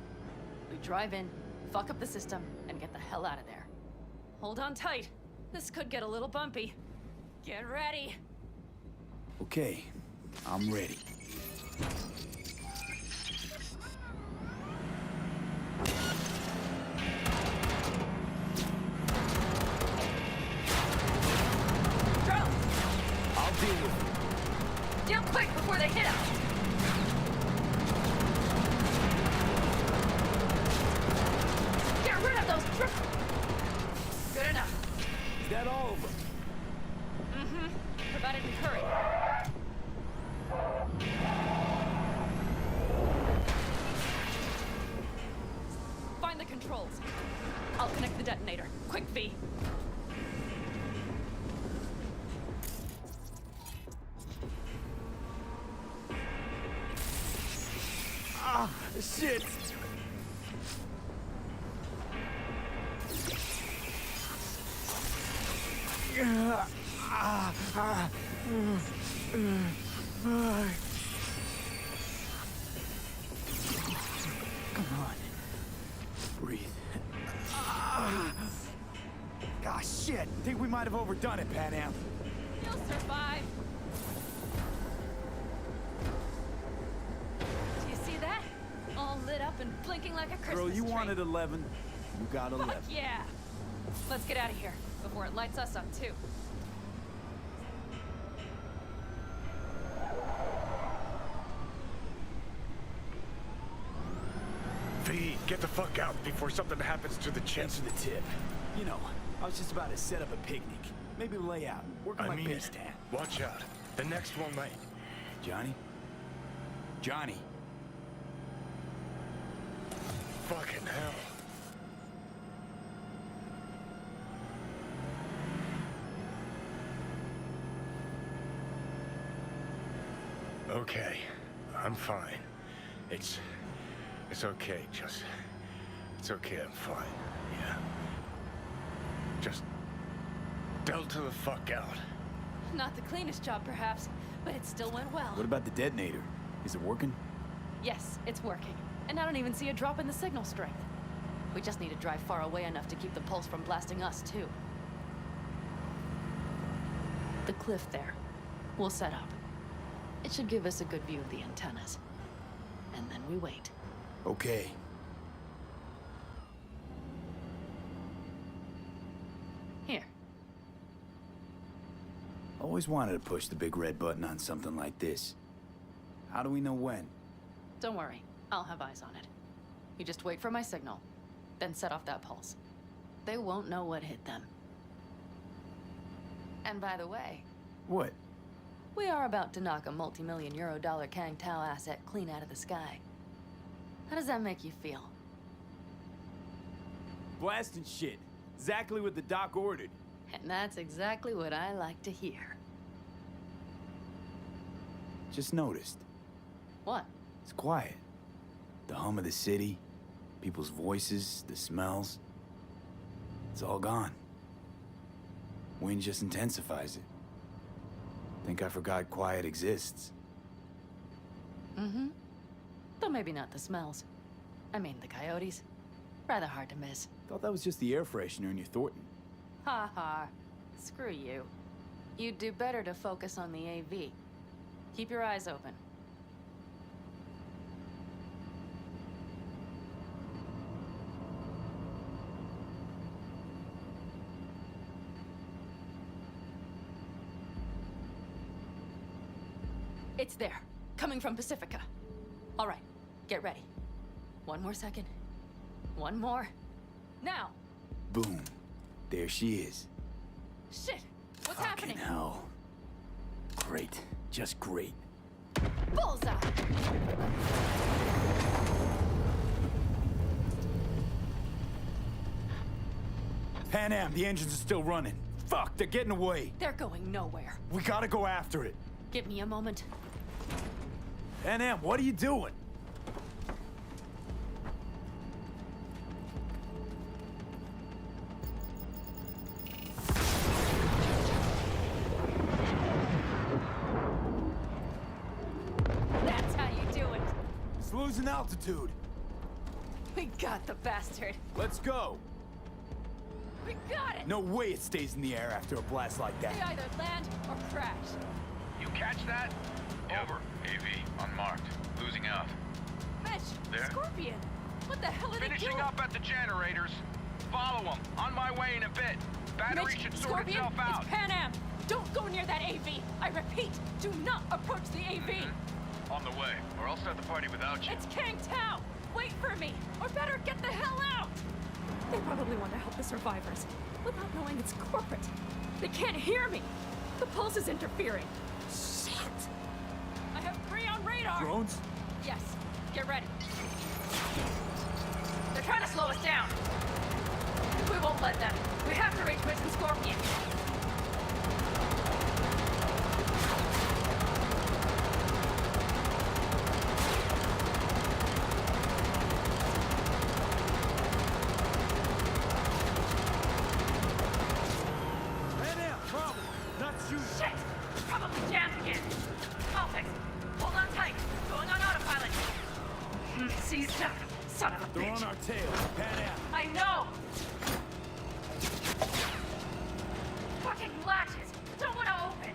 We drive in, fuck up the system, and get the hell out of there. Hold on tight. This could get a little bumpy. Get ready. Okay, I'm ready. I'll deal with it. Deal quick before they hit us! Get rid of those trip... Good enough. Is that all of them? Mm-hmm. Provided we hurry. Find the controls. I'll connect the detonator. Quick, V. Ah, shit! Come on. Breathe. Ah, shit! Think we might have overdone it, Pan Am. You'll survive. Do you see that? All lit up and blinking like a Christmas Girl, you tree. wanted 11. You got 11. Fuck yeah! Let's get out of here before it lights us up too. V, get the fuck out before something happens to the chip. Thanks for the tip. You know, I was just about to set up a picnic. Maybe lay out, work on my base stand. Watch out. The next one might. Johnny? Johnny? Fucking hell. Okay, I'm fine. It's okay, just... It's okay, I'm fine, yeah. Just... delta the fuck out. Not the cleanest job, perhaps, but it still went well. What about the detonator? Is it working? Yes, it's working. And I don't even see a drop in the signal strength. We just need to drive far away enough to keep the pulse from blasting us, too. The cliff there. We'll set up. It should give us a good view of the antennas. And then we wait. Okay. Here. Always wanted to push the big red button on something like this. How do we know when? Don't worry. I'll have eyes on it. You just wait for my signal, then set off that pulse. They won't know what hit them. And by the way... What? We are about to knock a multi-million euro-dollar Kang Tao asset clean out of the sky. How does that make you feel? Blasting shit. Exactly what the doc ordered. And that's exactly what I like to hear. Just noticed. What? It's quiet. The hum of the city, people's voices, the smells. It's all gone. Wind just intensifies it. Think I forgot quiet exists. Mm-hmm. Though maybe not the smells. I mean, the coyotes. Rather hard to miss. Thought that was just the air freshener in your Thornton. Ha ha. Screw you. You'd do better to focus on the AV. Keep your eyes open. It's there, coming from Pacifica. All right, get ready. One more second. One more. Now! Boom. There she is. Shit! What's Fucking happening? hell. Great. Just great. Bullseye! Pan Am, the engines are still running. Fuck, they're getting away. They're going nowhere. We gotta go after it. Give me a moment. Pan Am, what are you doing? That's how you do it. It's losing altitude. We got the bastard. Let's go. We got it! No way it stays in the air after a blast like They that. either land or crash. You catch that? Over. AV, unmarked. Losing out. Mitch! There? Scorpion! What the hell are they Finishing doing? up at the generators. Follow them. On my way in a bit. Battery Mitch, should sort Scorpion, itself out. it's Pan Am. Don't go near that AV! I repeat, do not approach the AV! On the way, or I'll start the party without you. It's Kang Tao! Wait for me! Or better, get the hell out! They probably want to help the survivors, without knowing it's corporate. They can't hear me! The pulse is interfering. Shit! I have 3 on radar! Drones? Yes. Get ready. They're trying to slow us down. We won't let them. We have to reach Mitch and Scorpion. Man out, problem. Not you. Shit! Probably jammed again. I'll fix it. Hold on tight. Going on autopilot. Seized up. Son of a They're bitch. on our tail. Pan out. I know! Fucking latches! Don't want to open!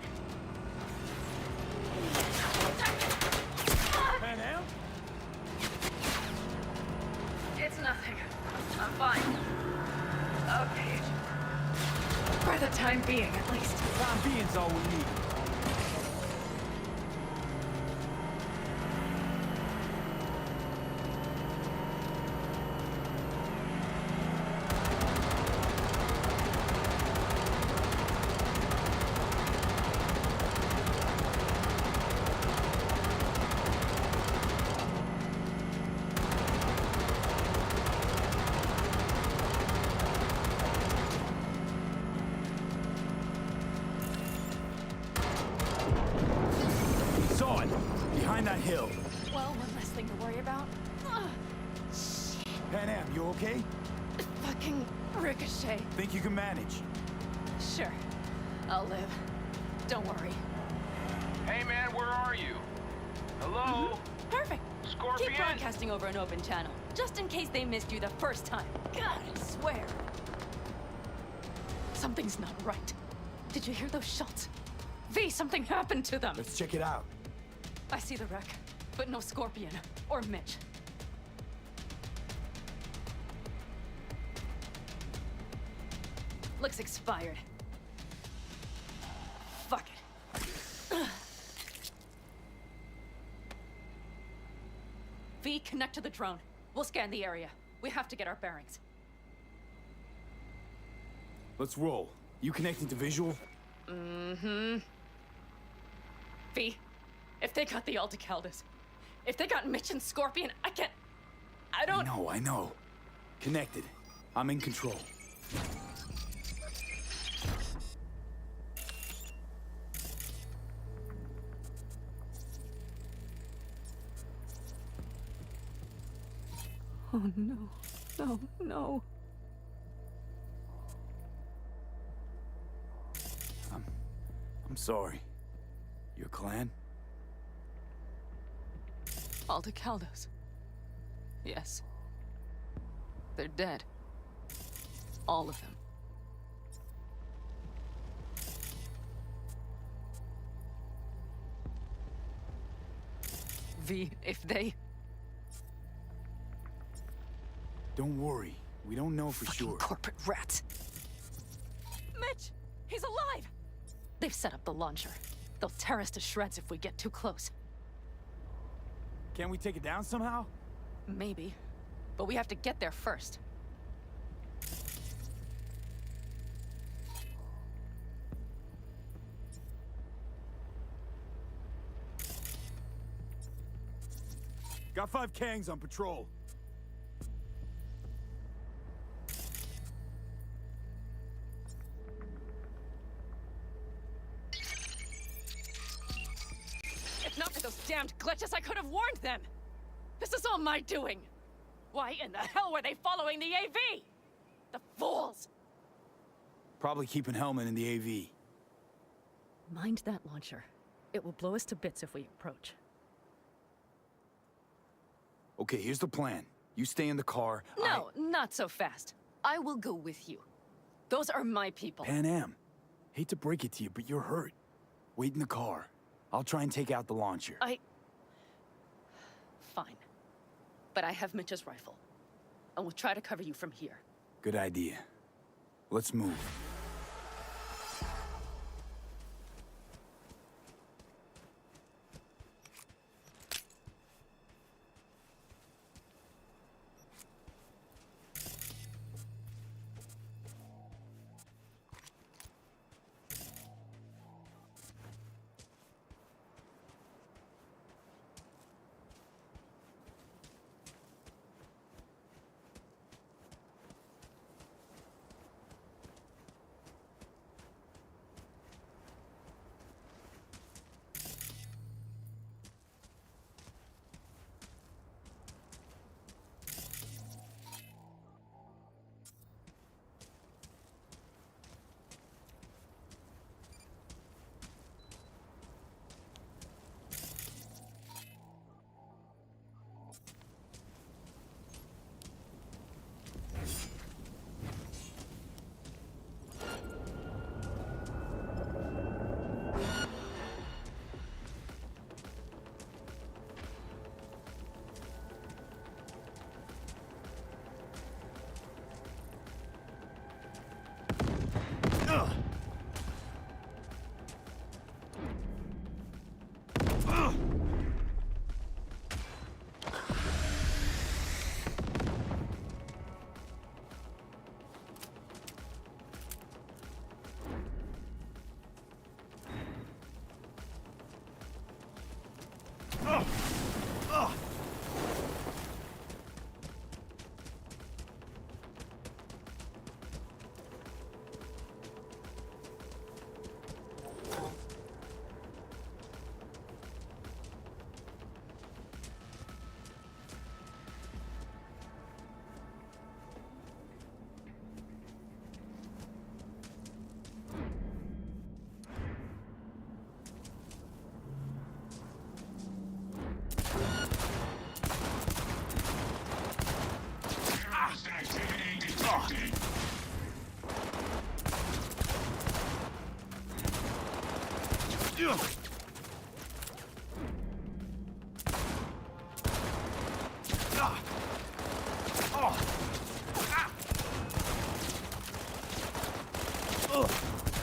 Pan out? It's nothing. I'm fine. Okay. For the time being, at least. Time being's all we need. Saw it! Behind that hill. Well, one less thing to worry about. Pan Am, you okay? Fucking ricochet. Think you can manage? Sure. I'll live. Don't worry. Hey man, where are you? Hello? Perfect. Scorpion? Keep broadcasting over an open channel, just in case they missed you the first time. God, I swear. Something's not right. Did you hear those shots? V, something happened to them. Let's check it out. I see the wreck, but no Scorpion or Mitch. Looks expired. Fuck it. V, connect to the drone. We'll scan the area. We have to get our bearings. Let's roll. You connecting to visual? Mm-hmm. V, if they got the Aldecaldos, if they got Mitch and Scorpion, I don't... I know. Connected. I'm in control. Oh no, no, no. I'm sorry. Your clan? Aldecaldos. Yes. They're dead. All of them. V, if they... Don't worry. We don't know for Fucking sure. corporate rats. Mitch! He's alive! They've set up the launcher. They'll tear us to shreds if we get too close. Can we take it down somehow? Maybe. But we have to get there first. Got 5 Kangs on patrol. If not for those damned glitches, I could have warned them! This is all my doing! Why in the hell were they following the AV? The fools! Probably keeping Hellman in the AV. Mind that launcher. It will blow us to bits if we approach. Okay, here's the plan. You stay in the car. No, not so fast. I will go with you. Those are my people. Pan Am. Hate to break it to you, but you're hurt. Wait in the car. I'll try and take out the launcher. Fine. But I have Mitch's rifle. And we'll try to cover you from here. Good idea. Let's move.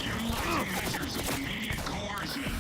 Utilizing measures of immediate coercion.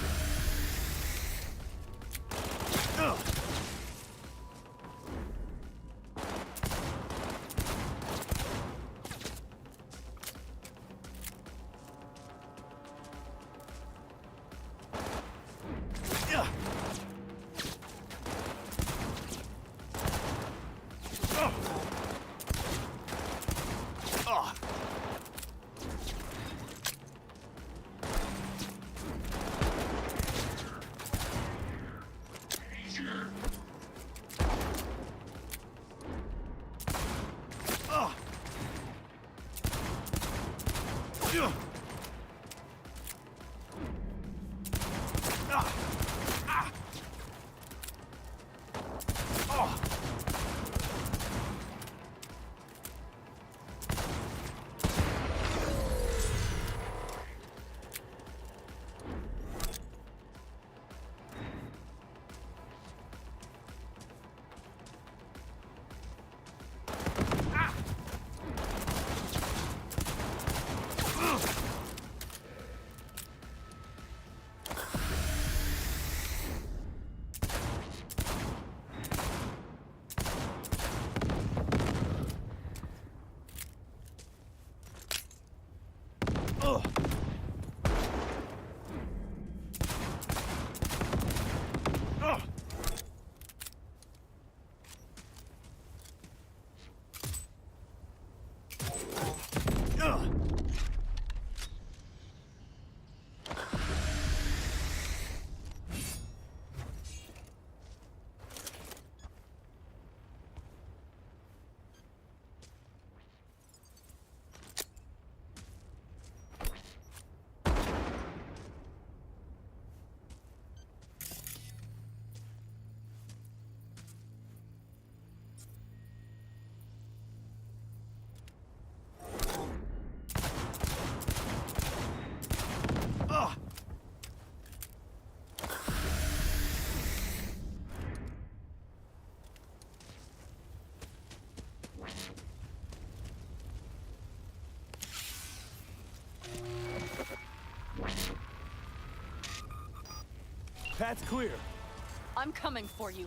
Path's clear. I'm coming for you.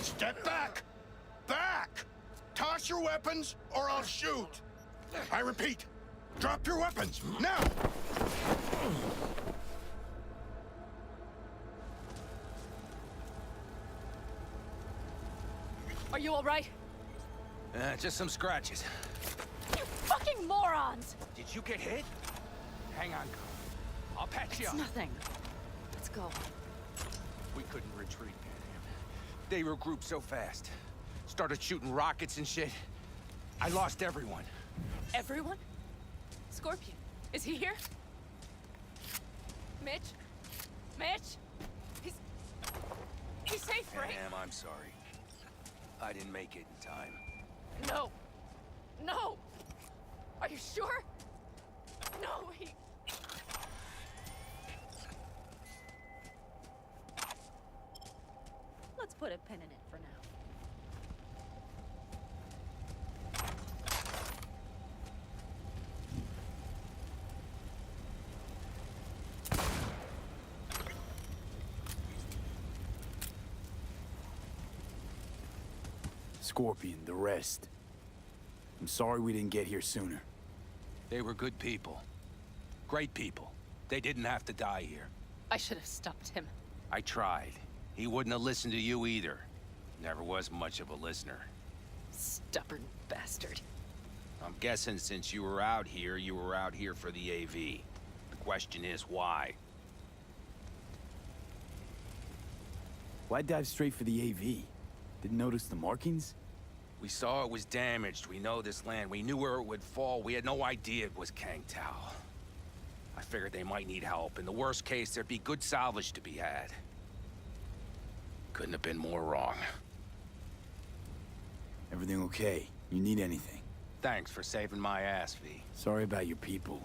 Step back! Back! Toss your weapons, or I'll shoot! I repeat, drop your weapons, now! Are you all right? Just some scratches. You fucking morons! Did you get hit? Hang on, girl. I'll patch you It's up. nothing. Let's go. We couldn't retreat, They regrouped so fast. Started shooting rockets and shit. I lost everyone. Everyone? Scorpion, is he here? Mitch? Mitch? He's safe, right? Damn, I'm sorry. I didn't make it in time. No. No! Are you sure? No, he... Let's put a pin in it for now. Scorpion, the rest. I'm sorry we didn't get here sooner. They were good people. Great people. They didn't have to die here. I should have stopped him. I tried. He wouldn't have listened to you either. Never was much of a listener. Stubborn bastard. I'm guessing since you were out here for the AV. The question is, why? Why dive straight for the AV? Didn't notice the markings? We saw it was damaged. We know this land. We knew where it would fall. We had no idea it was Kang Tao. I figured they might need help. In the worst case, there'd be good salvage to be had. Couldn't have been more wrong. Everything okay? You need anything? Thanks for saving my ass, V. Sorry about your people,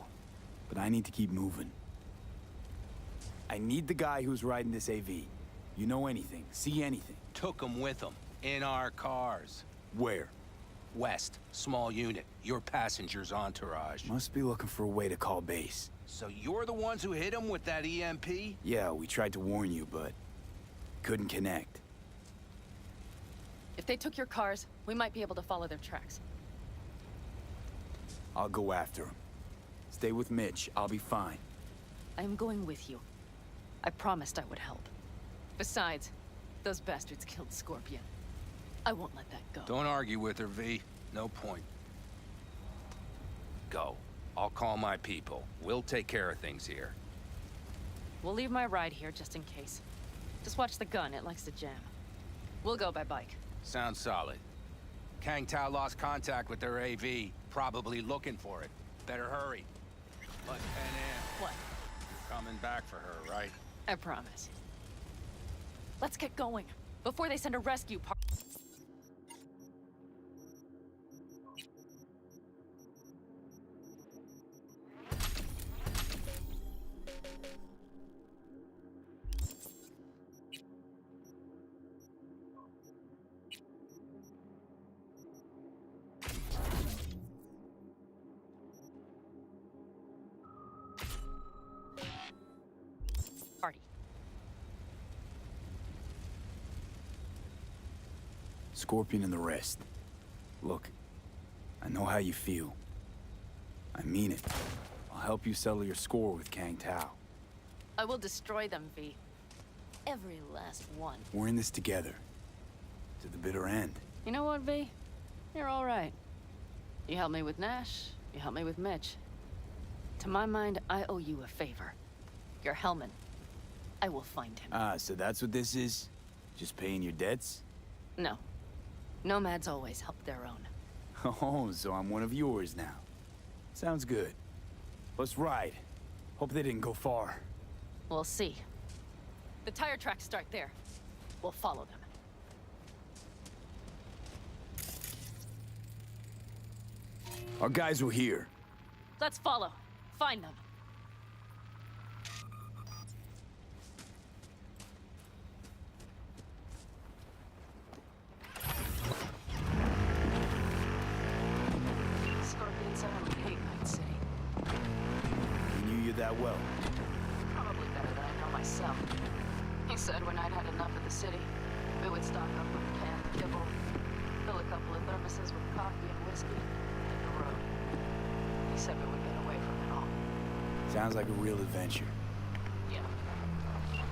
but I need to keep moving. I need the guy who's riding this AV. You know anything, see anything? Took him with him, in our cars. Where? West, small unit, your passenger's entourage. Must be looking for a way to call base. So you're the ones who hit him with that EMP? Yeah, we tried to warn you, but couldn't connect. If they took your cars, we might be able to follow their tracks. I'll go after him. Stay with Mitch, I'll be fine. I am going with you. I promised I would help. Besides, those bastards killed Scorpion. I won't let that go. Don't argue with her, V. No point. Go. I'll call my people. We'll take care of things here. We'll leave my ride here just in case. Just watch the gun, it likes to jam. We'll go by bike. Sounds solid. Kang Tao lost contact with their AV. Probably looking for it. Better hurry. Let Pen in. What? You're coming back for her, right? I promise. Let's get going, before they send a rescue party. Scorpion and the rest. Look, I know how you feel. I mean it. I'll help you settle your score with Kang Tao. I will destroy them, V. Every last one. We're in this together. To the bitter end. You know what, V? You're all right. You helped me with Nash, you helped me with Mitch. To my mind, I owe you a favor. Your Hellman. I will find him. Ah, so that's what this is? Just paying your debts? No. Nomads always help their own. Oh, so I'm one of yours now. Sounds good. Let's ride. Hope they didn't go far. We'll see. The tire tracks start there. We'll follow them. Our guys were here. Let's follow. Find them. Scorpions are hate Night City. He knew you that well. Probably better than I know myself. He said when I'd had enough of the city, we would stock up with a can of kibble, fill a couple of thermoses with coffee and whiskey, hit the road. He said we would get away from it all. Sounds like a real adventure. Yeah.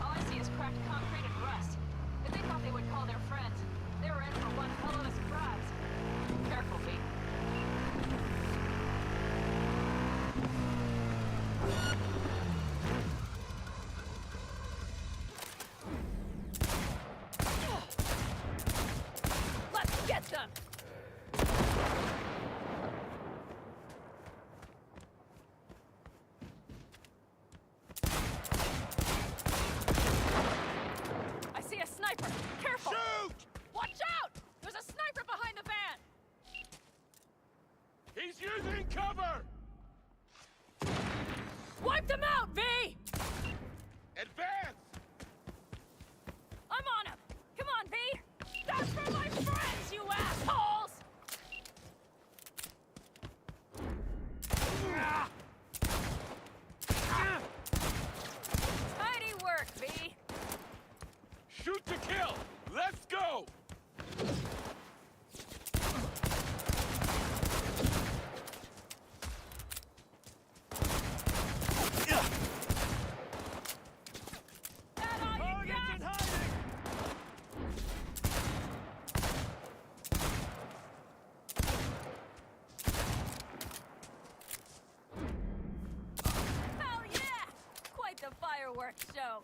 All I see is cracked concrete and rust. If they thought they would call their friends, they were in for one hell of a surprise. Careful, V. Let's get them! I see a sniper! Careful! Shoot! Watch out! There's a sniper behind the van! He's using cover! Wipe them out, V! Advance! I'm on him! Come on, V! That's for my friends, you assholes! Tidy work, V! Shoot to kill! Let's go! That all you got? Hell yeah! Quite the fireworks show.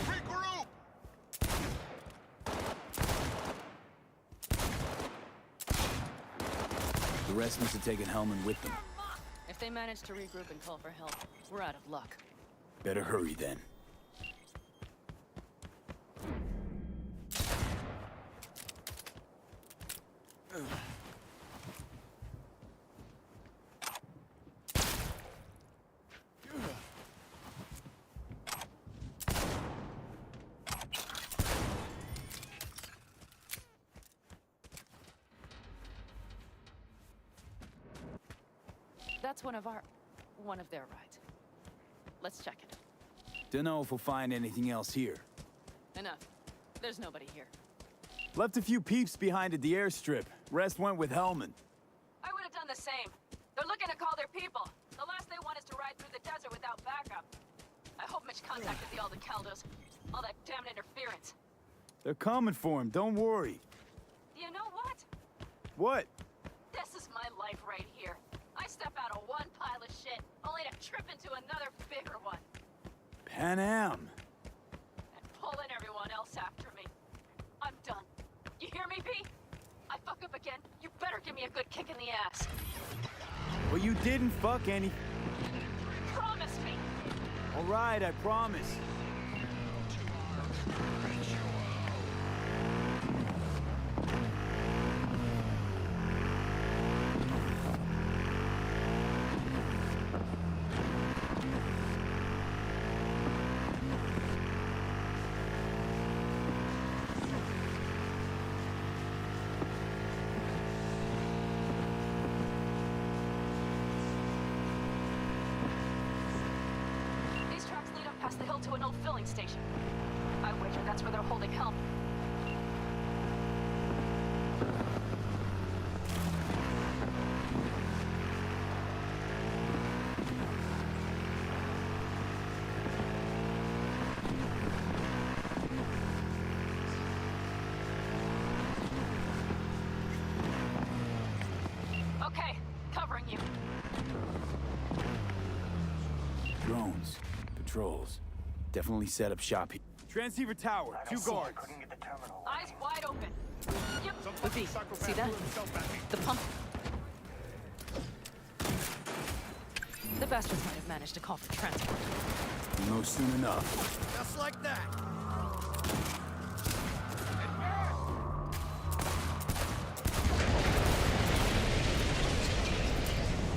Regroup! rest must have taken Hellman with them. If they manage to regroup and call for help, we're out of luck. Better hurry then. That's one of their rides. Let's check it. Dunno if we'll find anything else here. Enough. There's nobody here. Left a few peeps behind at the airstrip. Rest went with Hellman. I would have done the same. They're looking to call their people. The last they want is to ride through the desert without backup. I hope Mitch contacted the Aldecaldos. All that damn interference. They're coming for him, don't worry. You know what? What? This is my life right here. I step out of one pile of shit, only to trip into another bigger one. Pan Am. And pulling everyone else after me. I'm done. You hear me, B? I fuck up again, you better give me a good kick in the ass. Well, you didn't fuck any... Promise me! All right, I promise. These tracks lead up past the hill to an old filling station. I wager that's where they're holding help. Okay, covering you. Drones. Patrols. Definitely set up shop here. Transceiver tower. 2 guards. Eyes wide open. Yep. Lucy, see that? The pump. The bastards might have managed to call for transport. We'll know soon enough. Just like that.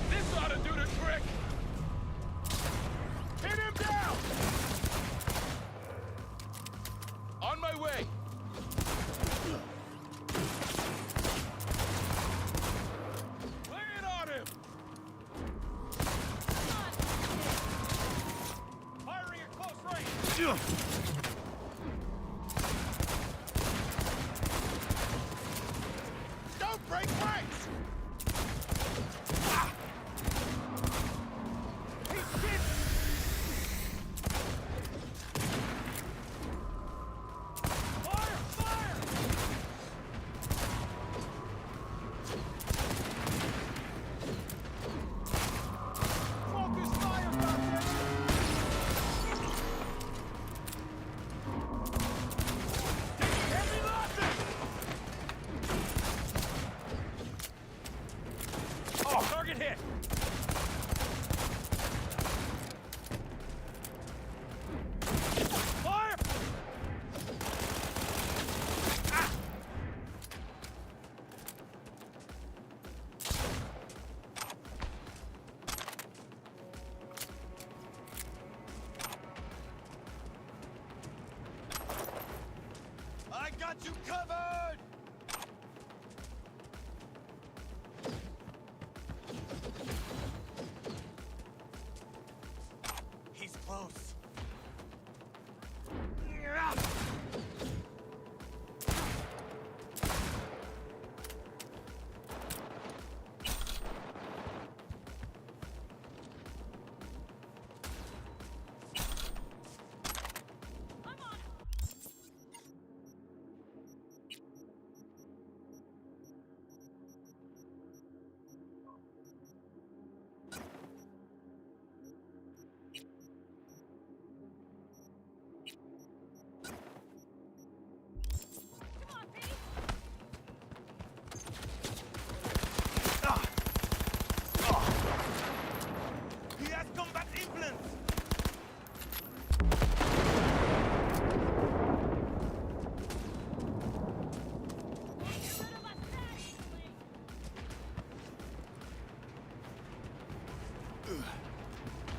This ought to do the trick! Hit him down! On my way! Lay it on him! Firing at close range! Don't break ranks! Oh, target hit! Fire! Ah! I got you covered! He's close.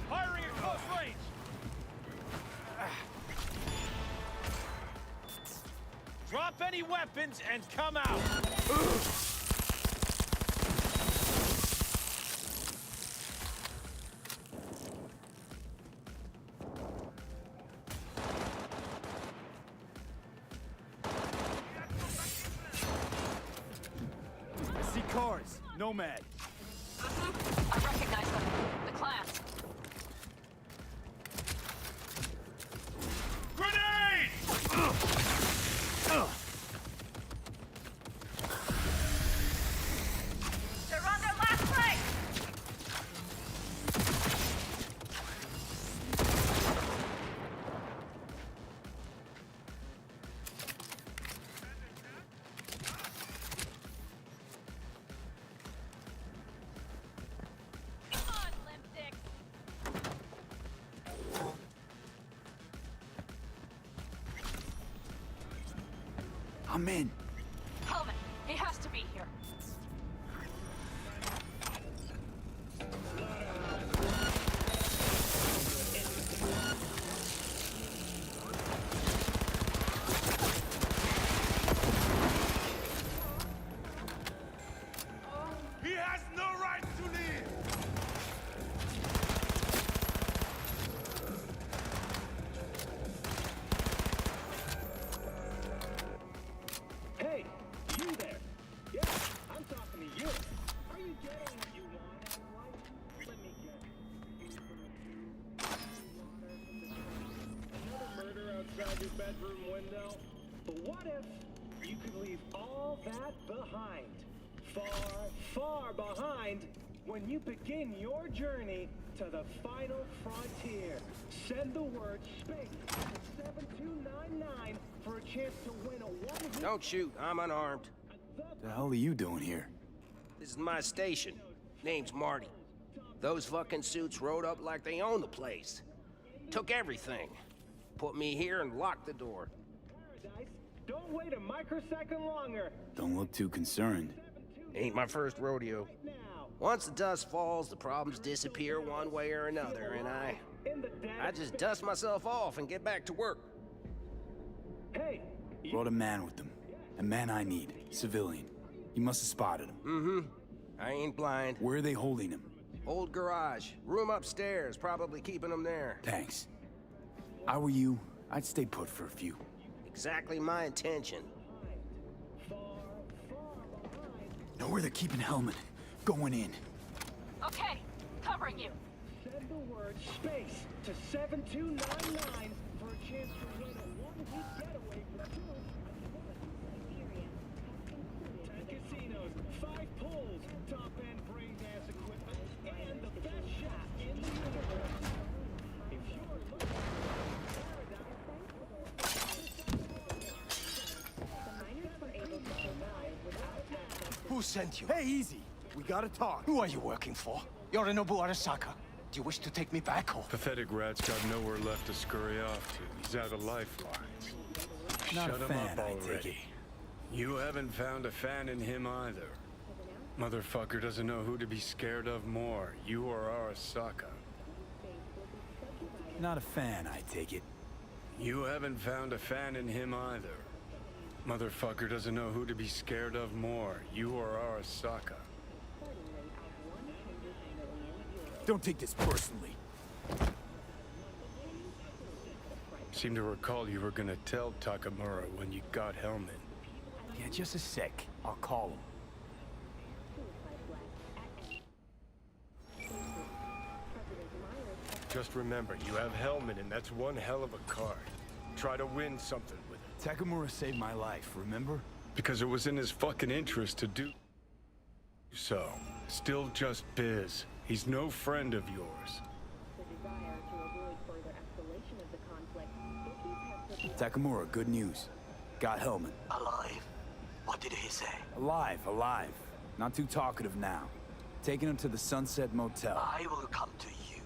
Firing at close range! Drop any weapons and come out! I see cars. Nomad. I recognize them. The class. They're on their last flight! Come on, limp dicks! I'm in. Helmet. He has to be here. He has no right to leave! Hey, you there! Yeah, I'm talking to you. Are you getting what you want in life? Let me guess. Another murder outside your bedroom window? But what if you could leave all that behind? Far, far behind when you begin your journey to the final frontier. Send the word SPACE to 7299 for a chance to win a one-week... Don't shoot, I'm unarmed. The hell are you doing here? This is my station. Name's Marty. Those fucking suits rode up like they own the place. Took everything. Put me here and locked the door. Don't wait a microsecond longer. Don't look too concerned. Ain't my first rodeo. Once the dust falls, the problems disappear one way or another, and I just dust myself off and get back to work. Hey! Brought a man with them. A man I need. Civilian. You must have spotted him. Mm-hmm. I ain't blind. Where are they holding him? Old garage. Room upstairs. Probably keeping him there. Thanks. I were you, I'd stay put for a few. Exactly my intention. Know where they're keeping Hellman. Going in. Okay, covering you. Send the word SPACE to 7299 for a chance to win a one-week getaway for two. 10 casinos, 5 pools, top-end brain-ass equipment, and the best shot in the universe. If you're looking for Who sent you? Hey, easy. We gotta talk. Who are you working for? Yorinobu Arasaka. Do you wish to take me back or? Pathetic rat's got nowhere left to scurry off to. He's out of lifelines. Not a Shut him fan, up I take already. You haven't found a fan in him either. Motherfucker doesn't know who to be scared of more, you or Arasaka. Not a fan, I take it. You haven't found a fan in him either. Motherfucker doesn't know who to be scared of more, you or Arasaka. Don't take this personally. Seem to recall you were gonna tell Takamura when you got Hellman. Yeah, just a sec. I'll call him. Just remember, you have Hellman, and that's one hell of a card. Try to win something with it. Takamura saved my life, remember? Because it was in his fucking interest to do so. Still just biz. He's no friend of yours. Takamura, good news. Got Hellman. Alive? What did he say? Alive, alive. Not too talkative now. Taking him to the Sunset Motel. I will come to you.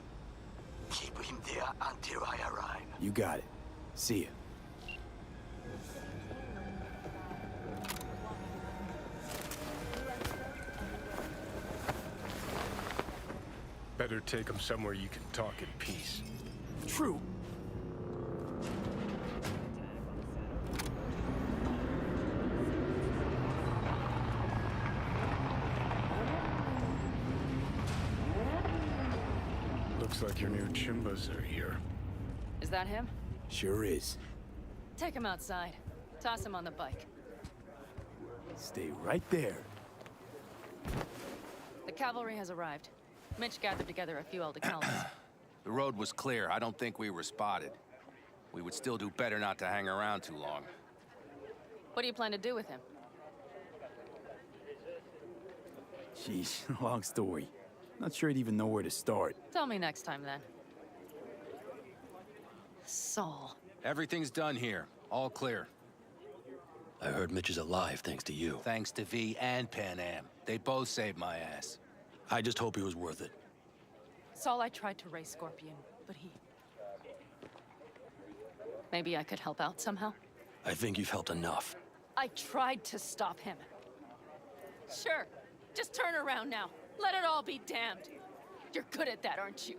Keep him there until I arrive. You got it. See ya. Better take him somewhere you can talk in peace. True. Looks like your new Chimbas are here. Is that him? Sure is. Take him outside. Toss him on the bike. Stay right there. The cavalry has arrived. Mitch gathered together a few Aldecaldos. The road was clear. I don't think we were spotted. We would still do better not to hang around too long. What do you plan to do with him? Sheesh, long story. Not sure I'd even know where to start. Tell me next time, then. Saul. Everything's done here. All clear. I heard Mitch is alive thanks to you. Thanks to V and Pan Am. They both saved my ass. I just hope he was worth it. Saul, I tried to raise Scorpion, but he... Maybe I could help out somehow? I think you've helped enough. I tried to stop him. Sure. Just turn around now. Let it all be damned. You're good at that, aren't you?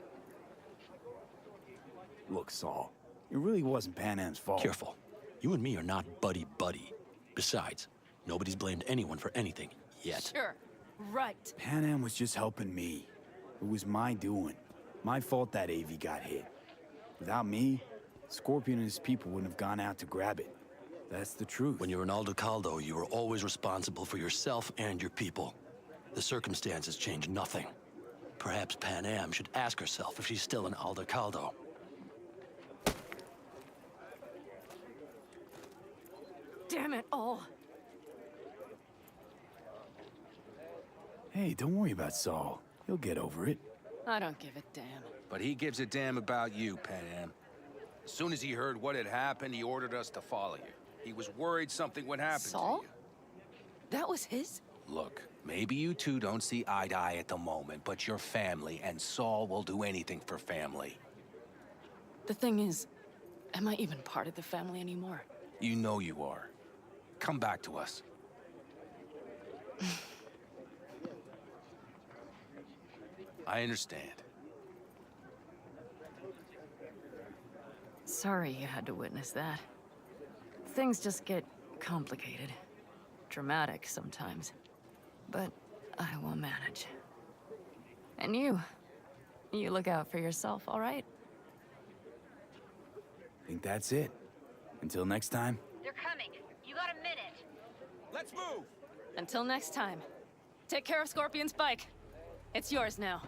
Look, Saul, it really wasn't Pan Am's fault. Careful. You and me are not buddy-buddy. Besides, nobody's blamed anyone for anything, yet. Sure. Right. Pan Am was just helping me. It was my doing. My fault that AV got hit. Without me, Scorpion and his people wouldn't have gone out to grab it. That's the truth. When you're an Aldecaldo, you are always responsible for yourself and your people. The circumstances change nothing. Perhaps Pan Am should ask herself if she's still an Aldecaldo. Damn it all. Hey, don't worry about Saul. He'll get over it. I don't give a damn. But he gives a damn about you, Pan Am. As soon as he heard what had happened, he ordered us to follow you. He was worried something would happen Saul? to you. That was his? Look, maybe you two don't see eye to eye at the moment, but you're family, and Saul will do anything for family. The thing is, am I even part of the family anymore? You know you are. Come back to us. I understand. Sorry you had to witness that. Things just get complicated. Dramatic sometimes. But I will manage. And you look out for yourself, all right? Think that's it. Until next time. They're coming. You got a minute. Let's move! Until next time. Take care of Scorpion's bike. It's yours now.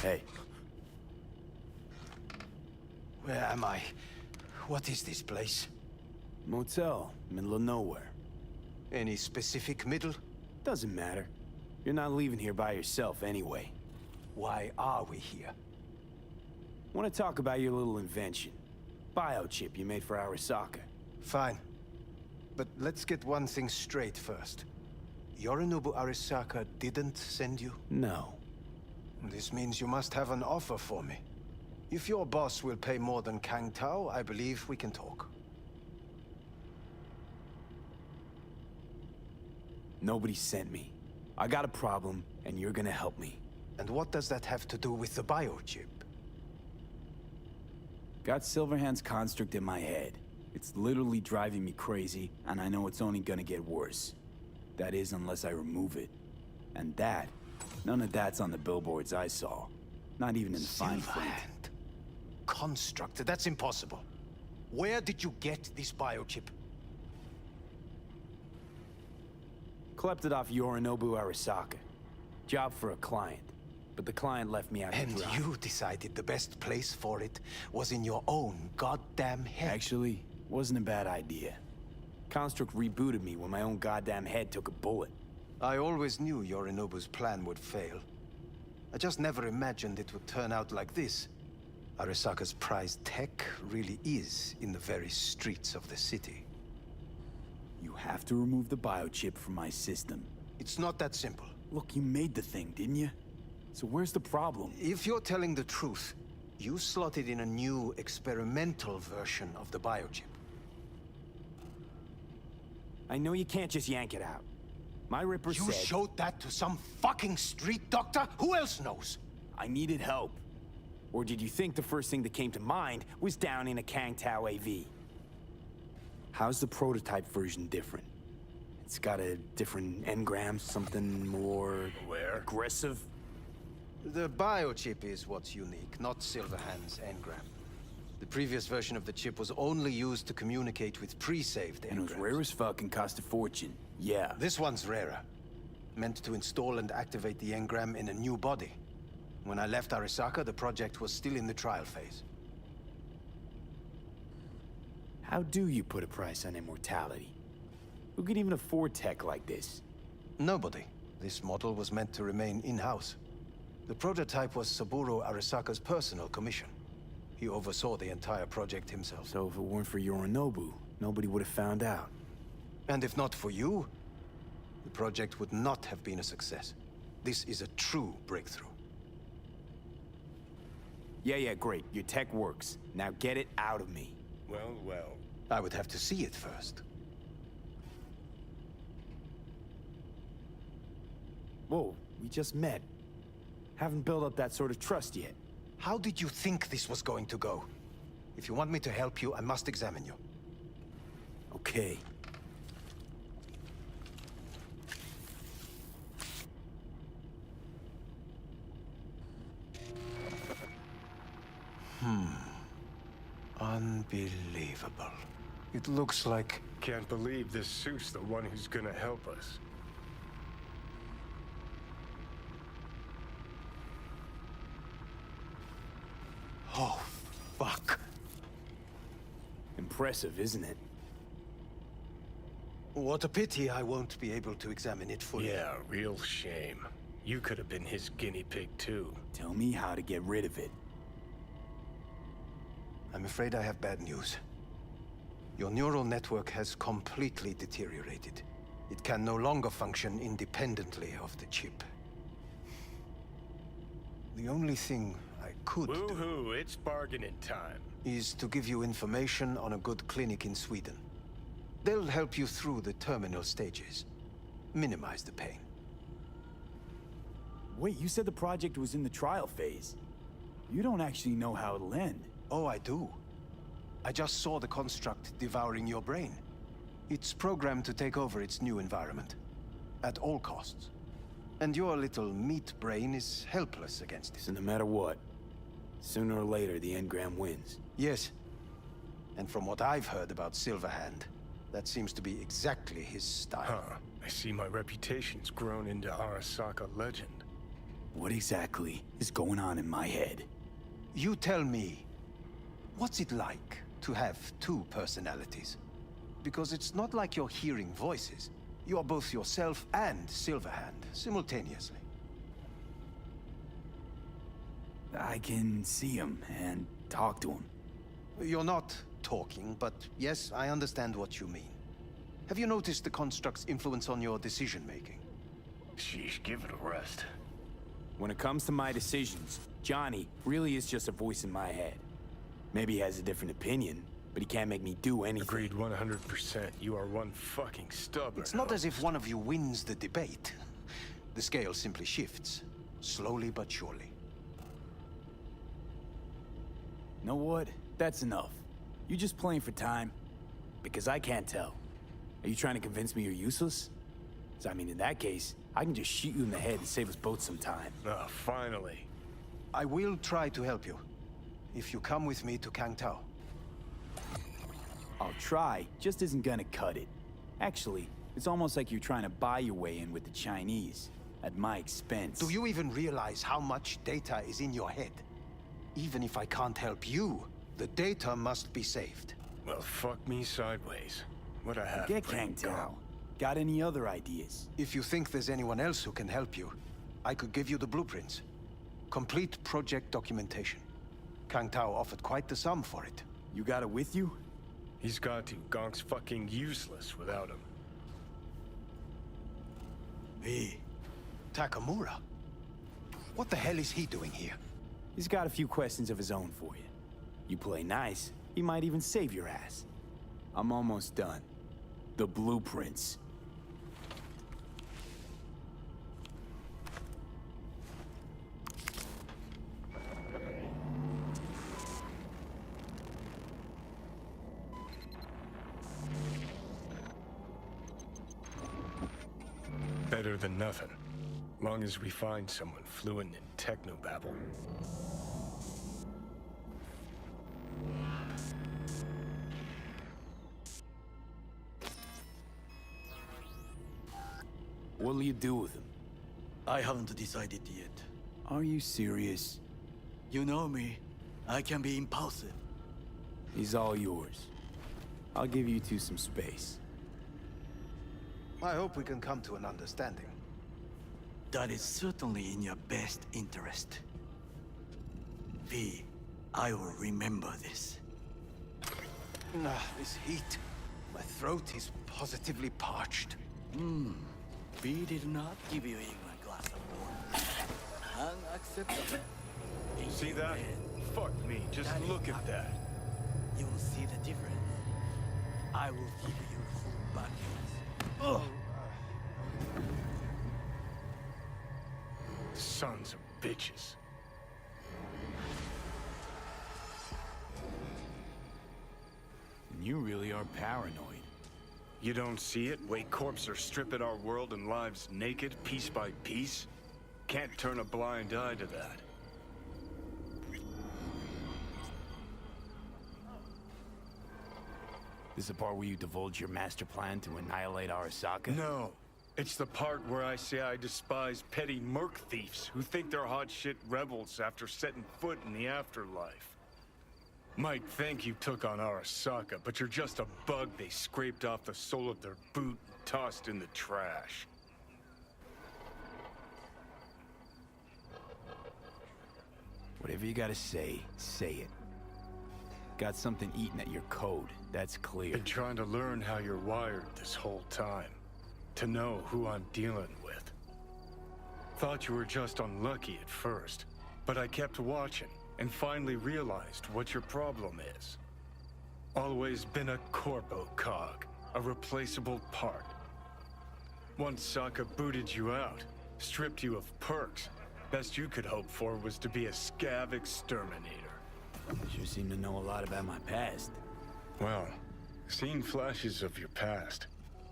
Hey. Where am I? What is this place? Motel, middle of nowhere. Any specific middle? Doesn't matter. You're not leaving here by yourself anyway. Why are we here? Want to talk about your little invention. Biochip you made for Arasaka. Fine. But let's get one thing straight first. Yorinobu Arasaka didn't send you? No. This means you must have an offer for me. If your boss will pay more than Kang Tao, I believe we can talk. Nobody sent me. I got a problem, and you're gonna help me. And what does that have to do with the biochip? Got Silverhand's construct in my head. It's literally driving me crazy, and I know it's only gonna get worse. That is, unless I remove it. And that, none of that's on the billboards I saw. Not even in the fine print. Silverhand. Construct? That's impossible. Where did you get this biochip? Klept it off Yorinobu Arasaka. Job for a client. But the client left me out to And dry. you decided the best place for it was in your own goddamn head. Actually, wasn't a bad idea. Construct rebooted me when my own goddamn head took a bullet. I always knew Yorinobu's plan would fail. I just never imagined it would turn out like this. Arasaka's prized tech really is in the very streets of the city. You have to remove the biochip from my system. It's not that simple. Look, you made the thing, didn't you? So where's the problem? If you're telling the truth, you slotted in a new experimental version of the biochip. I know you can't just yank it out. My Ripper said... You showed that to some fucking street doctor? Who else knows? I needed help. Or did you think the first thing that came to mind was down in a Kang Tao AV? How's the prototype version different? It's got a different engram, something more... aggressive? The biochip is what's unique, not Silverhand's engram. The previous version of the chip was only used to communicate with pre-saved engrams. And it was rare as fuck and cost a fortune. Yeah. This one's rarer. Meant to install and activate the engram in a new body. When I left Arasaka, the project was still in the trial phase. How do you put a price on immortality? Who could even afford tech like this? Nobody. This model was meant to remain in-house. The prototype was Saburo Arasaka's personal commission. He oversaw the entire project himself. So if it weren't for Yorinobu, nobody would have found out. And if not for you, the project would not have been a success. This is a true breakthrough. Yeah, great. Your tech works. Now get it out of me. Well. I would have to see it first. Whoa, we just met. Haven't built up that sort of trust yet. How did you think this was going to go? If you want me to help you, I must examine you. Okay. Unbelievable. It looks like... Can't believe this suit's the one who's gonna help us. Oh, fuck. Impressive, isn't it? What a pity I won't be able to examine it fully. Yeah, real shame. You could have been his guinea pig, too. Tell me how to get rid of it. I'm afraid I have bad news. Your neural network has completely deteriorated. It can no longer function independently of the chip. The only thing I could Woohoo, it's bargaining time. is to give you information on a good clinic in Sweden. They'll help you through the terminal stages. Minimize the pain. Wait, you said the project was in the trial phase. You don't actually know how it'll end. Oh, I do. I just saw the construct devouring your brain. It's programmed to take over its new environment. At all costs. And your little meat brain is helpless against it. So no matter what, sooner or later the engram wins. Yes. And from what I've heard about Silverhand, that seems to be exactly his style. Huh. I see my reputation's grown into Arasaka legend. What exactly is going on in my head? You tell me, what's it like to have two personalities? Because it's not like you're hearing voices. You are both yourself and Silverhand, simultaneously. I can see him and talk to him. You're not talking, but yes, I understand what you mean. Have you noticed the construct's influence on your decision-making? Sheesh, give it a rest. When it comes to my decisions, Johnny really is just a voice in my head. Maybe he has a different opinion, but he can't make me do anything. Agreed 100%. You are one fucking stubborn. It's not as if one of you wins the debate. The scale simply shifts, slowly but surely. Know what? That's enough. You just playing for time? Because I can't tell. Are you trying to convince me you're useless? 'Cause I mean, in that case, I can just shoot you in the head and save us both some time. Ah, finally. I will try to help you, if you come with me to Kang Tao. I'll try, just isn't gonna cut it. Actually, it's almost like you're trying to buy your way in with the Chinese, at my expense. Do you even realize how much data is in your head? Even if I can't help you, the data must be saved. Well, fuck me sideways. What I have. Get Kang Tao. Got any other ideas? If you think there's anyone else who can help you, I could give you the blueprints. Complete project documentation. Kang Tao offered quite the sum for it. You got it with you? He's got to. Gonk's fucking useless without him. V. Takamura? What the hell is he doing here? He's got a few questions of his own for you. You play nice, he might even save your ass. I'm almost done. The blueprints. Better than nothing. Long as we find someone fluent in technobabble. What'll you do with him? I haven't decided yet. Are you serious? You know me. I can be impulsive. He's all yours. I'll give you two some space. I hope we can come to an understanding. That is certainly in your best interest. V, I will remember this. This heat. My throat is positively parched. V did not give you even a glass of water. Unacceptable. See that? Fuck me, just look at that. You will see the difference. I will give you full badness. Ugh. Sons of bitches. You really are paranoid. You don't see it? Way corps are stripping our world and lives naked, piece by piece? Can't turn a blind eye to that. This is the part where you divulge your master plan to annihilate Arasaka? No. It's the part where I say I despise petty merc thieves who think they're hot shit rebels after setting foot in the afterlife. Might think you took on Arasaka, but you're just a bug they scraped off the sole of their boot and tossed in the trash. Whatever you gotta say it. Got something eating at your code, that's clear. Been trying to learn how you're wired this whole time. To know who I'm dealing with. Thought you were just unlucky at first, but I kept watching and finally realized what your problem is. Always been a corpo cog, a replaceable part. Once Sokka booted you out, stripped you of perks, best you could hope for was to be a scav exterminator. Sure seem to know a lot about my past. Well, seen flashes of your past.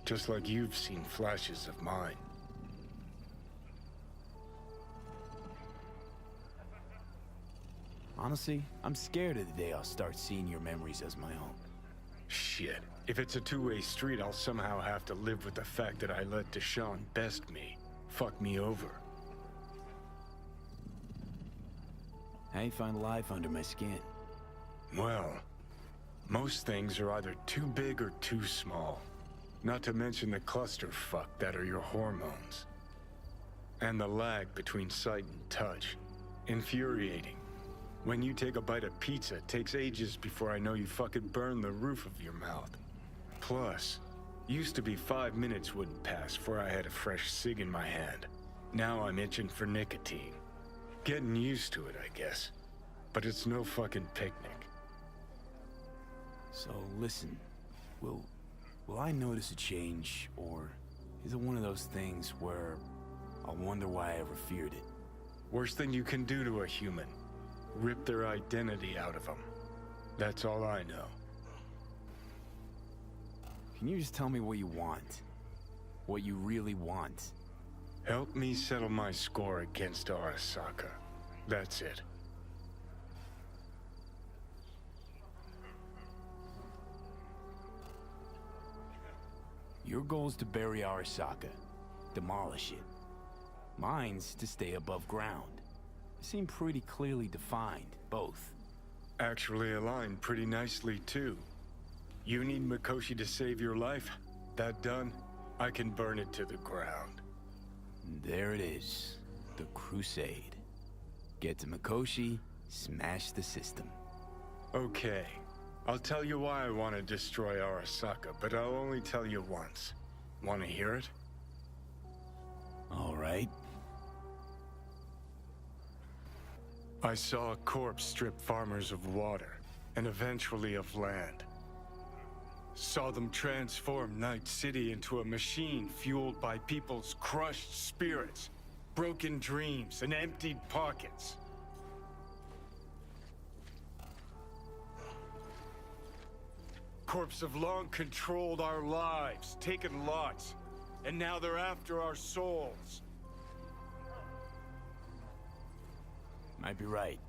Just like you've seen flashes of mine. Honestly, I'm scared of the day I'll start seeing your memories as my own. Shit. If it's a two-way street, I'll somehow have to live with the fact that I let Deshaun best me. Fuck me over. How you find life under my skin? Well, most things are either too big or too small. Not to mention the clusterfuck that are your hormones. And the lag between sight and touch. Infuriating. When you take a bite of pizza, it takes ages before I know you fucking burn the roof of your mouth. Plus, used to be 5 minutes wouldn't pass before I had a fresh cig in my hand. Now I'm itching for nicotine. Getting used to it, I guess. But it's no fucking picnic. So listen, will I notice a change, or is it one of those things where I'll wonder why I ever feared it? Worst thing you can do to a human. Rip their identity out of them. That's all I know. Can you just tell me what you want? What you really want? Help me settle my score against Arasaka. That's it. Your goal's to bury Arasaka. Demolish it. Mine's to stay above ground. They seem pretty clearly defined, both. Actually aligned pretty nicely, too. You need Mikoshi to save your life? That done? I can burn it to the ground. There it is. The Crusade. Get to Mikoshi, smash the system. Okay. I'll tell you why I want to destroy Arasaka, but I'll only tell you once. Want to hear it? All right. I saw a corpse strip farmers of water, and eventually of land. Saw them transform Night City into a machine fueled by people's crushed spirits, broken dreams, and emptied pockets. Corps have long controlled our lives, taken lots, and now they're after our souls. Might be right.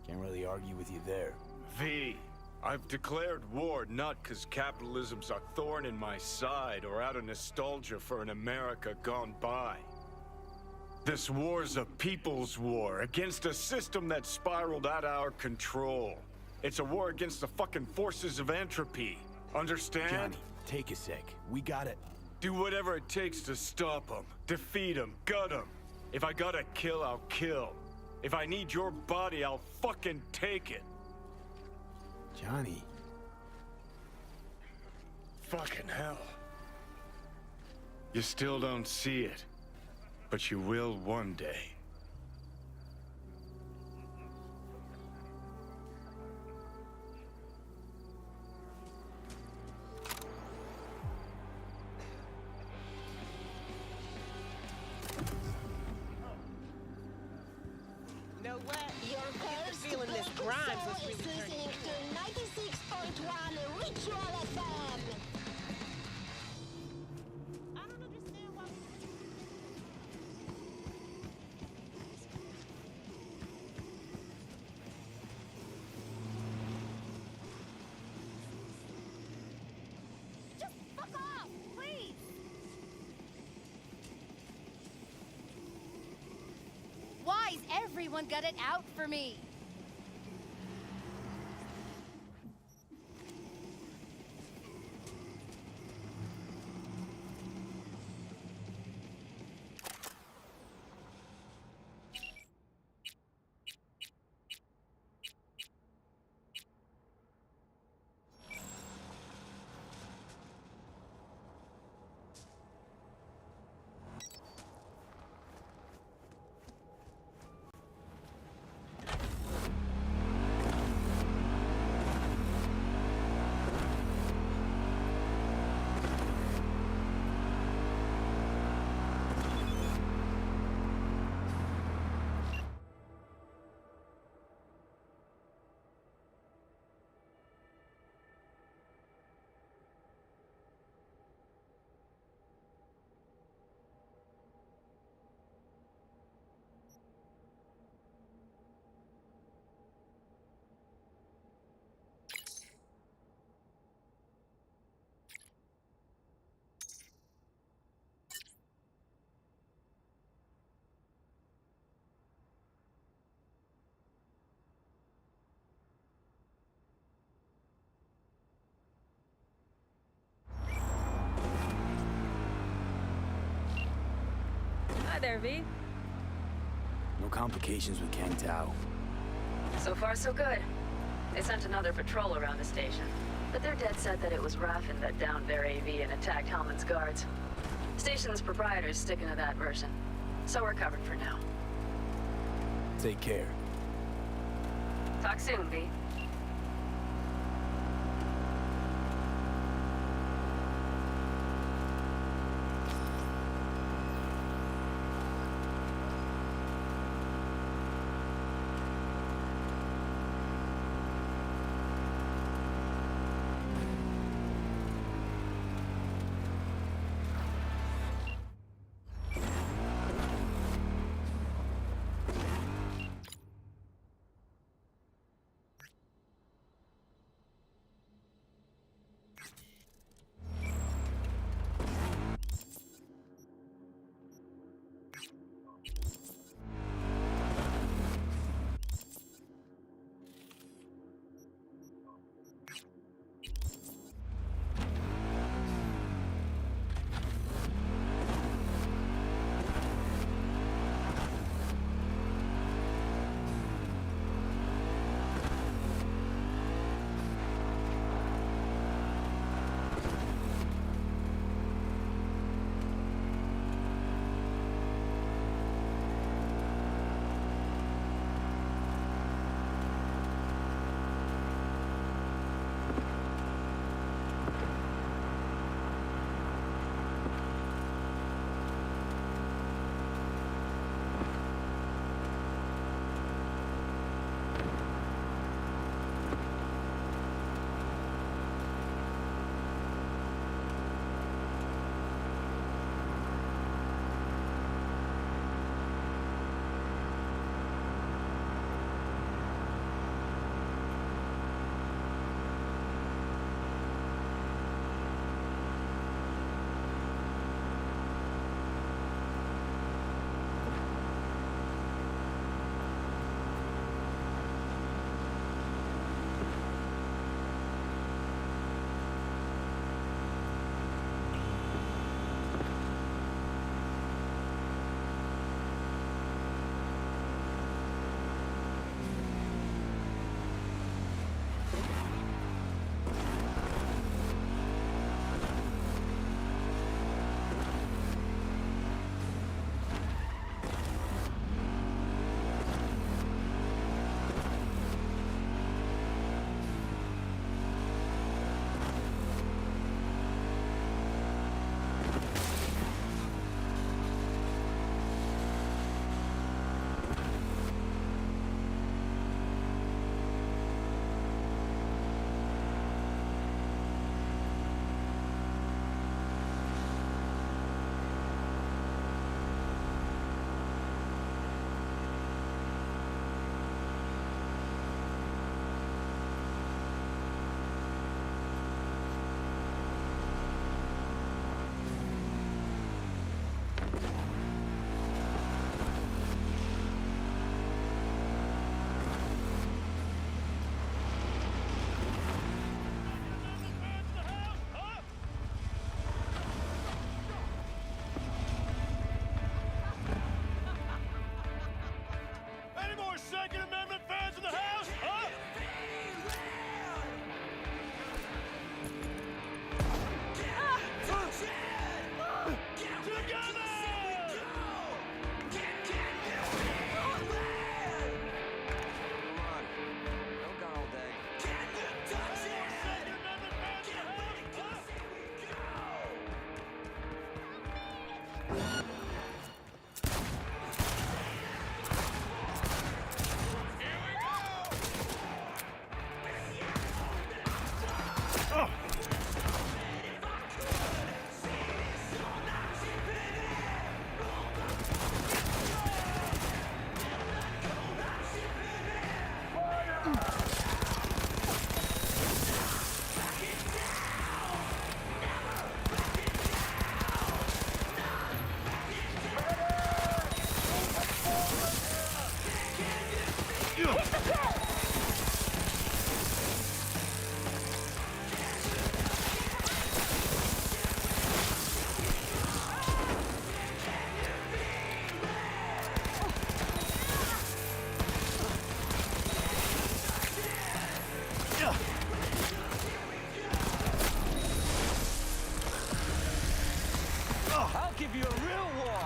Can't really argue with you there. V, I've declared war not because capitalism's a thorn in my side or out of nostalgia for an America gone by. This war's a people's war against a system that spiraled out of our control. It's a war against the fucking forces of entropy. Understand? Johnny, take a sec. We got it. Do whatever it takes to stop them, defeat them, gut them. If I gotta kill, I'll kill. If I need your body, I'll fucking take it. Johnny. Fucking hell. You still don't see it, but you will one day. Know what? Your Get first the feeling Miss Grimes was really listening to 96.1 Ritual FM. Just fuck off, please! Why's everyone got it out for me? Hi there, V. No complications with Kang Tao. So far, so good. They sent another patrol around the station, but they're dead set that it was Raffen that downed their AV and attacked Hellman's guards. Station's proprietor's sticking to that version, so we're covered for now. Take care. Talk soon, V. I'll give you a real war.